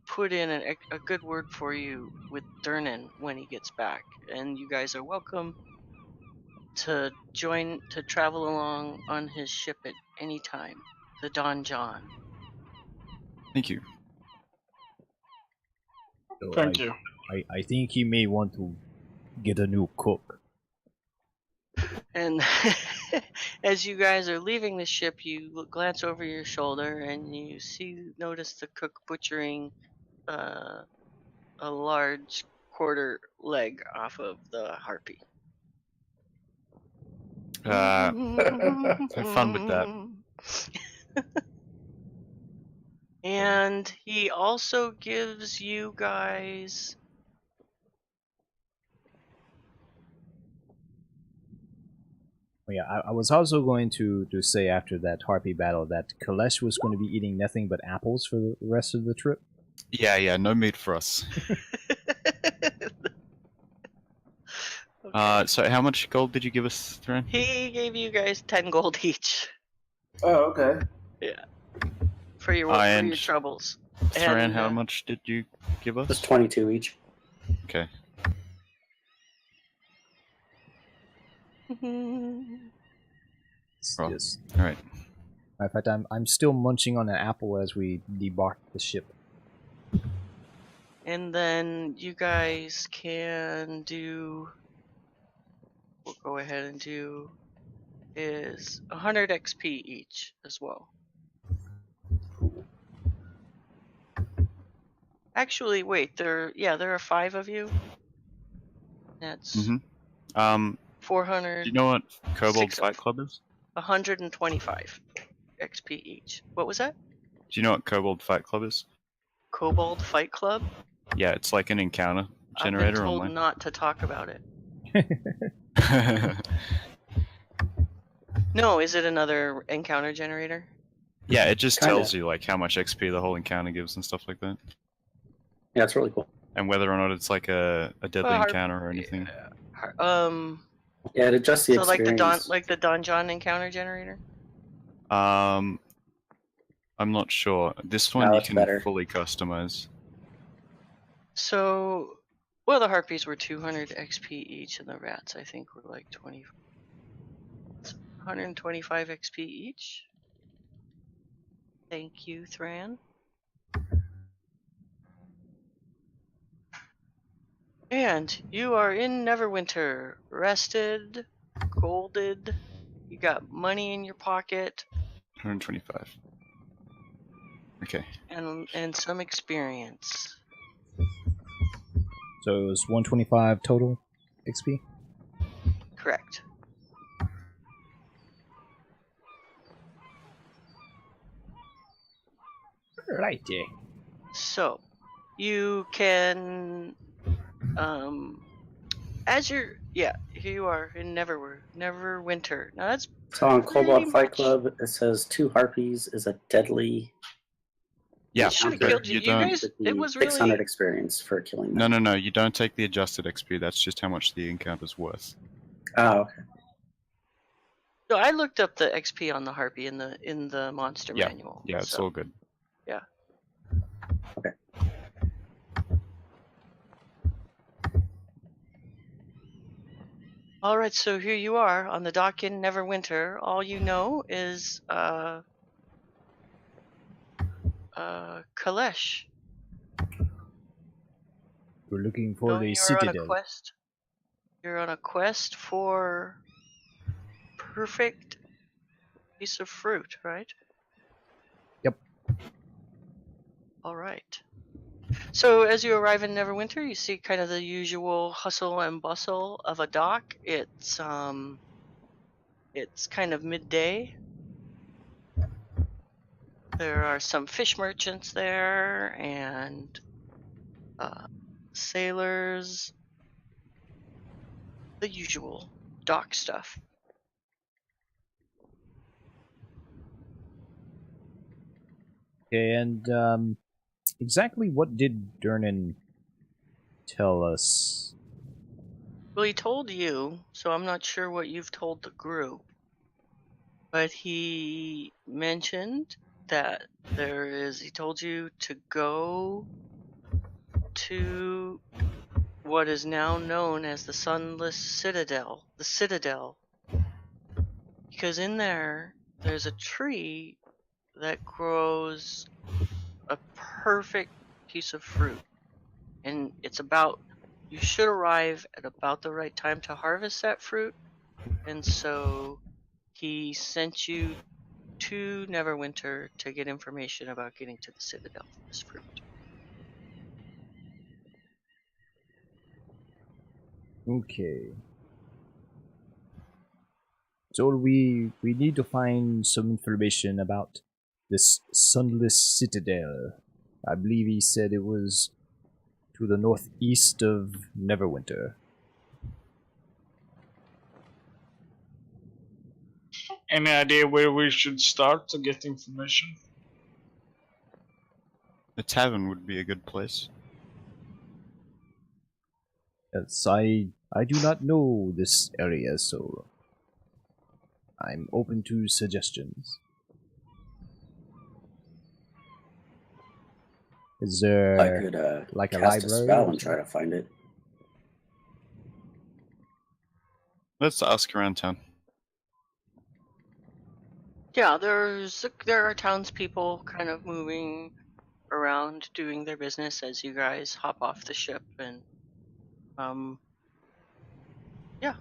put in a good word for you with Durnan when he gets back. And you guys are welcome to travel along on his ship at any time, the Don John. Thank you. So Thank you. I think he may want to get a new cook. And as you guys are leaving the ship, you glance over your shoulder and you notice the cook butchering a large quarter leg off of the harpy. Have fun with that. And he also gives you guys Yeah, I was also going to say after that harpy battle that Kalesh was going to be eating nothing but apples for the rest of the trip. Yeah, no meat for us. Okay. So how much gold did you give us, Thran? He gave you guys 10 gold each. Oh, okay. Yeah. For your troubles. Thran, And, how much did you give us? Just 22 each. Okay. Yes. All right. In fact, I'm still munching on an apple as we debark the ship. And then you guys can we'll go ahead and do is 100 XP each as well. Actually, wait, there are 5 of you. That's 400. Do you know what Kobold 6 Fight Club is? 125 XP each. What was that? Do you know what Kobold Fight Club is? Kobold Fight Club? Yeah, it's like an encounter generator I've been told online. not to talk about it. No, is it another encounter generator? Yeah, it just Kinda. tells you like how much XP the whole encounter gives and stuff like that, Yeah, it's really cool. and whether or not it's like a deadly Well, encounter or anything. Yeah, it adjusts the So experience. like the Donjon encounter generator? I'm not sure. This one No, you it's can better. fully customize. So Well, the harpies were 200 XP each, and the rats, I think, were like 125 XP each. Thank you, Thran. And you are in Neverwinter, rested, golded, you got money in your pocket, 125. Okay. and some experience. So it was 125 total XP. Correct. Righty. So, you can, as you're, yeah, here you are in Neverwinter. Now that's So on pretty Cobalt Fight much- Club, it says 2 harpies is a deadly. Yeah, It should have but killed you. you You don't. guys, Should it be was 600 really. experience for killing No, them. no, no. You don't take the adjusted XP. That's just how much the encounter's worth. Oh, okay. So I looked up the XP on the harpy in the monster manual. Yeah, it's so. all good. Yeah. Okay. All right, so here you are on the dock in Neverwinter. All you know is Kalesh. We're looking for No, the you're Citadel. on a quest. You're on a quest for perfect piece of fruit, right? Yep. All right. So as you arrive in Neverwinter, you see kind of the usual hustle and bustle of a dock. It's kind of midday. There are some fish merchants there and sailors. The usual dock stuff. Okay, and exactly what did Durnan tell us? Well, he told you, so I'm not sure what you've told the group. But he mentioned that he told you to go to what is now known as the Sunless Citadel. The Citadel. Because in there's a tree that grows a perfect piece of fruit. And you should arrive at about the right time to harvest that fruit. And so he sent you to Neverwinter to get information about getting to the Citadel for this fruit. Okay. So we need to find some information about this Sunless Citadel. I believe he said it was to the northeast of Neverwinter. Any idea where we should start to get information? A tavern would be a good place. Yes, I do not know this area, so I'm open to suggestions. Is there I could like a cast a library spell or and try to find it. Let's ask around town. Yeah, there are townspeople kind of moving around doing their business as you guys hop off the ship and yeah.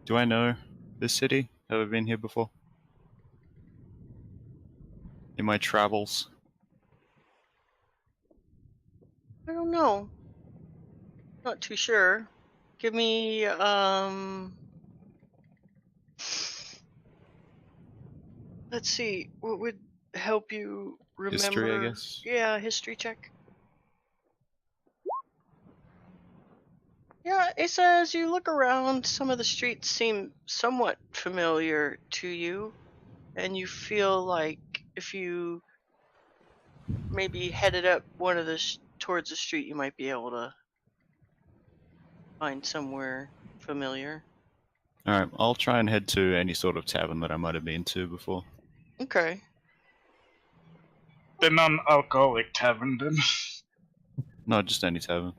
Do I know this city? Have I been here before? In my travels? I don't know. Not too sure. Give me let's see, what would help you remember? History, I guess? Yeah, history check. Yeah, it says you look around, some of the streets seem somewhat familiar to you, and you feel like if you maybe headed up one of the towards the street, you might be able to find somewhere familiar. Alright, I'll try and head to any sort of tavern that I might have been to before. Okay. The non-alcoholic tavern then. No, just any tavern.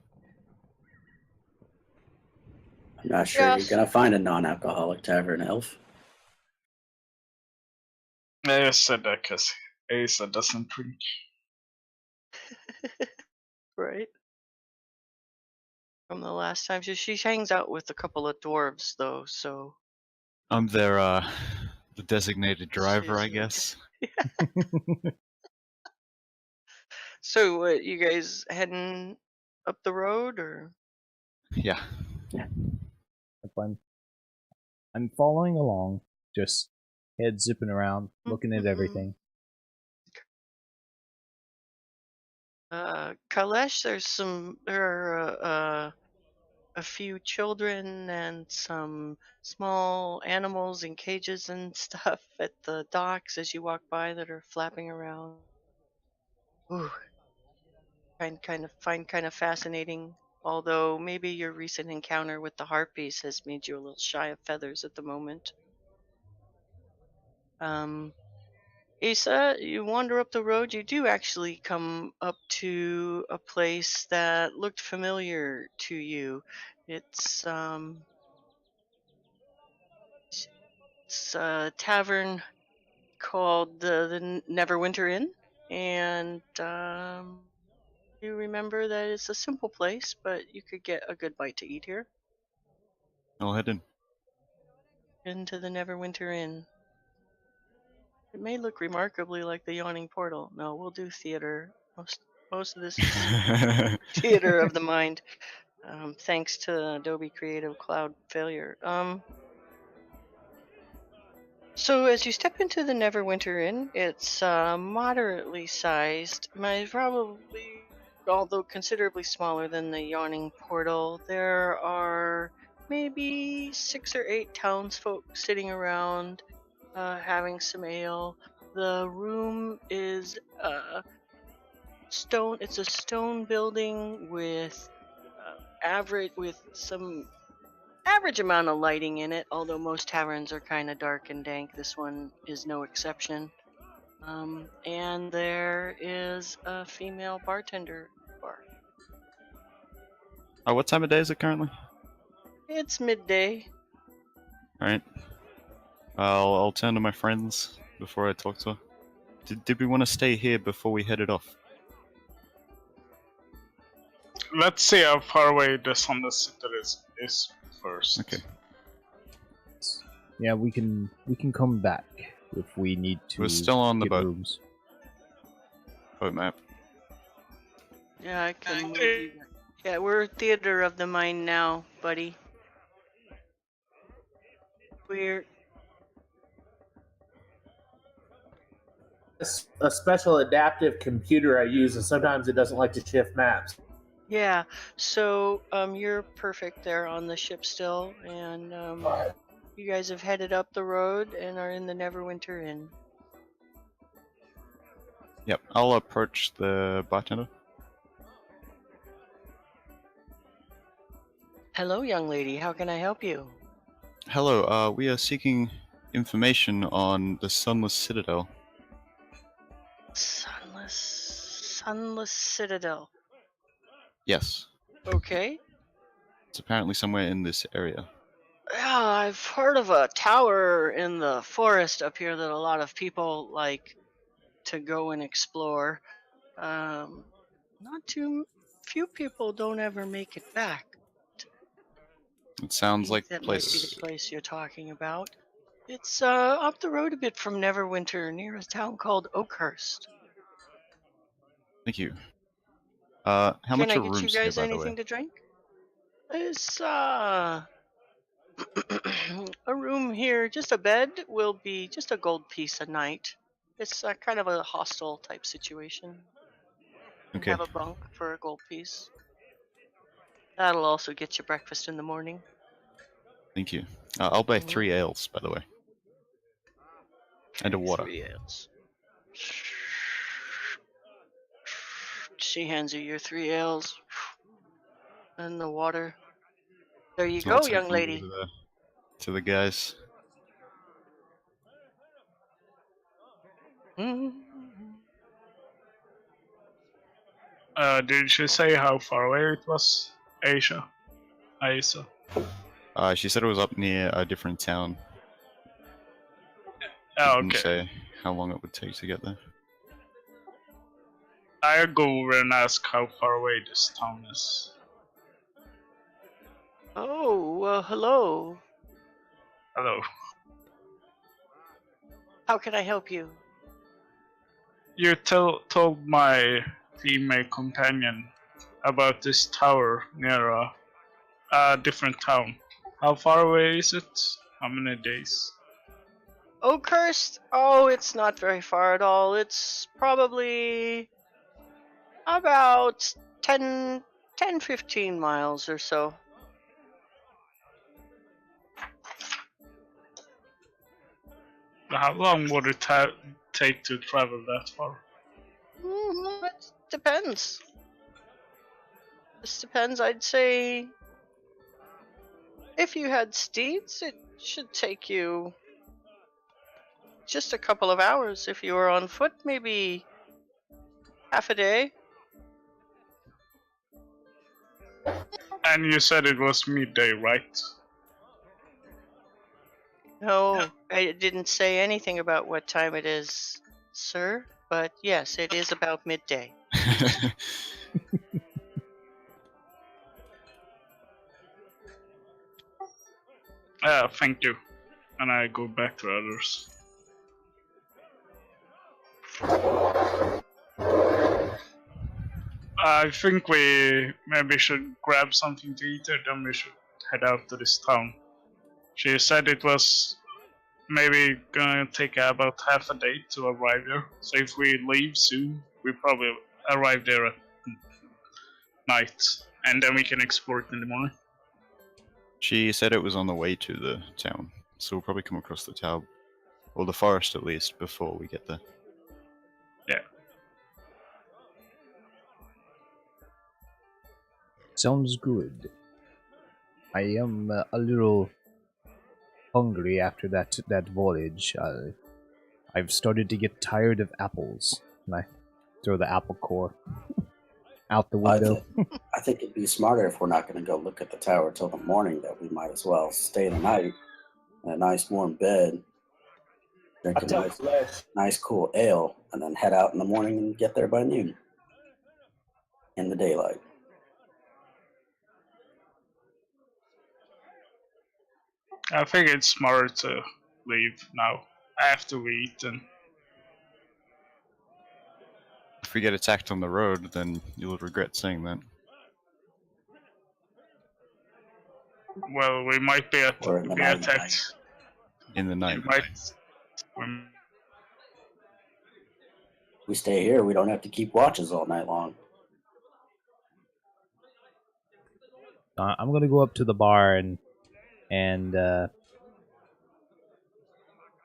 I'm not sure you're Yes. gonna find a non-alcoholic tavern, Elf. I said that because Asa doesn't drink. Right. From the last time, she hangs out with a couple of dwarves though, so I'm their the designated driver, I she's guess. So, what, you guys heading up the road, or? Yeah. If I'm following along, just head zipping around, looking at everything. Kalesh, there are a few children and some small animals in cages and stuff at the docks as you walk by that are flapping around. Ooh, find kind of fascinating. Although maybe your recent encounter with the harpies has made you a little shy of feathers at the moment. Asa, you wander up the road, you do actually come up to a place that looked familiar to you. It's it's a tavern called the Neverwinter Inn, and you remember that it's a simple place, but you could get a good bite to eat here. I'll head in. Into the Neverwinter Inn. It may look remarkably like the Yawning Portal. No, we'll do theater. Most of this is theater of the mind. Thanks to Adobe Creative Cloud failure. So as you step into the Neverwinter Inn, it's moderately sized. Probably, although considerably smaller than the Yawning Portal. There are maybe 6 or 8 townsfolk sitting around, having some ale. The room is stone. It's a stone building with some average amount of lighting in it, although most taverns are kind of dark and dank. This one is no exception. And there is a female bartender bar. What time of day is it currently? It's midday. Alright. I'll turn to my friends before I talk to her. Did we want to stay here before we headed off? Let's see how far away the Sunless Citadel is first. Okay. Yeah, we can come back if we need to. We're still on the get boat. rooms. Boat map. Yeah, I can move you. Yeah, we're theater of the mind now, buddy. We're A special adaptive computer I use, and sometimes it doesn't like to shift maps. yeah. So you're perfect there on the ship still, and you guys have headed up the road and are in the Neverwinter Inn. Yep. I'll approach the bartender. Hello, young lady. How can I help you? Hello. We are seeking information on the Sunless Citadel. Sunless Citadel. Yes. Okay. It's apparently somewhere in this area. Yeah, I've heard of a tower in the forest up here that a lot of people like to go and explore. Not too few people don't ever make it back. It sounds like that place. might be the place you're talking about. It's up the road a bit from Neverwinter, near a town called Oakhurst. Thank you. How much Can I are get you rooms guys here, by the way? anything to drink? It's a room here, just a bed, will be just a gold piece a night. It's kind of a hostel type situation. You Okay. have a bunk for a gold piece. That'll also get you breakfast in the morning. Thank you. I'll buy Mhm. 3 ales, by the way. And a water. 3 ales. She hands you your 3 ales and the water. There you So I'll go, take young them over lady. to the guys. Mhm. Did she say how far away it was? Asia. She said it was up near a different town. Oh, Didn't okay. say how long it would take to get there. I'll go over and ask how far away this town is. Oh, hello. Hello. How can I help you? You told my female companion about this tower near a different town. How far away is it? How many days? Oh, cursed. Oh, it's not very far at all. It's probably about 10-15 miles or so. How long would it take to travel that far? It depends. This depends. I'd say if you had steeds, it should take you just a couple of hours. If you were on foot, maybe half a day. And you said it was midday, right? No, I didn't say anything about what time it is, sir. But yes, it is about midday. Thank you. And I go back to others. I think we maybe should grab something to eat, and then we should head out to this town. She said it was maybe gonna take about half a day to arrive there. So if we leave soon, we probably arrive there at night, and then we can explore it in the morning. She said it was on the way to the town, so we'll probably come across the town, or the forest at least, before we get there. Yeah. Sounds good. I am a little hungry after that voyage. I've started to get tired of apples, and I throw the apple core out the window. I think it'd be smarter if we're not going to go look at the tower till the morning, that we might as well stay the night in a nice warm bed, drink a nice cool ale, and then head out in the morning and get there by noon in the daylight. I think it's smarter to leave now after we eat and If we get attacked on the road, then you'll regret saying that. well, we might be Or in the be night. attacked. In the night. We stay here, we don't have to keep watches all night long. I'm gonna go up to the bar and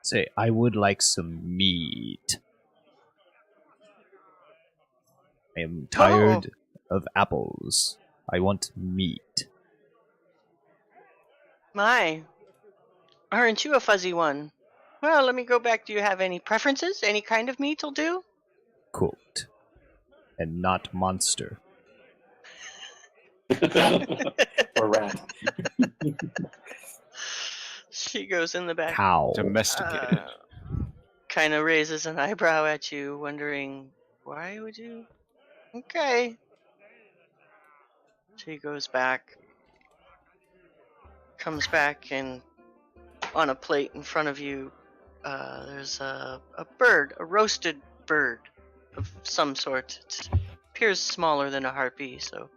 say I would like some meat. I am tired of apples. I want meat. My, aren't you a fuzzy one? Well, let me go back. Do you have any preferences? Any kind of meat will do? Cooked. And not monster. Or rat. She goes in the back. Cow. Domesticated. Kind of raises an eyebrow at you, wondering, why would you? Okay. She goes back. Comes back, and on a plate in front of you, there's a bird, a roasted bird of some sort. It appears smaller than a harpy, so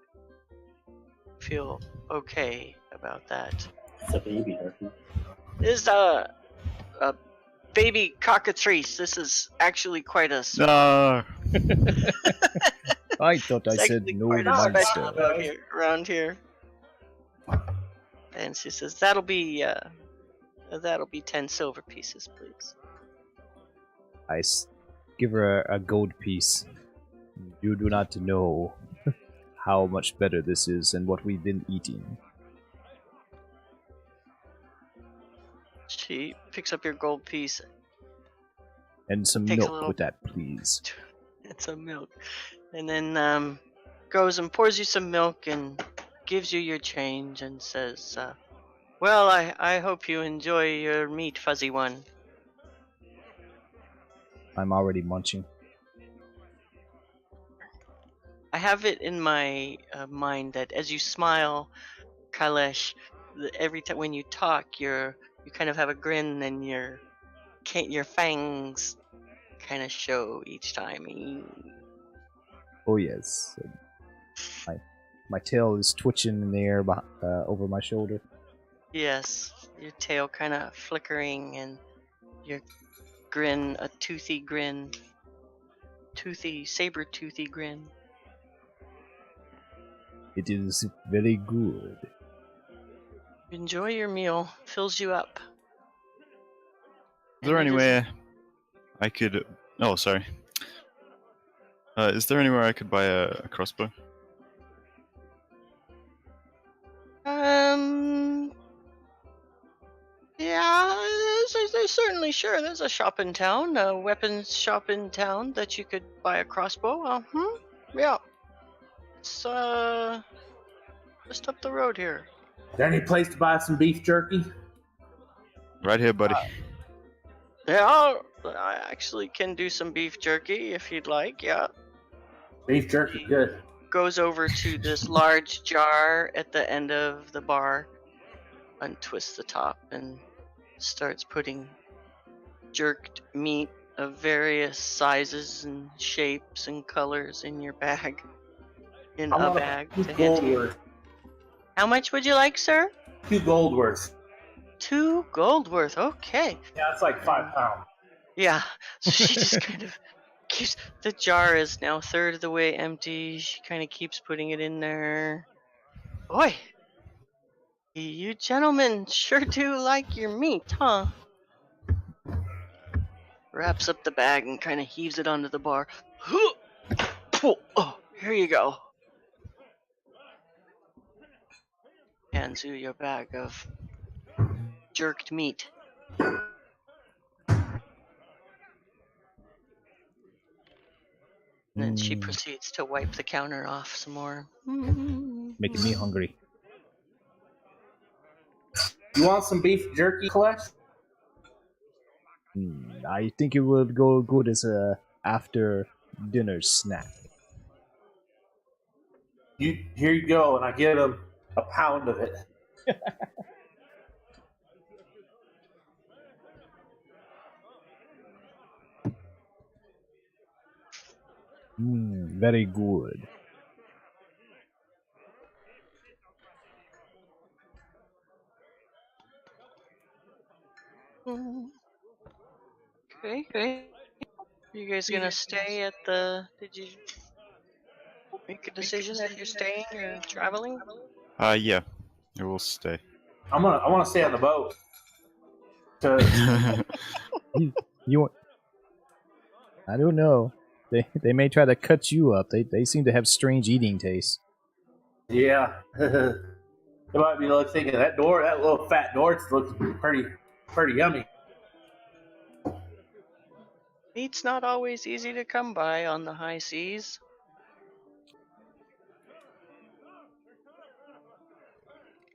feel okay about that. It's a baby harpy. This is a baby cockatrice. This is actually quite a No! I thought I it's said actually no quite a monster. special around here. And she says, that'll be 10 silver pieces, please. I give her a gold piece. You do not know how much better this is than what we've been eating. She picks up your gold piece. And some Takes a milk little- with that, please. And some milk. And then goes and pours you some milk and gives you your change and says, well, I hope you enjoy your meat, fuzzy one. I'm already munching. I have it in my mind that as you smile, Kailesh, every time when you talk, you kind of have a grin and your fangs kind of show each time. Oh yes. My tail is twitching in the air over my shoulder. Yes, your tail kind of flickering and your grin, a toothy grin, saber-toothy grin. It is very good. Enjoy your meal, fills you up. Is there And it anywhere I could? Oh, sorry. Is there anywhere I could buy a crossbow? Yeah, there's certainly sure. There's a shop in town, a weapons shop in town that you could buy a crossbow. Yeah. It's just up the road here. Is there any place to buy some beef jerky? Right here, buddy. Yeah, I actually can do some beef jerky if you'd like. Yeah. Beef jerky, good. Goes over to this large jar at the end of the bar, untwists the top, and starts putting jerked meat of various sizes and shapes and colors in your bag. In a bag to hand to you. How much would you like, sir? 2 gold worth. 2 gold worth. Okay. Yeah, that's like £5. Yeah. So she just kind of keeps. The jar is now 1/3 of the way empty. She kind of keeps putting it in there. Boy, you gentlemen sure do like your meat, huh? Wraps up the bag and kind of heaves it onto the bar. Oh, here you go. Hands you your bag of jerked meat. And then she proceeds to wipe the counter off some more. Making me hungry. You want some beef jerky, Kailesh? I think it would go good as a after dinner snack. Here you go, and I get him a pound of it. Very good. Okay. You guys gonna stay at the? Did you make a decision that you're staying or traveling? Yeah, it will stay. I want to stay on the boat. You want? I don't know. They may try to cut you up. They seem to have strange eating tastes. Yeah. They might be thinking that little fat door looks pretty yummy. Meat's not always easy to come by on the high seas.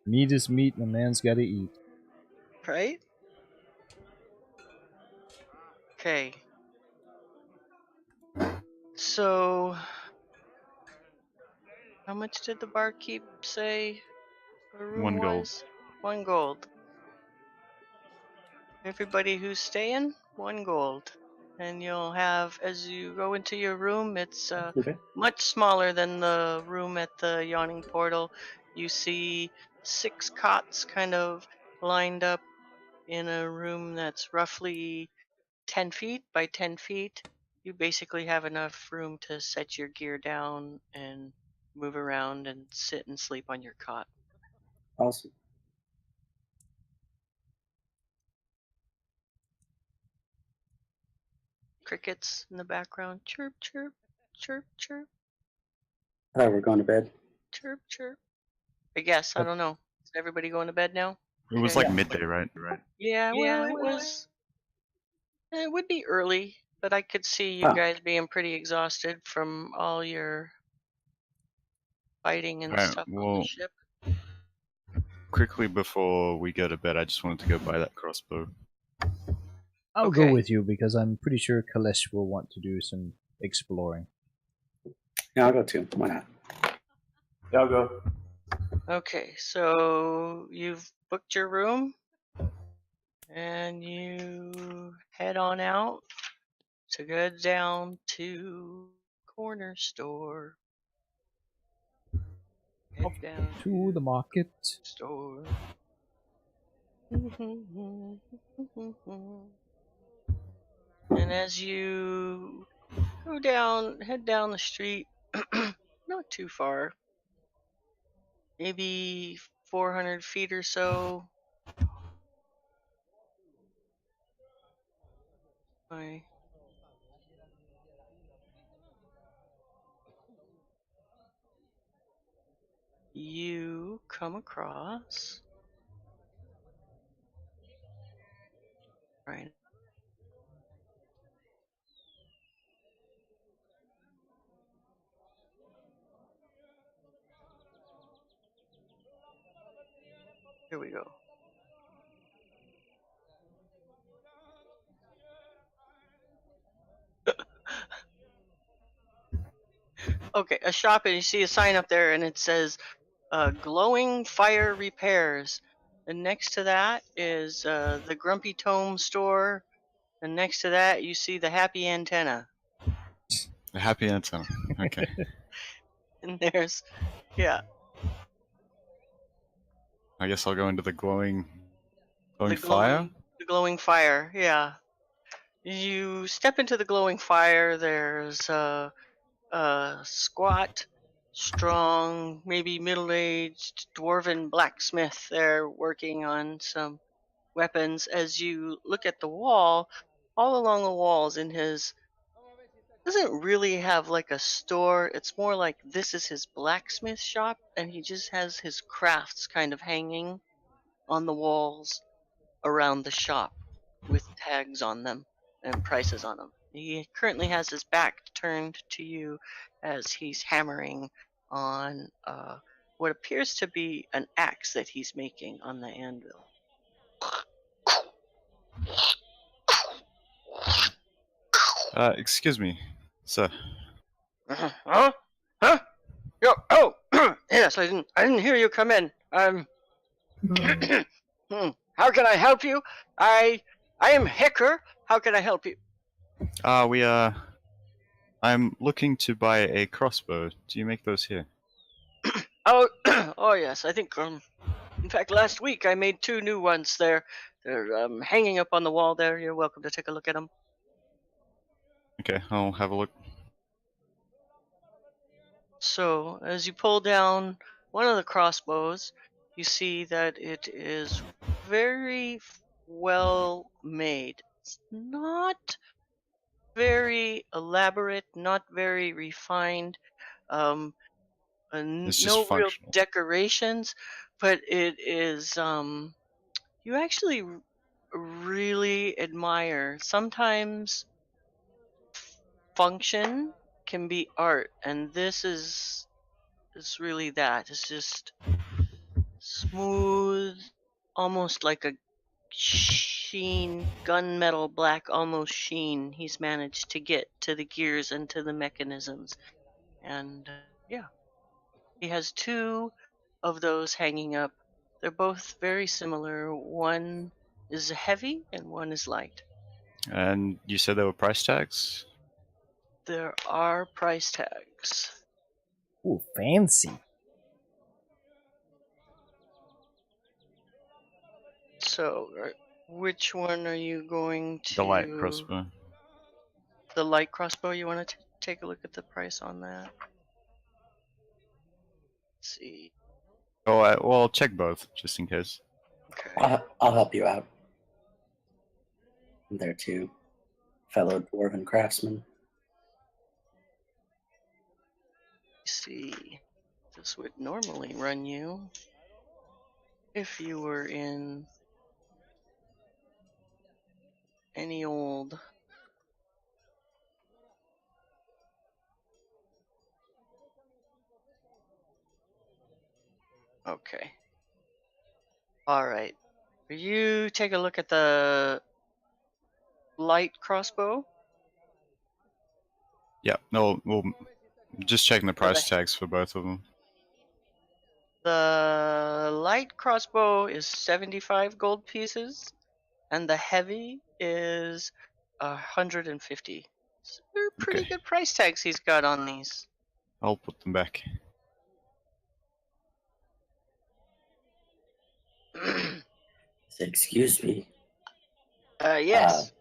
Meat is meat, and a man's got to eat. Right? Okay. So, how much did the barkeep say a room 1 gold. was? 1 gold. Everybody who's staying, 1 gold. And you'll have, as you go into your room, it's Okay. much smaller than the room at the Yawning Portal. You see 6 cots kind of lined up in a room that's roughly 10 feet by 10 feet. You basically have enough room to set your gear down and move around and sit and sleep on your cot. Awesome. Crickets in the background. Chirp, chirp, chirp, chirp, All right, we're going to bed. chirp, chirp. I guess, I don't know. Is everybody going to bed now? It was like midday, right? Yeah, well, it was. It would be early, but I could see you Ah. guys being pretty exhausted from all your fighting and Alright, stuff on well- the ship. Quickly before we go to bed, I just wanted to go buy that crossbow. I'll go Okay. with you because I'm pretty sure Kalesh will want to do some exploring. Yeah, I'll go too. Why not? Yeah, I'll go. Okay, so you've booked your room, and you head on out to go down to corner store. Head down To the market. store. And as you head down the street, not too far, maybe 400 feet or so. You come across. Right. Here we go. Okay, a shop, and you see a sign up there, and it says Glowing Fire Repairs. And next to that is the Grumpy Tome store. And next to that, you see the Happy Antenna. The happy antenna. Okay. And there's, yeah, I guess I'll go into the glowing the fire. The Glowing Fire, yeah. You step into the Glowing Fire, there's a squat, strong, maybe middle-aged dwarven blacksmith there working on some weapons. As you look at the wall, all along the walls in his doesn't really have like a store. It's more like this is his blacksmith shop, and he just has his crafts kind of hanging on the walls around the shop with tags on them and prices on them. He currently has his back turned to you as he's hammering on what appears to be an axe that he's making on the anvil. Excuse me, sir. Huh? Huh? Yo, oh, yes, I didn't hear you come in. How can I help you? I am Hicker. How can I help you? I'm looking to buy a crossbow. Do you make those here? Oh, oh yes. I think in fact, last week I made 2 new ones. They're hanging up on the wall there. You're welcome to take a look at them. Okay, I'll have a look. So, as you pull down one of the crossbows, you see that it is very well made. It's not very elaborate, not very refined, It's just no real functional. decorations, but it is, you actually really admire. Sometimes function can be art, and this is really that. It's just smooth, almost like a sheen, gunmetal black almost sheen he's managed to get to the gears and to the mechanisms. And yeah, he has 2 of those hanging up. They're both very similar. One is heavy and one is light. And you said there were price tags? There are price tags. Ooh, fancy. So, which one are you going to? The light crossbow. The light crossbow. You want to take a look at the price on that? Let's see. Oh, well, I'll check both, just in case. Okay. I'll help you out. I'm there too, fellow dwarven craftsman. Let's see. This would normally run you if you were in any old Okay. All right. You take a look at the light crossbow. Yeah, no, well, just checking the Or price tags for both of them. The light crossbow is 75 gold pieces, and the heavy is 150. So they're pretty Okay. good price tags he's got on these. I'll put them back. Say, excuse me. Yes.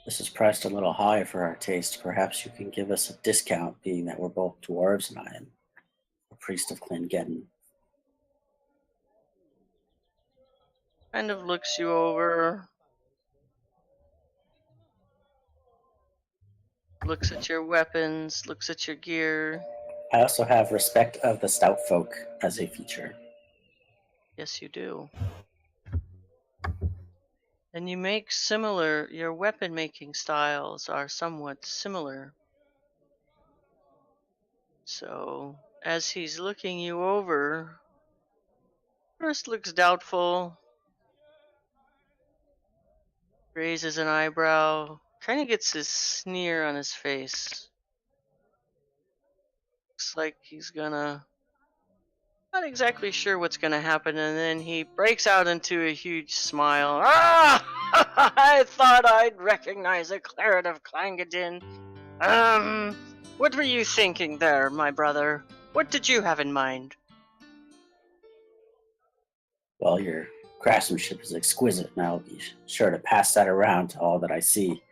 This is priced a little high for our taste. Perhaps you can give us a discount, being that we're both dwarves and I am a priest of Clangeddon. Kind of looks you over. Looks at your weapons, looks at your gear. I also have respect of the stout folk as a feature. Yes, you do. And you make similar, your weapon making styles are somewhat similar. So, as he's looking you over, first looks doubtful, raises an eyebrow, kind of gets this sneer on his face. Looks like he's gonna, not exactly sure what's gonna happen, and then he breaks out into a huge smile. Ah! I thought I'd recognize a cleric of Clangeddon. What were you thinking there, my brother? What did you have in mind? Well, your craftsmanship is exquisite, and I'll be sure to pass that around to all that I see.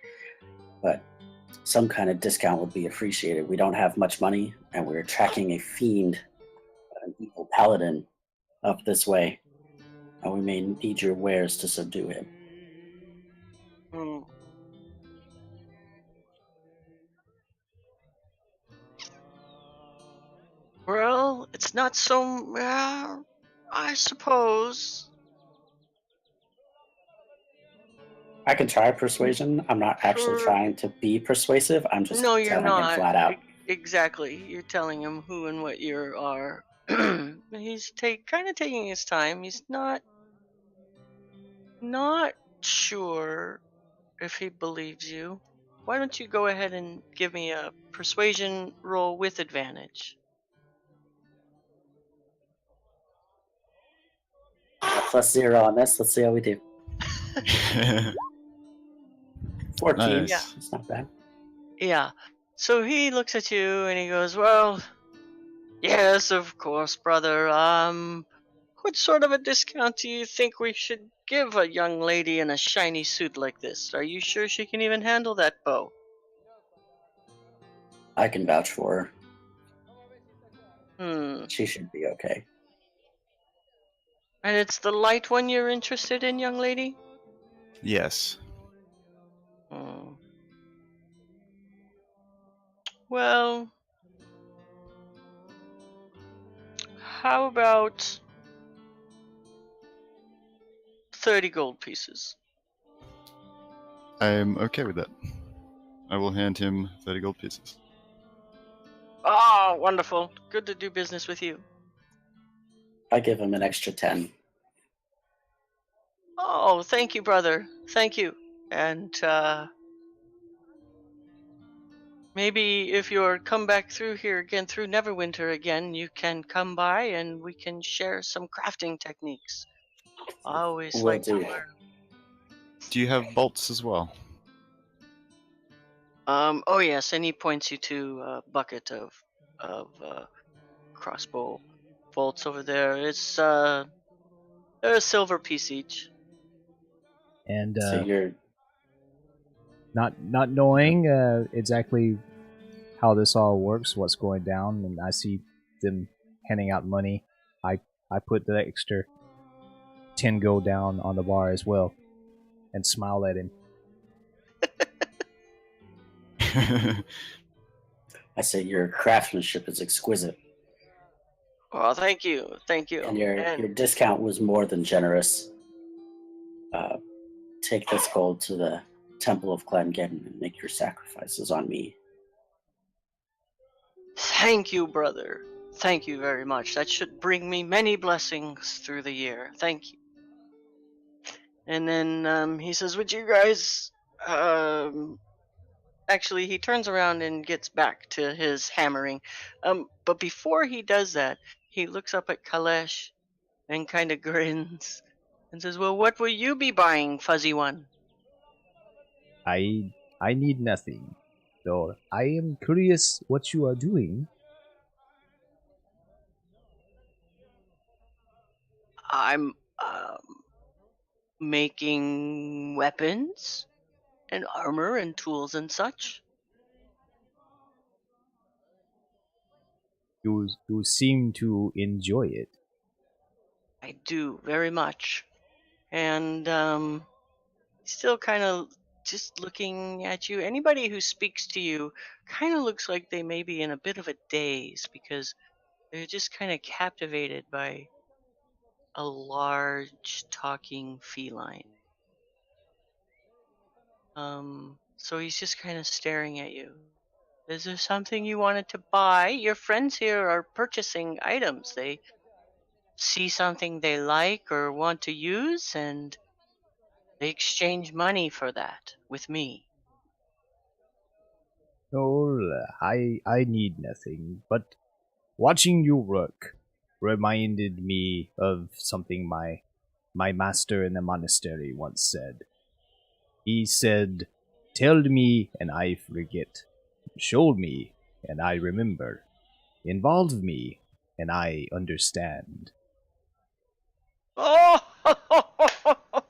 But some kind of discount would be appreciated. We don't have much money, and we're tracking a fiend, an evil paladin, up this way, and we may need your wares to subdue him. Hmm. Well, it's not so. I suppose. I can try persuasion. I'm not actually Sure. trying to be persuasive. I'm just No, you're telling him not. flat out. Exactly. You're telling him who and what you are. He's kind of taking his time. He's not sure if he believes you. Why don't you go ahead and give me a persuasion roll with advantage? +0 on this. Let's see how we do. 14. Nice. Yeah. It's not bad. Yeah. So he looks at you and he goes, "Well, yes, of course, brother. What sort of a discount do you think we should give a young lady in a shiny suit like this? Are you sure she can even handle that bow?" I can vouch for her. Hmm. She should be okay. And it's the light one you're interested in, young lady? Yes. Hmm. Well, how about 30 gold pieces? I'm okay with that. I will hand him 30 gold pieces. Oh, wonderful. Good to do business with you. I give him an extra 10. Oh, thank you, brother. Thank you. And maybe if you're come back through here again, through Neverwinter again, you can come by and we can share some crafting techniques. I always Will like to do. learn. Do you have bolts as well? Oh yes, and he points you to a bucket of crossbow bolts over there. It's they're a silver piece each. And So you're not knowing exactly how this all works, what's going down, and I see them handing out money. I put the extra 10 gold down on the bar as well, and smile at him. I say your craftsmanship is exquisite, Oh, thank you. and your discount was more than generous. Take this gold to the Temple of Clangeddon and make your sacrifices on me. Thank you, brother. Thank you very much. That should bring me many blessings through the year. Thank you. And then he says, would you guys... Actually, he turns around and gets back to his hammering. But before he does that, he looks up at Kalesh and kind of grins and says, well, what will you be buying, Fuzzy One? I need nothing, though I am curious what you are doing. I'm making weapons and armor and tools and such. You seem to enjoy it. I do very much. And still kind of just looking at you. Anybody who speaks to you kind of looks like they may be in a bit of a daze because they're just kind of captivated by a large talking feline. So he's just kind of staring at you. Is there something you wanted to buy? Your friends here are purchasing items. They see something they like or want to use, and they exchange money for that with me. No, I need nothing, but watching you work reminded me of something my master in the monastery once said. He said, "Tell me and I forget. Show me and I remember. Involve me and I understand." Oh, oh,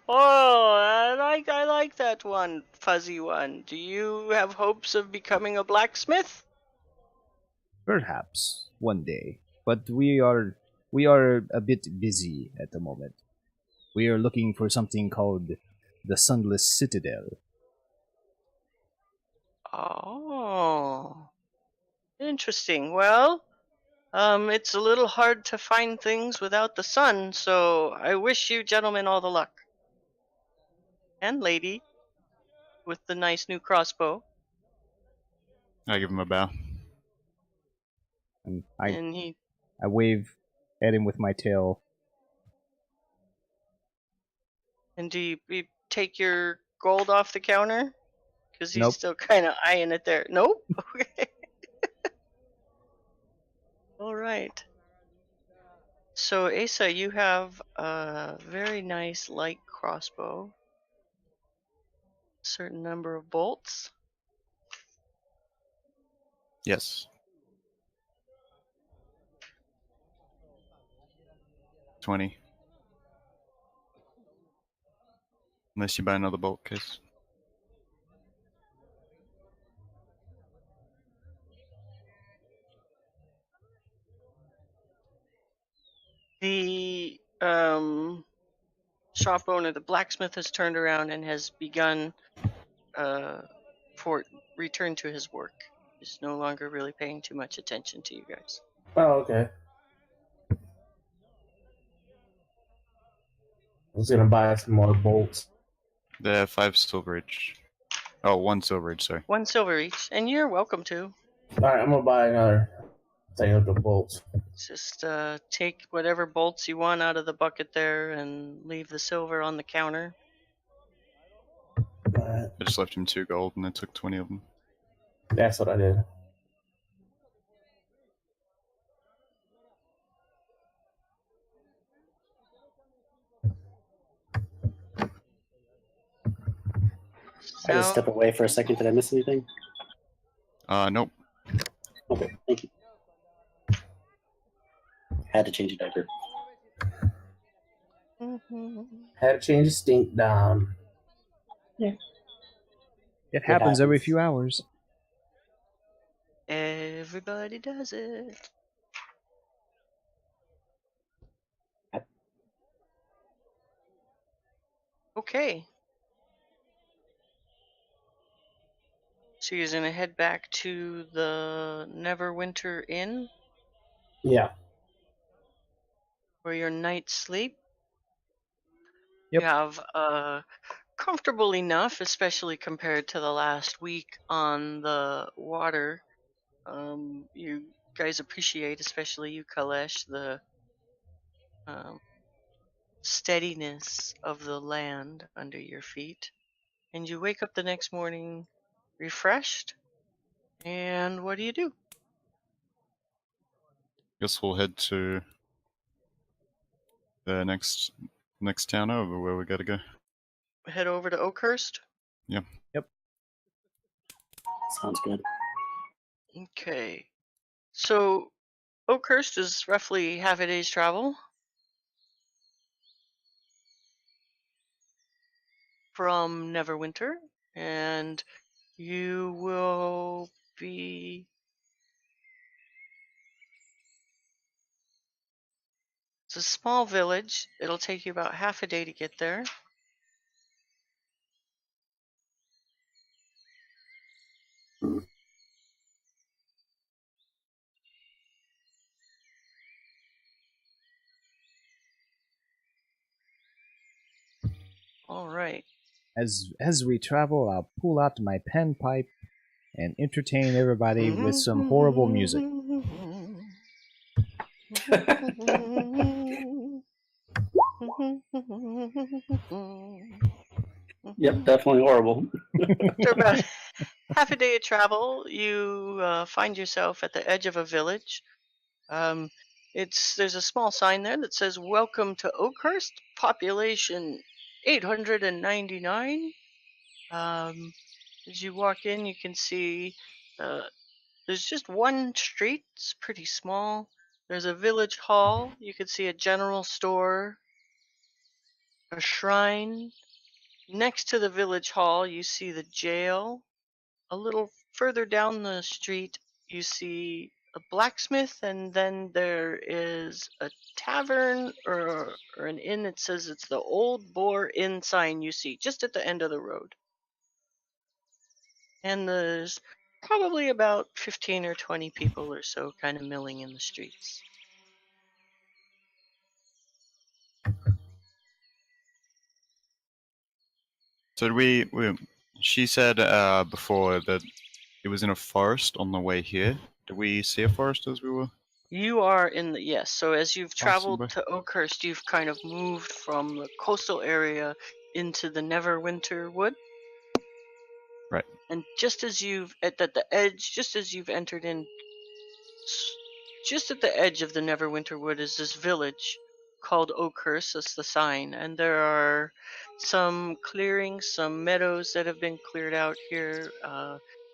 I like that one, Fuzzy One. Do you have hopes of becoming a blacksmith? Perhaps one day, but we are a bit busy at the moment. We are looking for something called the Sunless Citadel. Oh, interesting. Well, it's a little hard to find things without the sun, so I wish you gentlemen all the luck. And lady, with the nice new crossbow. I give him a bow. And And he I wave at him with my tail. And do you take your gold off the counter? Because he's Nope. still kind of eyeing it there. Nope. Okay. All right. So Asa, you have a very nice light crossbow. Certain number of bolts. Yes. 20. Unless you buy another bolt case. The shop owner, the blacksmith, has turned around and has begun for return to his work. He's no longer really paying too much attention to you guys. Oh, okay. I was gonna buy some more bolts. They're 5 silver each. Oh, 1 silver each, sorry. 1 silver each, and you're welcome to. Alright, I'm gonna buy another thing of the bolts. Just take whatever bolts you want out of the bucket there and leave the silver on the counter. Alright, I just left him 2 gold and I took 20 of them. that's what I did. I just step away for a second. Did I miss anything? Nope. Okay, thank you. Had to change a diaper. Had to change the stink down. It happens every few hours. Everybody does it. Okay. So you're gonna head back to the Neverwinter Inn Yeah. for your night's sleep. Yep. You have comfortable enough, especially compared to the last week on the water. You guys appreciate, especially you, Kalesh, the steadiness of the land under your feet. And you wake up the next morning refreshed. And what do? Guess we'll head to the next town over where we gotta go. Head over to Oakhurst? Yeah. Yep. Sounds good. Okay. So Oakhurst is roughly half a day's travel from Neverwinter, and you will be... It's a small village. It'll take you about half a day to get there. All right. As we travel, I'll pull out my pen pipe and entertain everybody with some horrible music. Yep, definitely horrible. After about half a day of travel, you find yourself at the edge of a village. There's a small sign there that says "Welcome to Oakhurst, population 899." As you walk in, you can see there's just one street. It's pretty small. There's a village hall. You can see a general store, a shrine. Next to the village hall, you see the jail. A little further down the street, you see a blacksmith, and then there is a tavern or an inn. It says it's the Old Boar Inn sign you see just at the end of the road. And there's probably about 15 or 20 people or so kind of milling in the streets. So she said before that it was in a forest on the way here. Did we see a forest as we were? You are in the... Yes, so as you've traveled Possibly. to Oakhurst, you've kind of moved from the coastal area into the Neverwinter Wood. Right. And just as you've at the edge, just as you've entered in, just at the edge of the Neverwinter Wood is this village called Oakhurst. That's the sign, and there are some clearings, some meadows that have been cleared out here.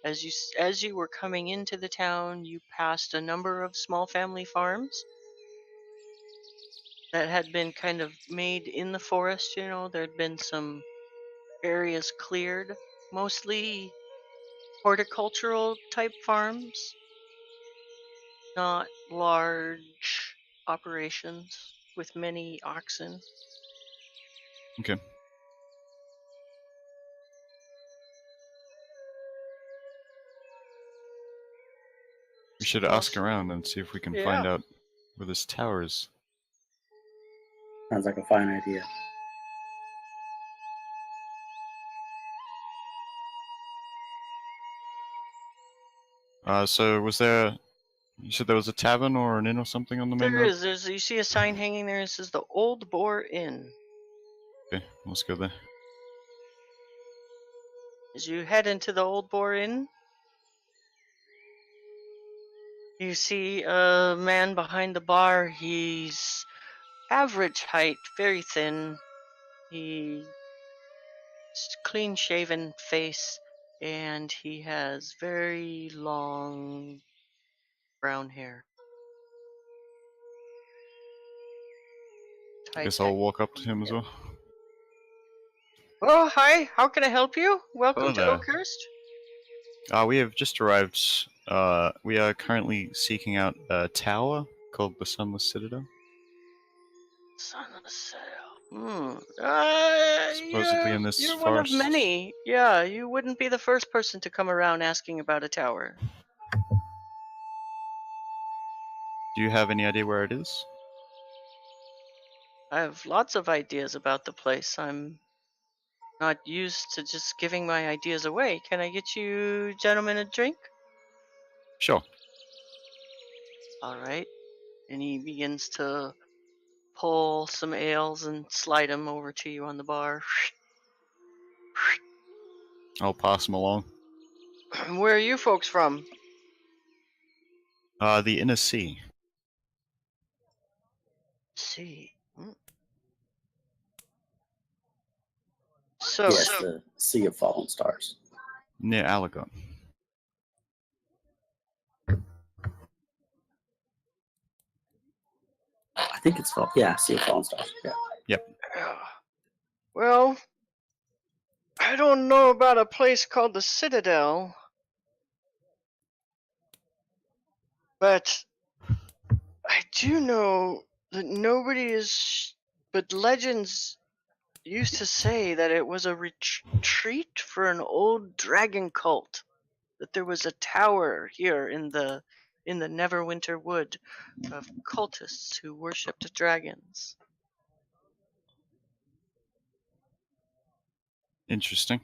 As you were coming into the town, you passed a number of small family farms that had been kind of made in the forest. You know, there'd been some areas cleared, mostly horticultural type farms, not large operations with many oxen. Okay. We should ask around and see if we can find out where this tower is. Sounds like a fine idea. So was there? You said there was a tavern or an inn or something on the main road? There is. You see a sign hanging there. It says the Old Boar Inn. Okay, let's go there. As you head into the Old Boar Inn, you see a man behind the bar. He's average height, very thin. He's clean shaven face, and he has very long brown hair. I guess I'll walk up to him as well. Oh, hi. How can I help you? Welcome Hello to there. Oakhurst. We have just arrived. We are currently seeking out a tower called the Sunless Citadel. Sunless Citadel. Supposedly in this you're forest. one of many. Yeah, you wouldn't be the first person to come around asking about a tower. Do you have any idea where it is? I have lots of ideas about the place. I'm not used to just giving my ideas away. Can I get you gentlemen a drink? Sure. All right. And he begins to pull some ales and slide them over to you on the bar. I'll pass them along. Where are you folks from? The Inner Sea. See. So, Yes, the Sea of Fallen Stars. Near Alagon. I think it's called, yeah, Sea of Fallen Stars. Yeah. well, I don't know about a place called the Citadel, but I do know that but legends used to say that it was a retreat for an old dragon cult. That there was a tower here in the Neverwinter Wood of cultists who worshipped dragons. Interesting.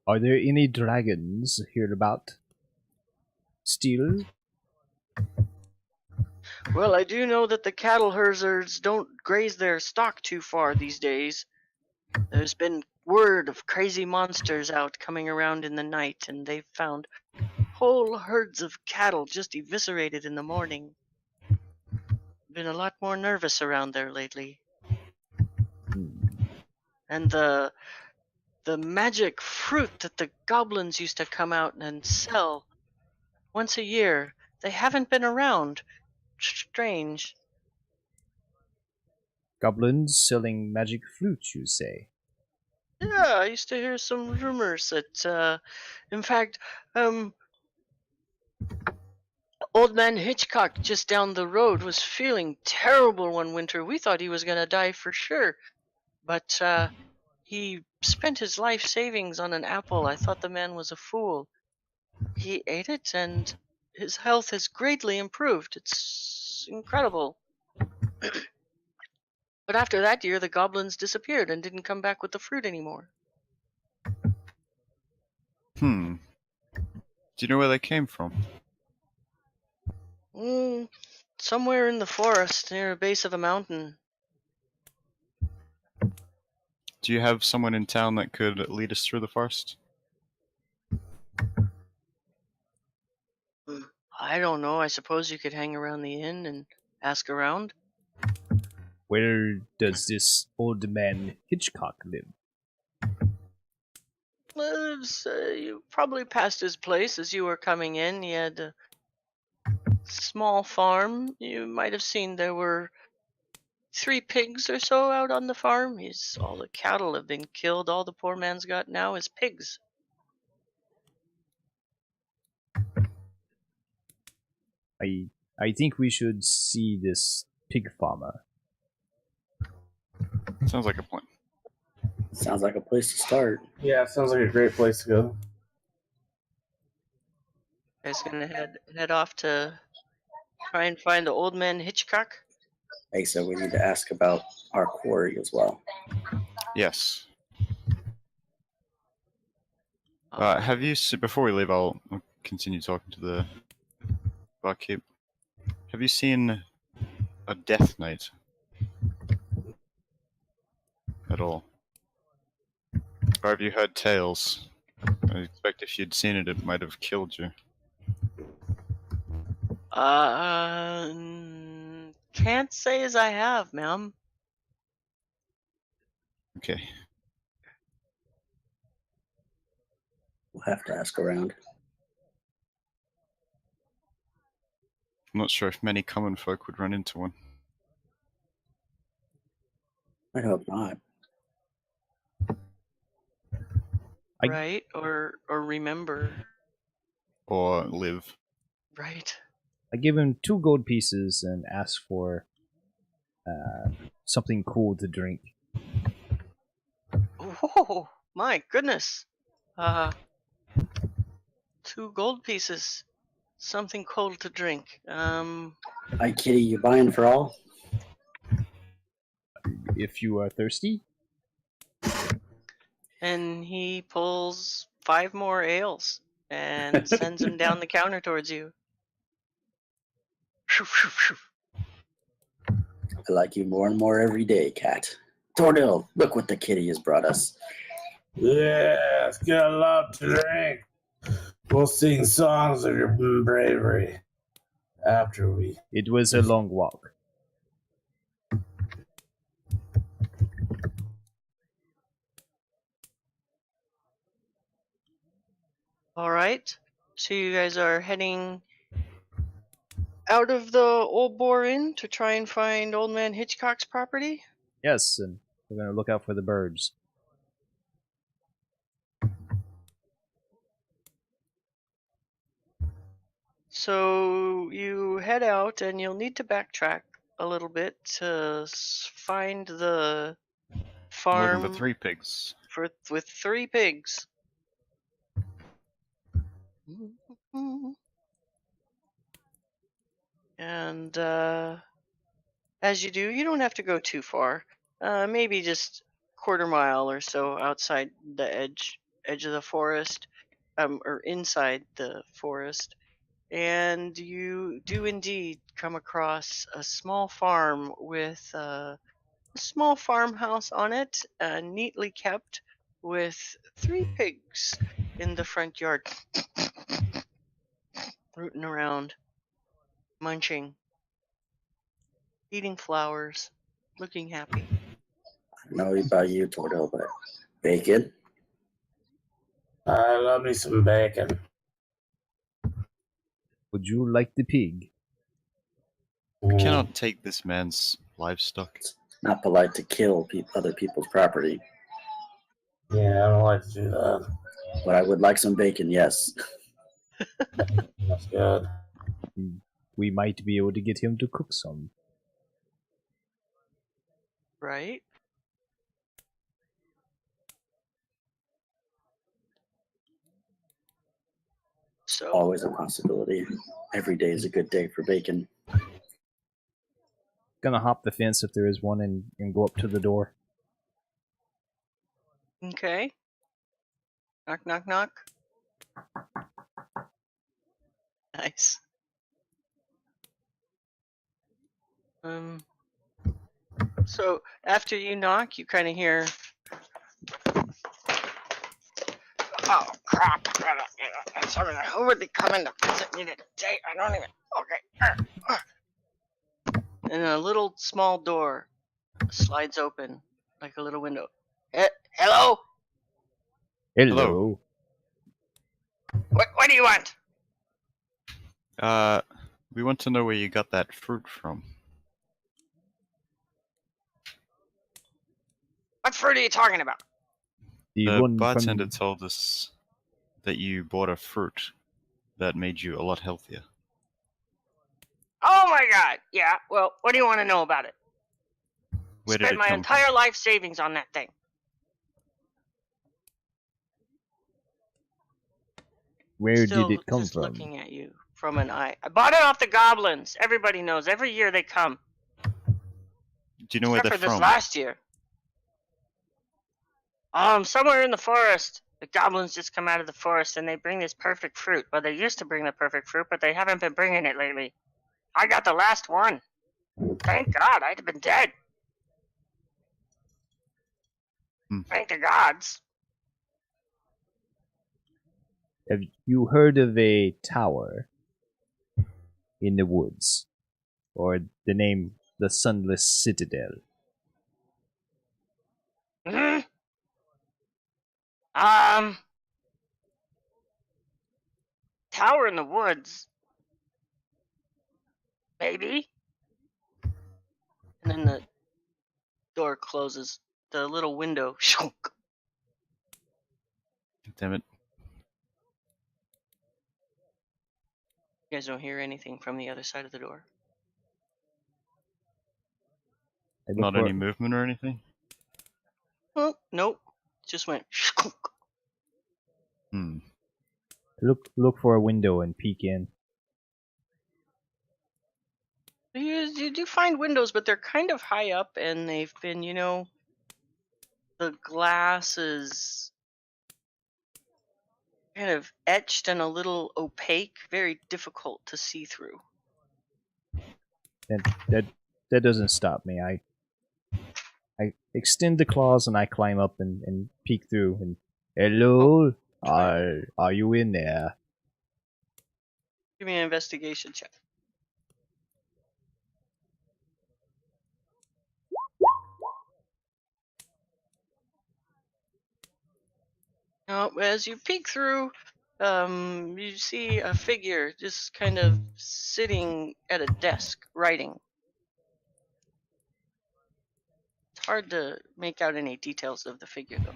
Are there any dragons hereabout? Still? Well, I do know that the cattle herders don't graze their stock too far these days. There's been word of crazy monsters out coming around in the night, and they've found whole herds of cattle just eviscerated in the morning. Been a lot more nervous around there lately. And the magic fruit that the goblins used to come out and sell once a year, they haven't been around. Strange. Goblins selling magic fruit, you say? Yeah, I used to hear some rumors that, in fact, Old Man Hitchcock just down the road was feeling terrible one winter. We thought he was gonna die for sure, but he spent his life savings on an apple. I thought the man was a fool. He ate it, and his health has greatly improved. It's incredible. But after that year, the goblins disappeared and didn't come back with the fruit anymore. Do you know where they came from? Somewhere in the forest near the base of a mountain. Do you have someone in town that could lead us through the forest? I don't know. I suppose you could hang around the inn and ask around. Where does this old man Hitchcock live? You probably passed his place as you were coming in. He had a small farm. You might have seen there were 3 pigs or so out on the farm. All the cattle have been killed. All the poor man's got now is pigs. I think we should see this pig farmer. Sounds like a plan. Sounds like a place to start. Yeah, sounds like a great place to go. Guys gonna head off to try and find the old man Hitchcock. Hey, so we need to ask about our quarry as well. Yes. Have you before we leave? I'll continue talking to the barkeep. Have you seen a Death Knight at all? Or have you heard tales? I expect if you'd seen it, it might have killed you. Can't say as I have, ma'am. Okay. We'll have to ask around. I'm not sure if many common folk would run into one. I hope not. Right? Or remember. Or live. Right. I give him 2 gold pieces and ask for something cool to drink. Oh, my goodness. 2 gold pieces. Something cold to drink. Hi, Kitty, you buying for all? If you are thirsty. And he pulls 5 more ales and sends them down the counter towards you. Shoo, shoo, shoo. I like you more and more every day, cat. Tordil, look what the kitty has brought us. Yeah, let's get a lot to drink. We'll sing songs of your bravery after we. It was a long walk. All right. So you guys are heading out of the Old Boar Inn to try and find Old Man Hitchcock's property? Yes, and we're gonna look out for the birds. So you head out, and you'll need to backtrack a little bit to find the farm Looking for 3 pigs. with 3 pigs. And as you do, you don't have to go too far. Maybe just quarter mile or so outside the edge of the forest, or inside the forest. And you do indeed come across a small farm with a small farmhouse on it, neatly kept, with 3 pigs in the front yard, rooting around, munching, eating flowers, looking happy. I don't know about you, Tordil, but bacon? I love me some bacon. Would you like the pig? We cannot take this man's livestock. Not polite to kill other people's property, Yeah, I don't like to do that. but I would like some bacon, yes. That's good. We might be able to get him to cook some. Right? So Always a possibility. Every day is a good day for bacon. Gonna hop the fence if there is one and go up to the door. okay. Knock, knock, knock. Nice. So after you knock, you kind of hear, "Oh crap! Who would be coming to visit me today? I don't even." Okay. And a little small door slides open, like a little window. Hello? Hello. What do you want? We want to know where you got that fruit from. What fruit are you talking about? The The one bartender from told us that you bought a fruit that made you a lot healthier. Oh my god! Yeah. Well, what do you want to know about it? Where did Spent it my come entire life savings on that thing. where Still did it come just from? looking at you from an eye. I bought it off the goblins. Everybody knows. Every year they come. from? Do you know where Except they're for this from? last year. Somewhere in the forest. The goblins just come out of the forest and they bring this perfect fruit. Well, they used to bring the perfect fruit, but they haven't been bringing it lately. I got the last one. Thank God, I'd have been dead. Thank the gods. Have you heard of a tower in the woods? Or the name, the Sunless Citadel? Hmm? Tower in the woods. Maybe. And then the door closes. The little window. Shunk. Damn it. You guys don't hear anything from the other side of the door. I look Not for, any movement or anything? Oh, nope. Just went. Shunk. look for a window and peek in. You do find windows, but they're kind of high up, and they've been, the glass is kind of etched and a little opaque, very difficult to see through. And that doesn't stop me. I extend the claws and I climb up and peek through and hello, are you in there? Give me an investigation check. Now, as you peek through, you see a figure just kind of sitting at a desk writing. It's hard to make out any details of the figure, though.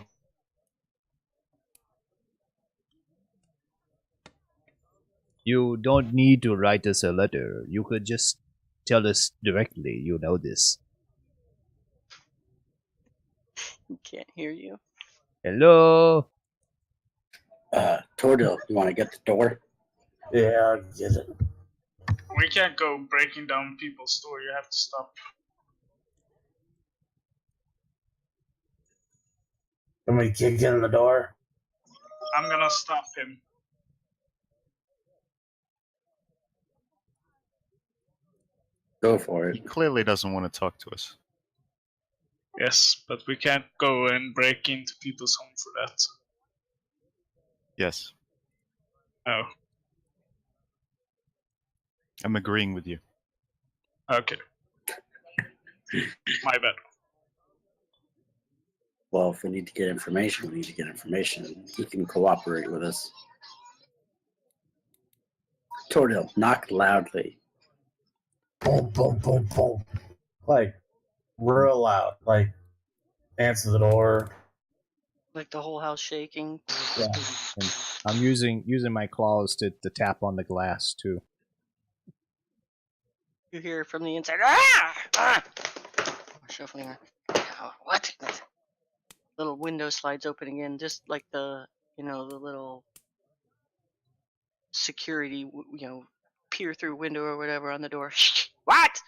You don't need to write us a letter. You could just tell us directly you know this. He can't hear you. Hello? Tordil, you want to get the door? Yeah, I'll get it. We can't go breaking down people's store. You have to stop. Can we kick in the door? I'm gonna stop him. Go for He it. clearly doesn't want to talk to us. Yes, but we can't go and break into people's home for that. Yes, Oh, I'm agreeing with you. okay. My bad. Well, if we need to get information, we need to get information. He can cooperate with us. Tordil, knock loudly. Boom, boom, boom, boom. Like, real loud. Like, answer the door. Like the whole house shaking. Yeah. And I'm using my claws to tap on the glass too. You hear from the inside, ah! Ah! Shuffling around. What? Little window slides open again, just like the little security, peer through window or whatever on the door. What?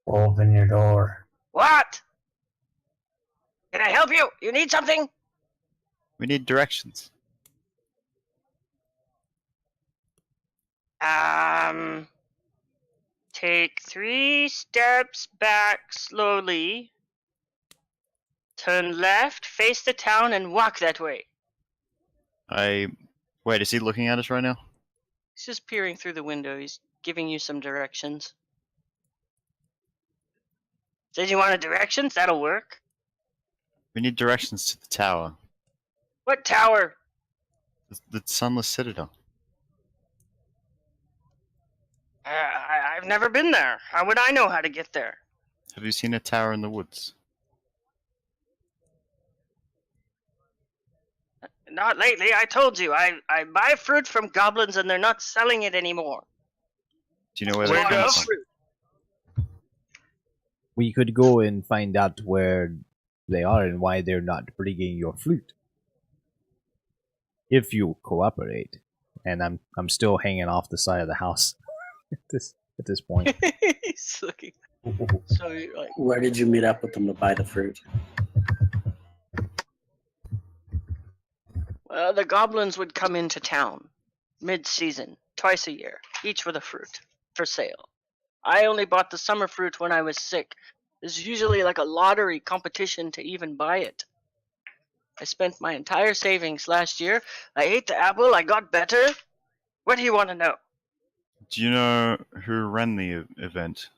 Open your door. What? Can I help you? You need something? We need directions. Take 3 steps back slowly. Turn left, face the town, and walk that way. Wait, is he looking at us right now? He's just peering through the window. He's giving you some directions. Says you wanted directions? That'll work. We need directions to the tower. What tower? The Sunless Citadel. I've never been there. How would I know how to get there? Have you seen a tower in the woods? Not lately. I told you. I buy fruit from goblins and they're not selling it anymore. Do you know where Where that go? comes from? We could go and find out where they are and why they're not bringing your fruit. If you cooperate. And I'm still hanging off the side of the house at this point. He's looking. So you're like, Where did you meet up with them to buy the fruit? well, the goblins would come into town mid-season, twice a year, each with a fruit for sale. I only bought the summer fruit when I was sick. There's usually like a lottery competition to even buy it. I spent my entire savings last year. I ate the apple. I got better. What do you want to know? Do you know who ran the event?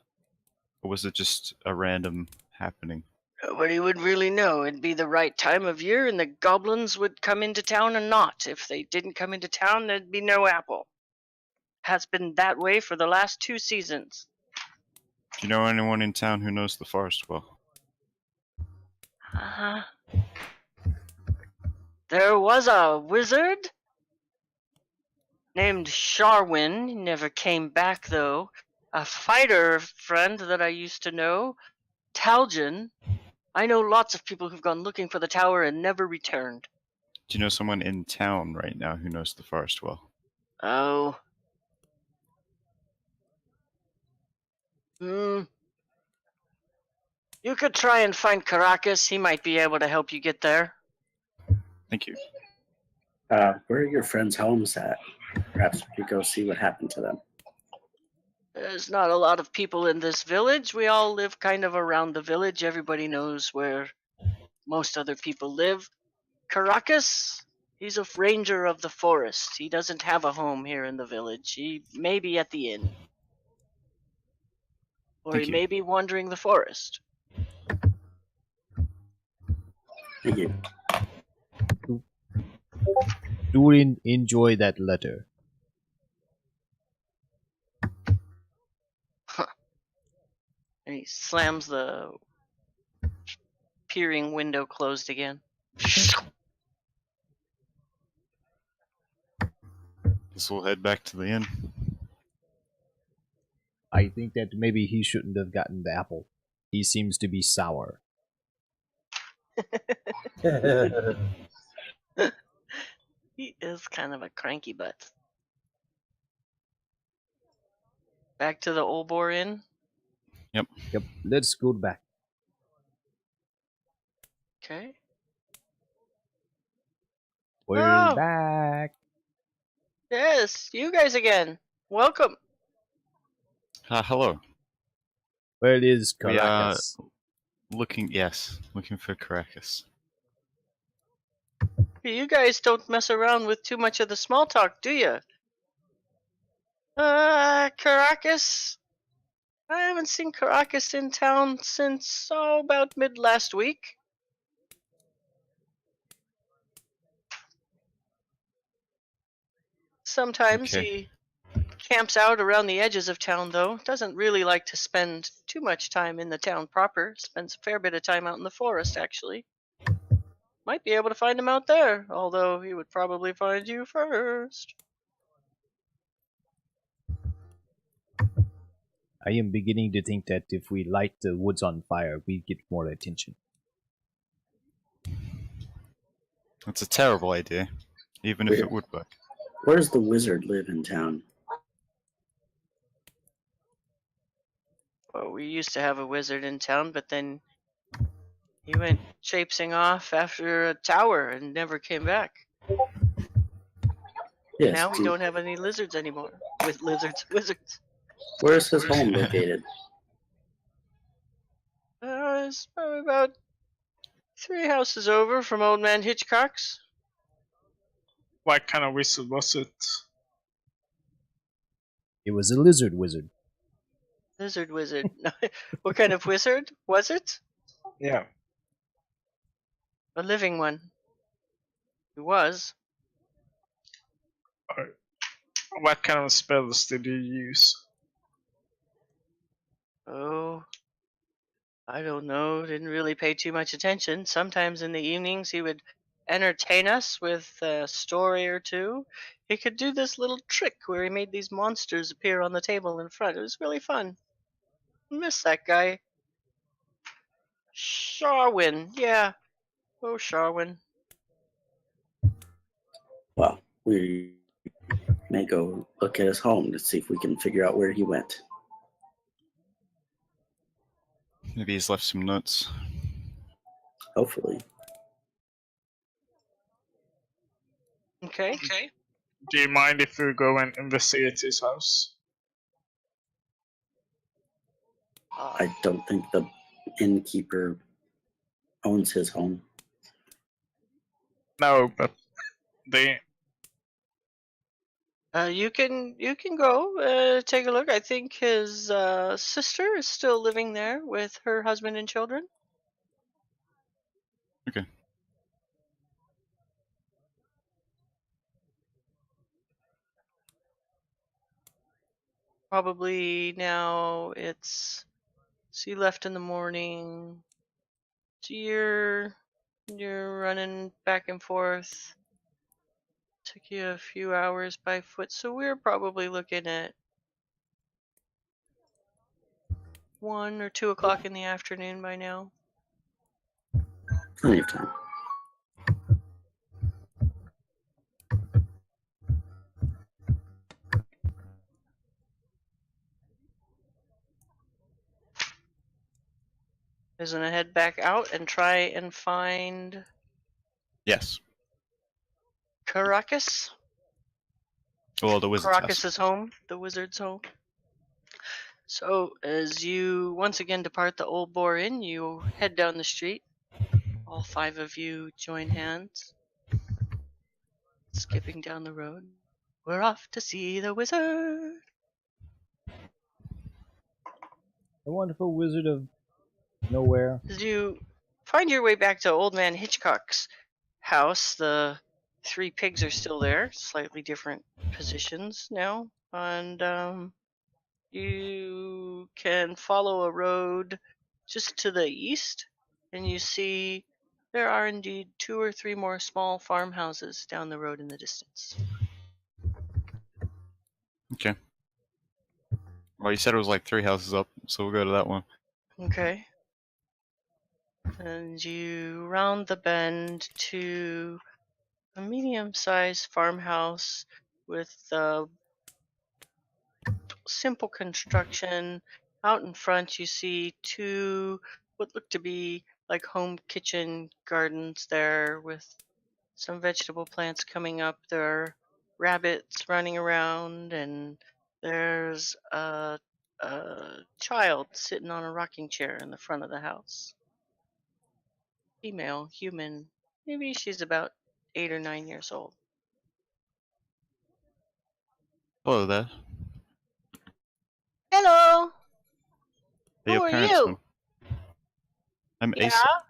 Or was it just a random happening? Nobody would really know. It'd be the right time of year, and the goblins would come into town or not. If they didn't come into town, there'd be no apple. Has been that way for the last 2 seasons. Do you know anyone in town who knows the forest well? There was a wizard named Sharwin. He never came back, though. A fighter friend that I used to know, Taljan. I know lots of people who've gone looking for the tower and never returned. Do you know someone in town right now who knows the forest well? Oh. You could try and find Caracas. He might be able to help you get there. Thank you. Where are your friends' homes at? Perhaps we could go see what happened to them. There's not a lot of people in this village. We all live kind of around the village. Everybody knows where most other people live. Caracas, he's a ranger of the forest. He doesn't have a home here in the village. He may be at the inn. Or Thank he you. may be wandering the forest. Thank you. Do enjoy that letter. And he slams the peering window closed again. Guess we'll head back to the inn. I think that maybe he shouldn't have gotten the apple. He seems to be sour. He is kind of a cranky butt. Back to the Old Boar Inn. Yep, let's go back. Okay. We're Oh! back. Yes, you guys again. Welcome. Hello. Where is We are Caracas? looking for Caracas. You guys don't mess around with too much of the small talk, do you? Caracas? I haven't seen Caracas in town since, about mid last week. Sometimes Okay. he camps out around the edges of town, though. Doesn't really like to spend too much time in the town proper. Spends a fair bit of time out in the forest, actually. Might be able to find him out there, although he would probably find you first. I am beginning to think that if we light the woods on fire, we get more attention. That's a terrible idea, even if it would work. Where does the wizard live in town? Well, we used to have a wizard in town, but then he went chapesing off after a tower and never came back. Yes. Now we don't have any lizards anymore. With wizards. Where is his home located? It's probably about 3 houses over from Old Man Hitchcock's. What kind of wizard was it? It was a lizard wizard. Lizard wizard. What kind of wizard was it? Yeah. A living one. He was. What kind of spells did he use? Oh, I don't know. Didn't really pay too much attention. Sometimes in the evenings he would entertain us with a story or two. He could do this little trick where he made these monsters appear on the table in front. It was really fun. Miss that guy. Sharwin. Yeah. Oh, Sharwin. Well, we may go look at his home to see if we can figure out where he went. Maybe he's left some notes. Hopefully. Okay. Do you mind if we go and investigate his house? I don't think the innkeeper owns his home. No, but they. You can go take a look. I think his sister is still living there with her husband and children. Okay. Probably now it's. So you left in the morning. So you're running back and forth. Took you a few hours by foot, so we're probably looking at 1 or 2 o'clock in the afternoon by now. Plenty of time. Is gonna head back out and try and find Yes. Caracas. Well, the wizard's house. Caracas's home, the wizard's home. So, as you once again depart the Old Boar Inn, you head down the street. All 5 of you join hands, skipping down the road. We're off to see the wizard. The wonderful wizard of nowhere. As you find your way back to Old Man Hitchcock's house, the 3 pigs are still there, slightly different positions now, and you can follow a road just to the east, and you see there are indeed 2 or 3 more small farmhouses down the road in the distance. Okay. Well, you said it was like 3 houses up, so we'll go to that one. Okay. And you round the bend to a medium-sized farmhouse with simple construction. Out in front, you see 2 what look to be like home kitchen gardens there with some vegetable plants coming up. There are rabbits running around, and there's a child sitting on a rocking chair in the front of the house. Female, human. Maybe she's about 8 or 9 years old. Hello there. Hello! Are Who your are parents you? home? I'm Yeah? Asa.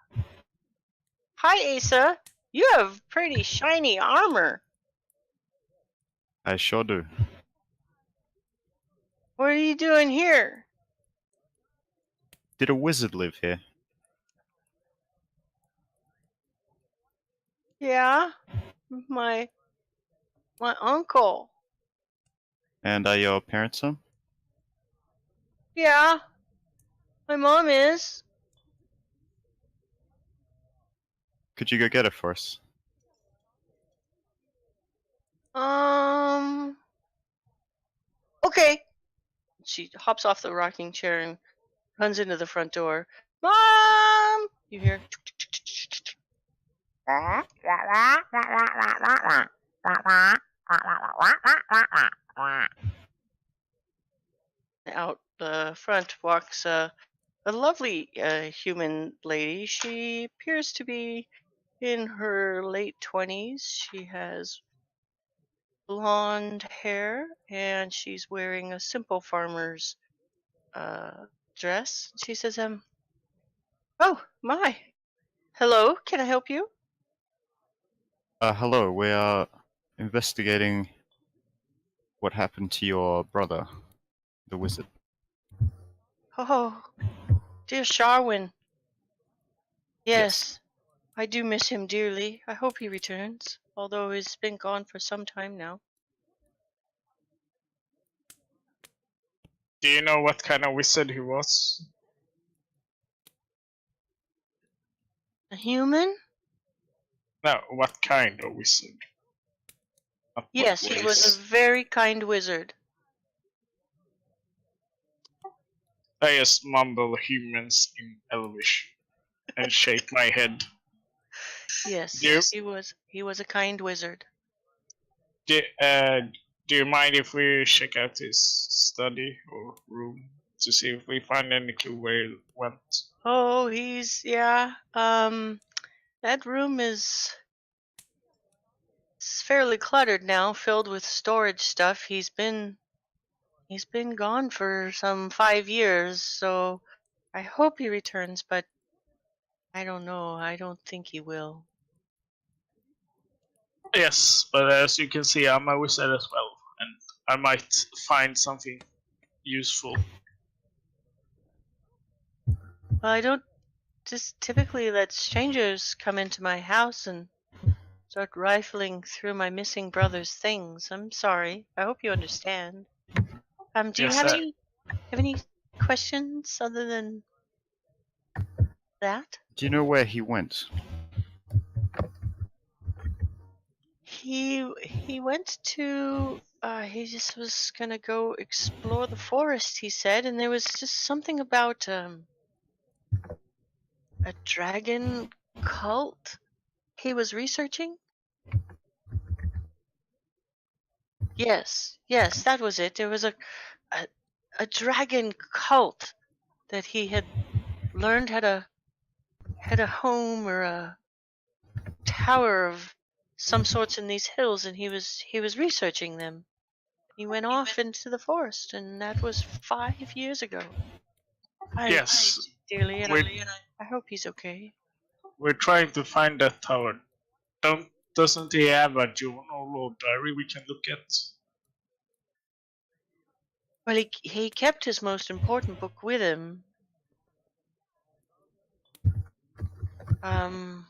Hi, Asa. You have pretty shiny armor. I sure do. What are you doing here? Did a wizard live here? Yeah? My uncle. And are your parents home? Yeah. My mom is. Could you go get her for us? Okay. She hops off the rocking chair and runs into the front door. Mom! You hear. Out the front walks a lovely human lady. She appears to be in her late 20s. She has blonde hair, and she's wearing a simple farmer's dress. She says, oh, my. Hello, can I help you? Hello, we are investigating what happened to your brother, the wizard. Oh, dear Sharwin. Yes, I do miss him dearly. I hope he returns, although he's been gone for some time now. Do you know what kind of wizard he was? A human? No, what kind of wizard? Not what Yes, he was race. a very kind wizard. I just mumble humans in Elvish and shake my head. Yes, Yep. he was a kind wizard. Do you mind if we check out his study or room to see if we find any clue where he went? Oh, that room is fairly cluttered now, filled with storage stuff. He's been gone for some 5 years, so I hope he returns, but I don't know. I don't think he will. Yes, but as you can see, I'm a wizard as well, and I might find something useful. Well, I don't just typically let strangers come into my house and start rifling through my missing brother's things. I'm sorry. I hope you understand. Do you Yes, have sir. any questions other than that? Do you know where he went? He went to he just was gonna go explore the forest, he said, and there was just something about a dragon cult he was researching. Yes, yes, that was it. There was a, a dragon cult that he had learned had a home or a tower of some sorts in these hills, and he was researching them. He went off into the forest, and that was 5 years ago. I Yes, miss dearly, and we're I hope he's okay. we're trying to find that tower. Doesn't he have a journal or diary we can look at? Well, he kept his most important book with him. Um,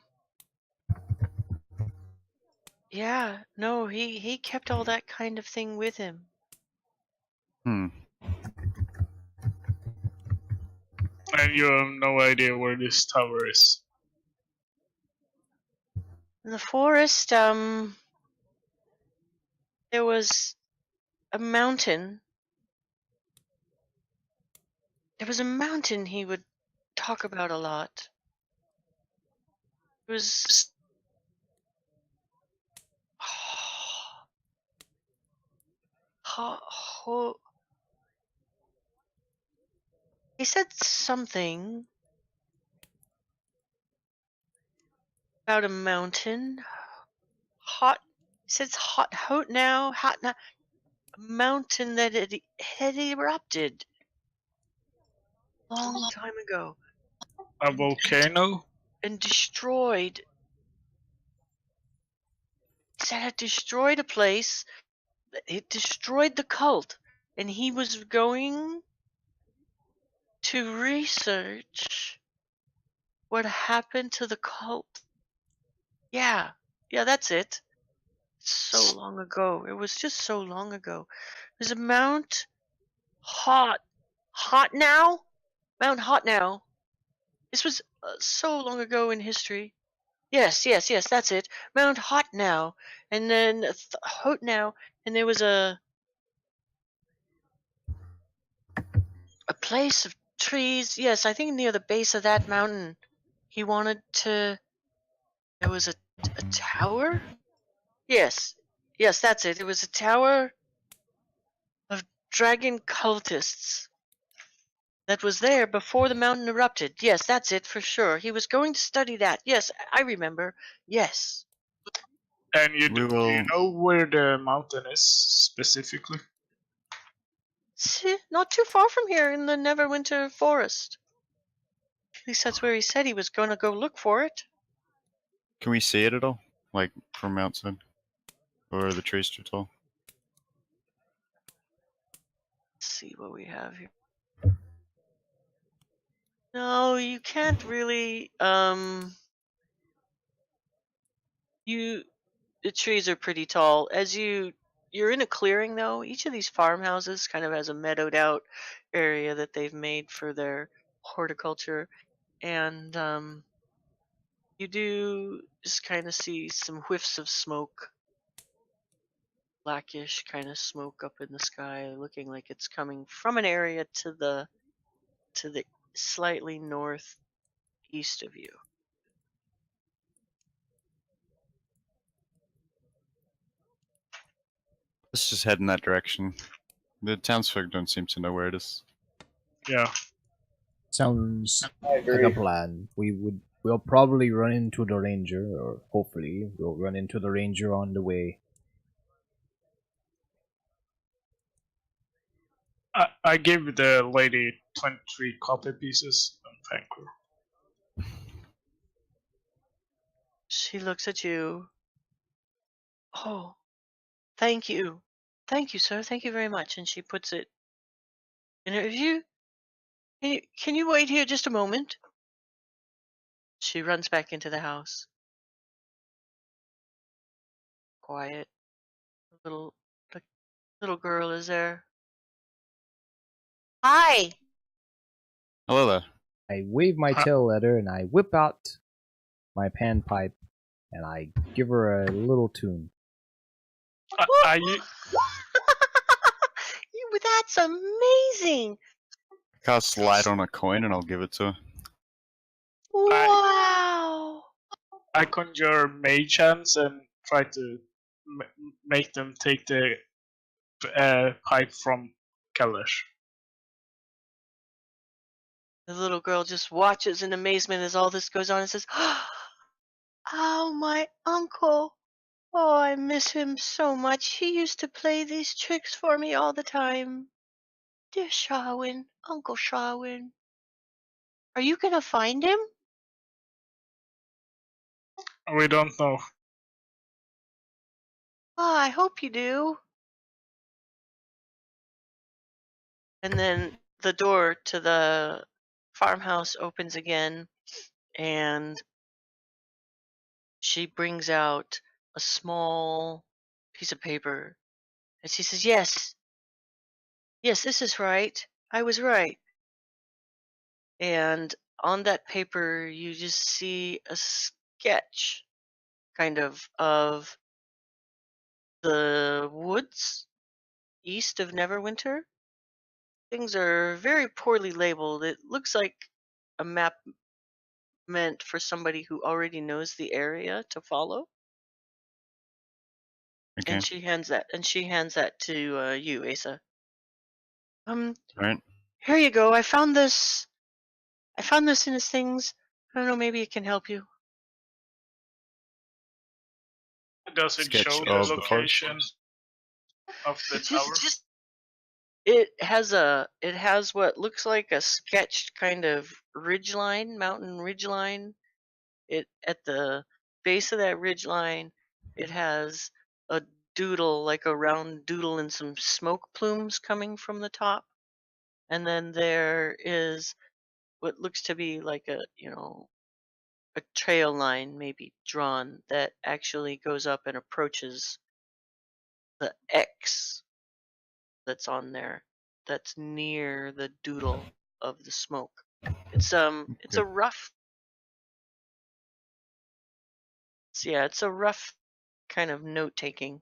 yeah, no, he kept all that kind of thing with him. Hmm. And you have no idea where this tower is. In the forest, there was a mountain. There was a mountain he would talk about a lot. It was he said something about a mountain. Hot. He said it's hot now. A mountain that had erupted long time ago A volcano? and destroyed. He said it destroyed a place. It destroyed the cult, and he was going to research what happened to the cult. Yeah, yeah, that's it. So long ago. It was just so long ago. There's a Mount Hot. Hot now? Mount Hot now. This was so long ago in history. Yes, yes, yes, that's it. Mount Hot now. And then Hot now. And there was a place of trees. Yes, I think near the base of that mountain. He wanted to. There was a tower? Yes, yes, that's it. It was a tower of dragon cultists that was there before the mountain erupted. Yes, that's it for sure. He was going to study that. Yes, I remember. Yes. And We do will. you know where the mountain is specifically? Not too far from here in the Neverwinter Forest. At least that's where he said he was going to go look for it. Can we see it at all? Like from outside? Or are the trees too tall? Let's see what we have here. No, you can't really. The trees are pretty tall. You're in a clearing though. Each of these farmhouses kind of has a meadowed out area that they've made for their horticulture, and you do just kind of see some whiffs of smoke, blackish kind of smoke up in the sky, looking like it's coming from an area to the slightly northeast of you. Let's just head in that direction. The townsfolk don't seem to know where it is. Yeah. Sounds I like a agree. plan. We'll probably run into the ranger, or hopefully we'll run into the ranger on the way. I gave the lady 23 copy pieces and thank her. She looks at you. Oh, thank you. Thank you, sir. Thank you very much. And she puts it in her. Can you wait here just a moment? She runs back into the house. Quiet. The little girl is there. Hi. Hello there. I wave my Huh. tail at her and I whip out my panpipe and I give her a little tune. That's amazing. Cast light on a coin and I'll give it to her. Wow. I conjure mage hands and try to make them take the pipe from Kalash. The little girl just watches in amazement as all this goes on and says, "Oh, my uncle. Oh, I miss him so much. He used to play these tricks for me all the time. Dear Shawin, Uncle Shawin. Are you gonna find him?" We don't know. "Oh, I hope you do." And then the door to the farmhouse opens again, and she brings out a small piece of paper. And she says, "Yes, yes, this is right. I was right." And on that paper, you just see a sketch, kind of the woods east of Neverwinter. Things are very poorly labeled. It looks like a map meant for somebody who already knows the area to follow. Okay. And she hands that to you, Asa. Alright. Here you go. I found this in his things. I don't know, maybe it can help you. Does it Sketch show the of the location of the It's tower? just it has what looks like a sketched kind of mountain ridgeline. It at the base of that ridgeline, it has a doodle, like a round doodle and some smoke plumes coming from the top. And then there is what looks to be like a trail line maybe drawn that actually goes up and approaches the X that's on there, that's near the doodle of the smoke. It's Okay. a rough, yeah, it's a rough kind of note taking.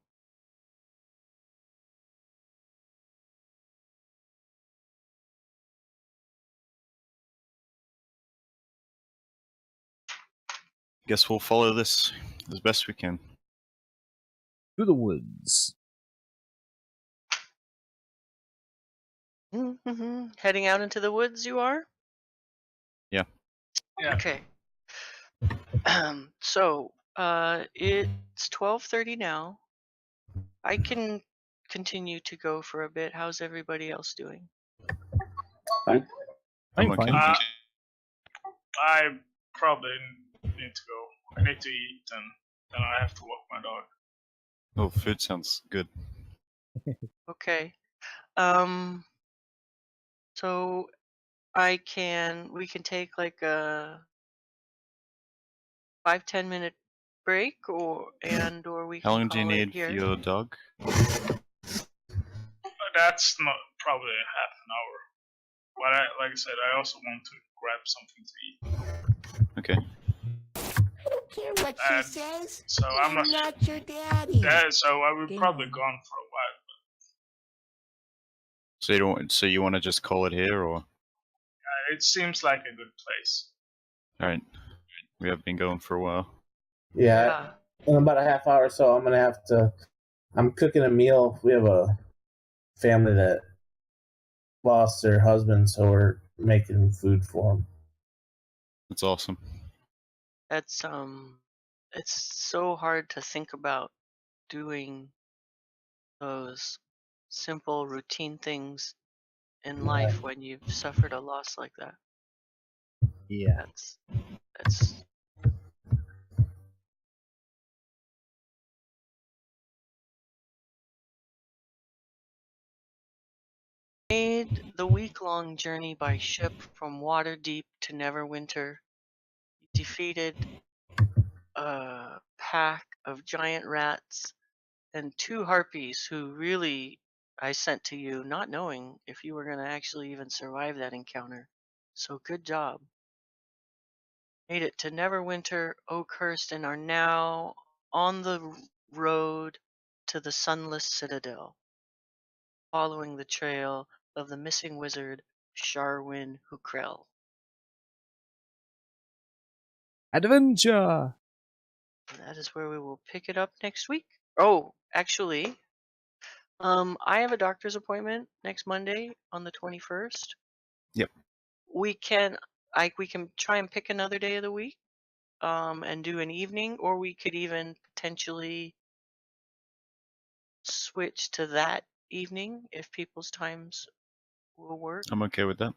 Guess we'll follow this as best we can. To the woods. Heading out into the woods, you are? Yeah. Yeah. Okay. So, it's 12:30 now. I can continue to go for a bit. How's everybody else doing? Fine. I'm I'm okay. fine. I probably need to go. I need to eat, and then I have to walk my dog. Oh, food sounds good. Okay. So we can take like a 5-10 minute break, or we How can long do you call it need for here. your dog? That's not probably half an hour. But like I said, I also want to grab something to eat. Okay. I don't care what she And says. so I'm I'm not. not your daddy. So I will Game probably on. gone for a while. So you want to just call it here, or? It seems like a good place. Alright. We have been going for a while. Yeah, in about a half hour or so, I'm gonna have to. I'm cooking a meal. We have a family that lost their husband, so we're making food for them. That's awesome. That's it's so hard to think about doing those simple routine things in life when you've suffered a loss like that. Yeah. That's made the week-long journey by ship from Waterdeep to Neverwinter. You defeated a pack of giant rats and 2 harpies who really I sent to you not knowing if you were going to actually even survive that encounter. So good job. Made it to Neverwinter, Oakhurst, and are now on the road to the Sunless Citadel, following the trail of the missing wizard Sharwin Hukrell. Adventure! That is where we will pick it up next week. Oh, actually, I have a doctor's appointment next Monday on the 21st. Yep. We can try and pick another day of the week, and do an evening, or we could even potentially switch to that evening if people's times will work. I'm okay with that.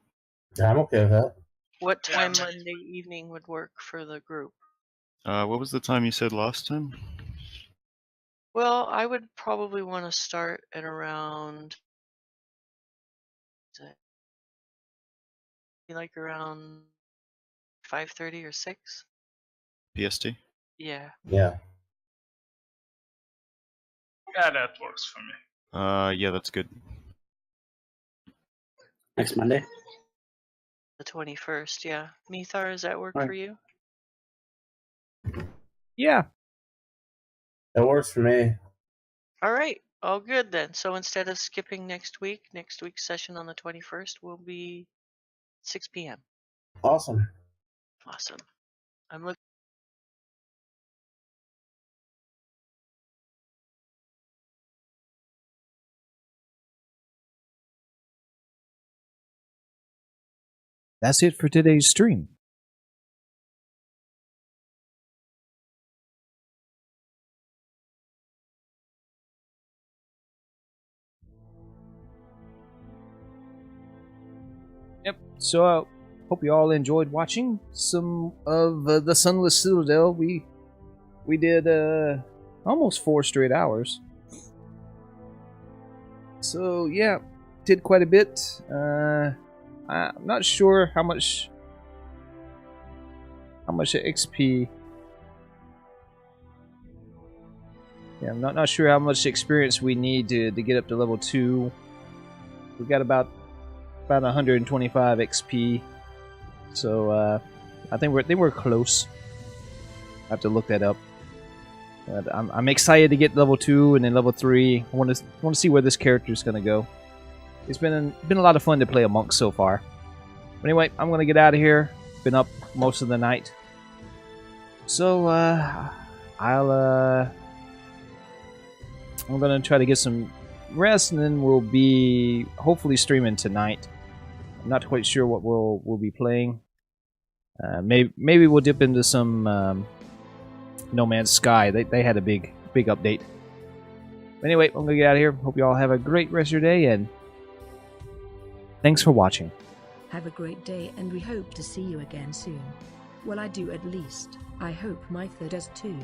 Yeah, I'm okay with that. What Yeah, time me Monday evening would work for the group? What was the time you said last time? Well, I would probably want to start at around, like around 5:30 or 6. PST? Yeah. Yeah. Yeah, that works for me. Yeah, that's good. Next Monday. The 21st, yeah. Mithar, does that work Right. for you? Yeah. That works for me. All right. All good then. So instead of skipping next week's session on the 21st will be 6 p.m. Awesome. Awesome. I'm looking. That's it for today's stream. Yep. So hope you all enjoyed watching some of the Sunless Citadel. We did almost 4 straight hours. So yeah, did quite a bit. I'm not sure how much XP. Yeah, I'm not sure how much experience we need to get up to level 2. We got about 125 XP. So I think we're close. I have to look that up. But I'm excited to get level 2 and then level 3. I want to see where this character is gonna go. It's been a lot of fun to play a monk so far. But anyway, I'm gonna get out of here. Been up most of the night. So I'm gonna try to get some rest, and then we'll be hopefully streaming tonight. I'm not quite sure what we'll be playing. Maybe we'll dip into some No Man's Sky. They had a big update. But anyway, I'm gonna get out of here. Hope you all have a great rest of your day, and thanks for watching. Have a great day, and we hope to see you again soon. Well, I do at least. I hope Mytha does too.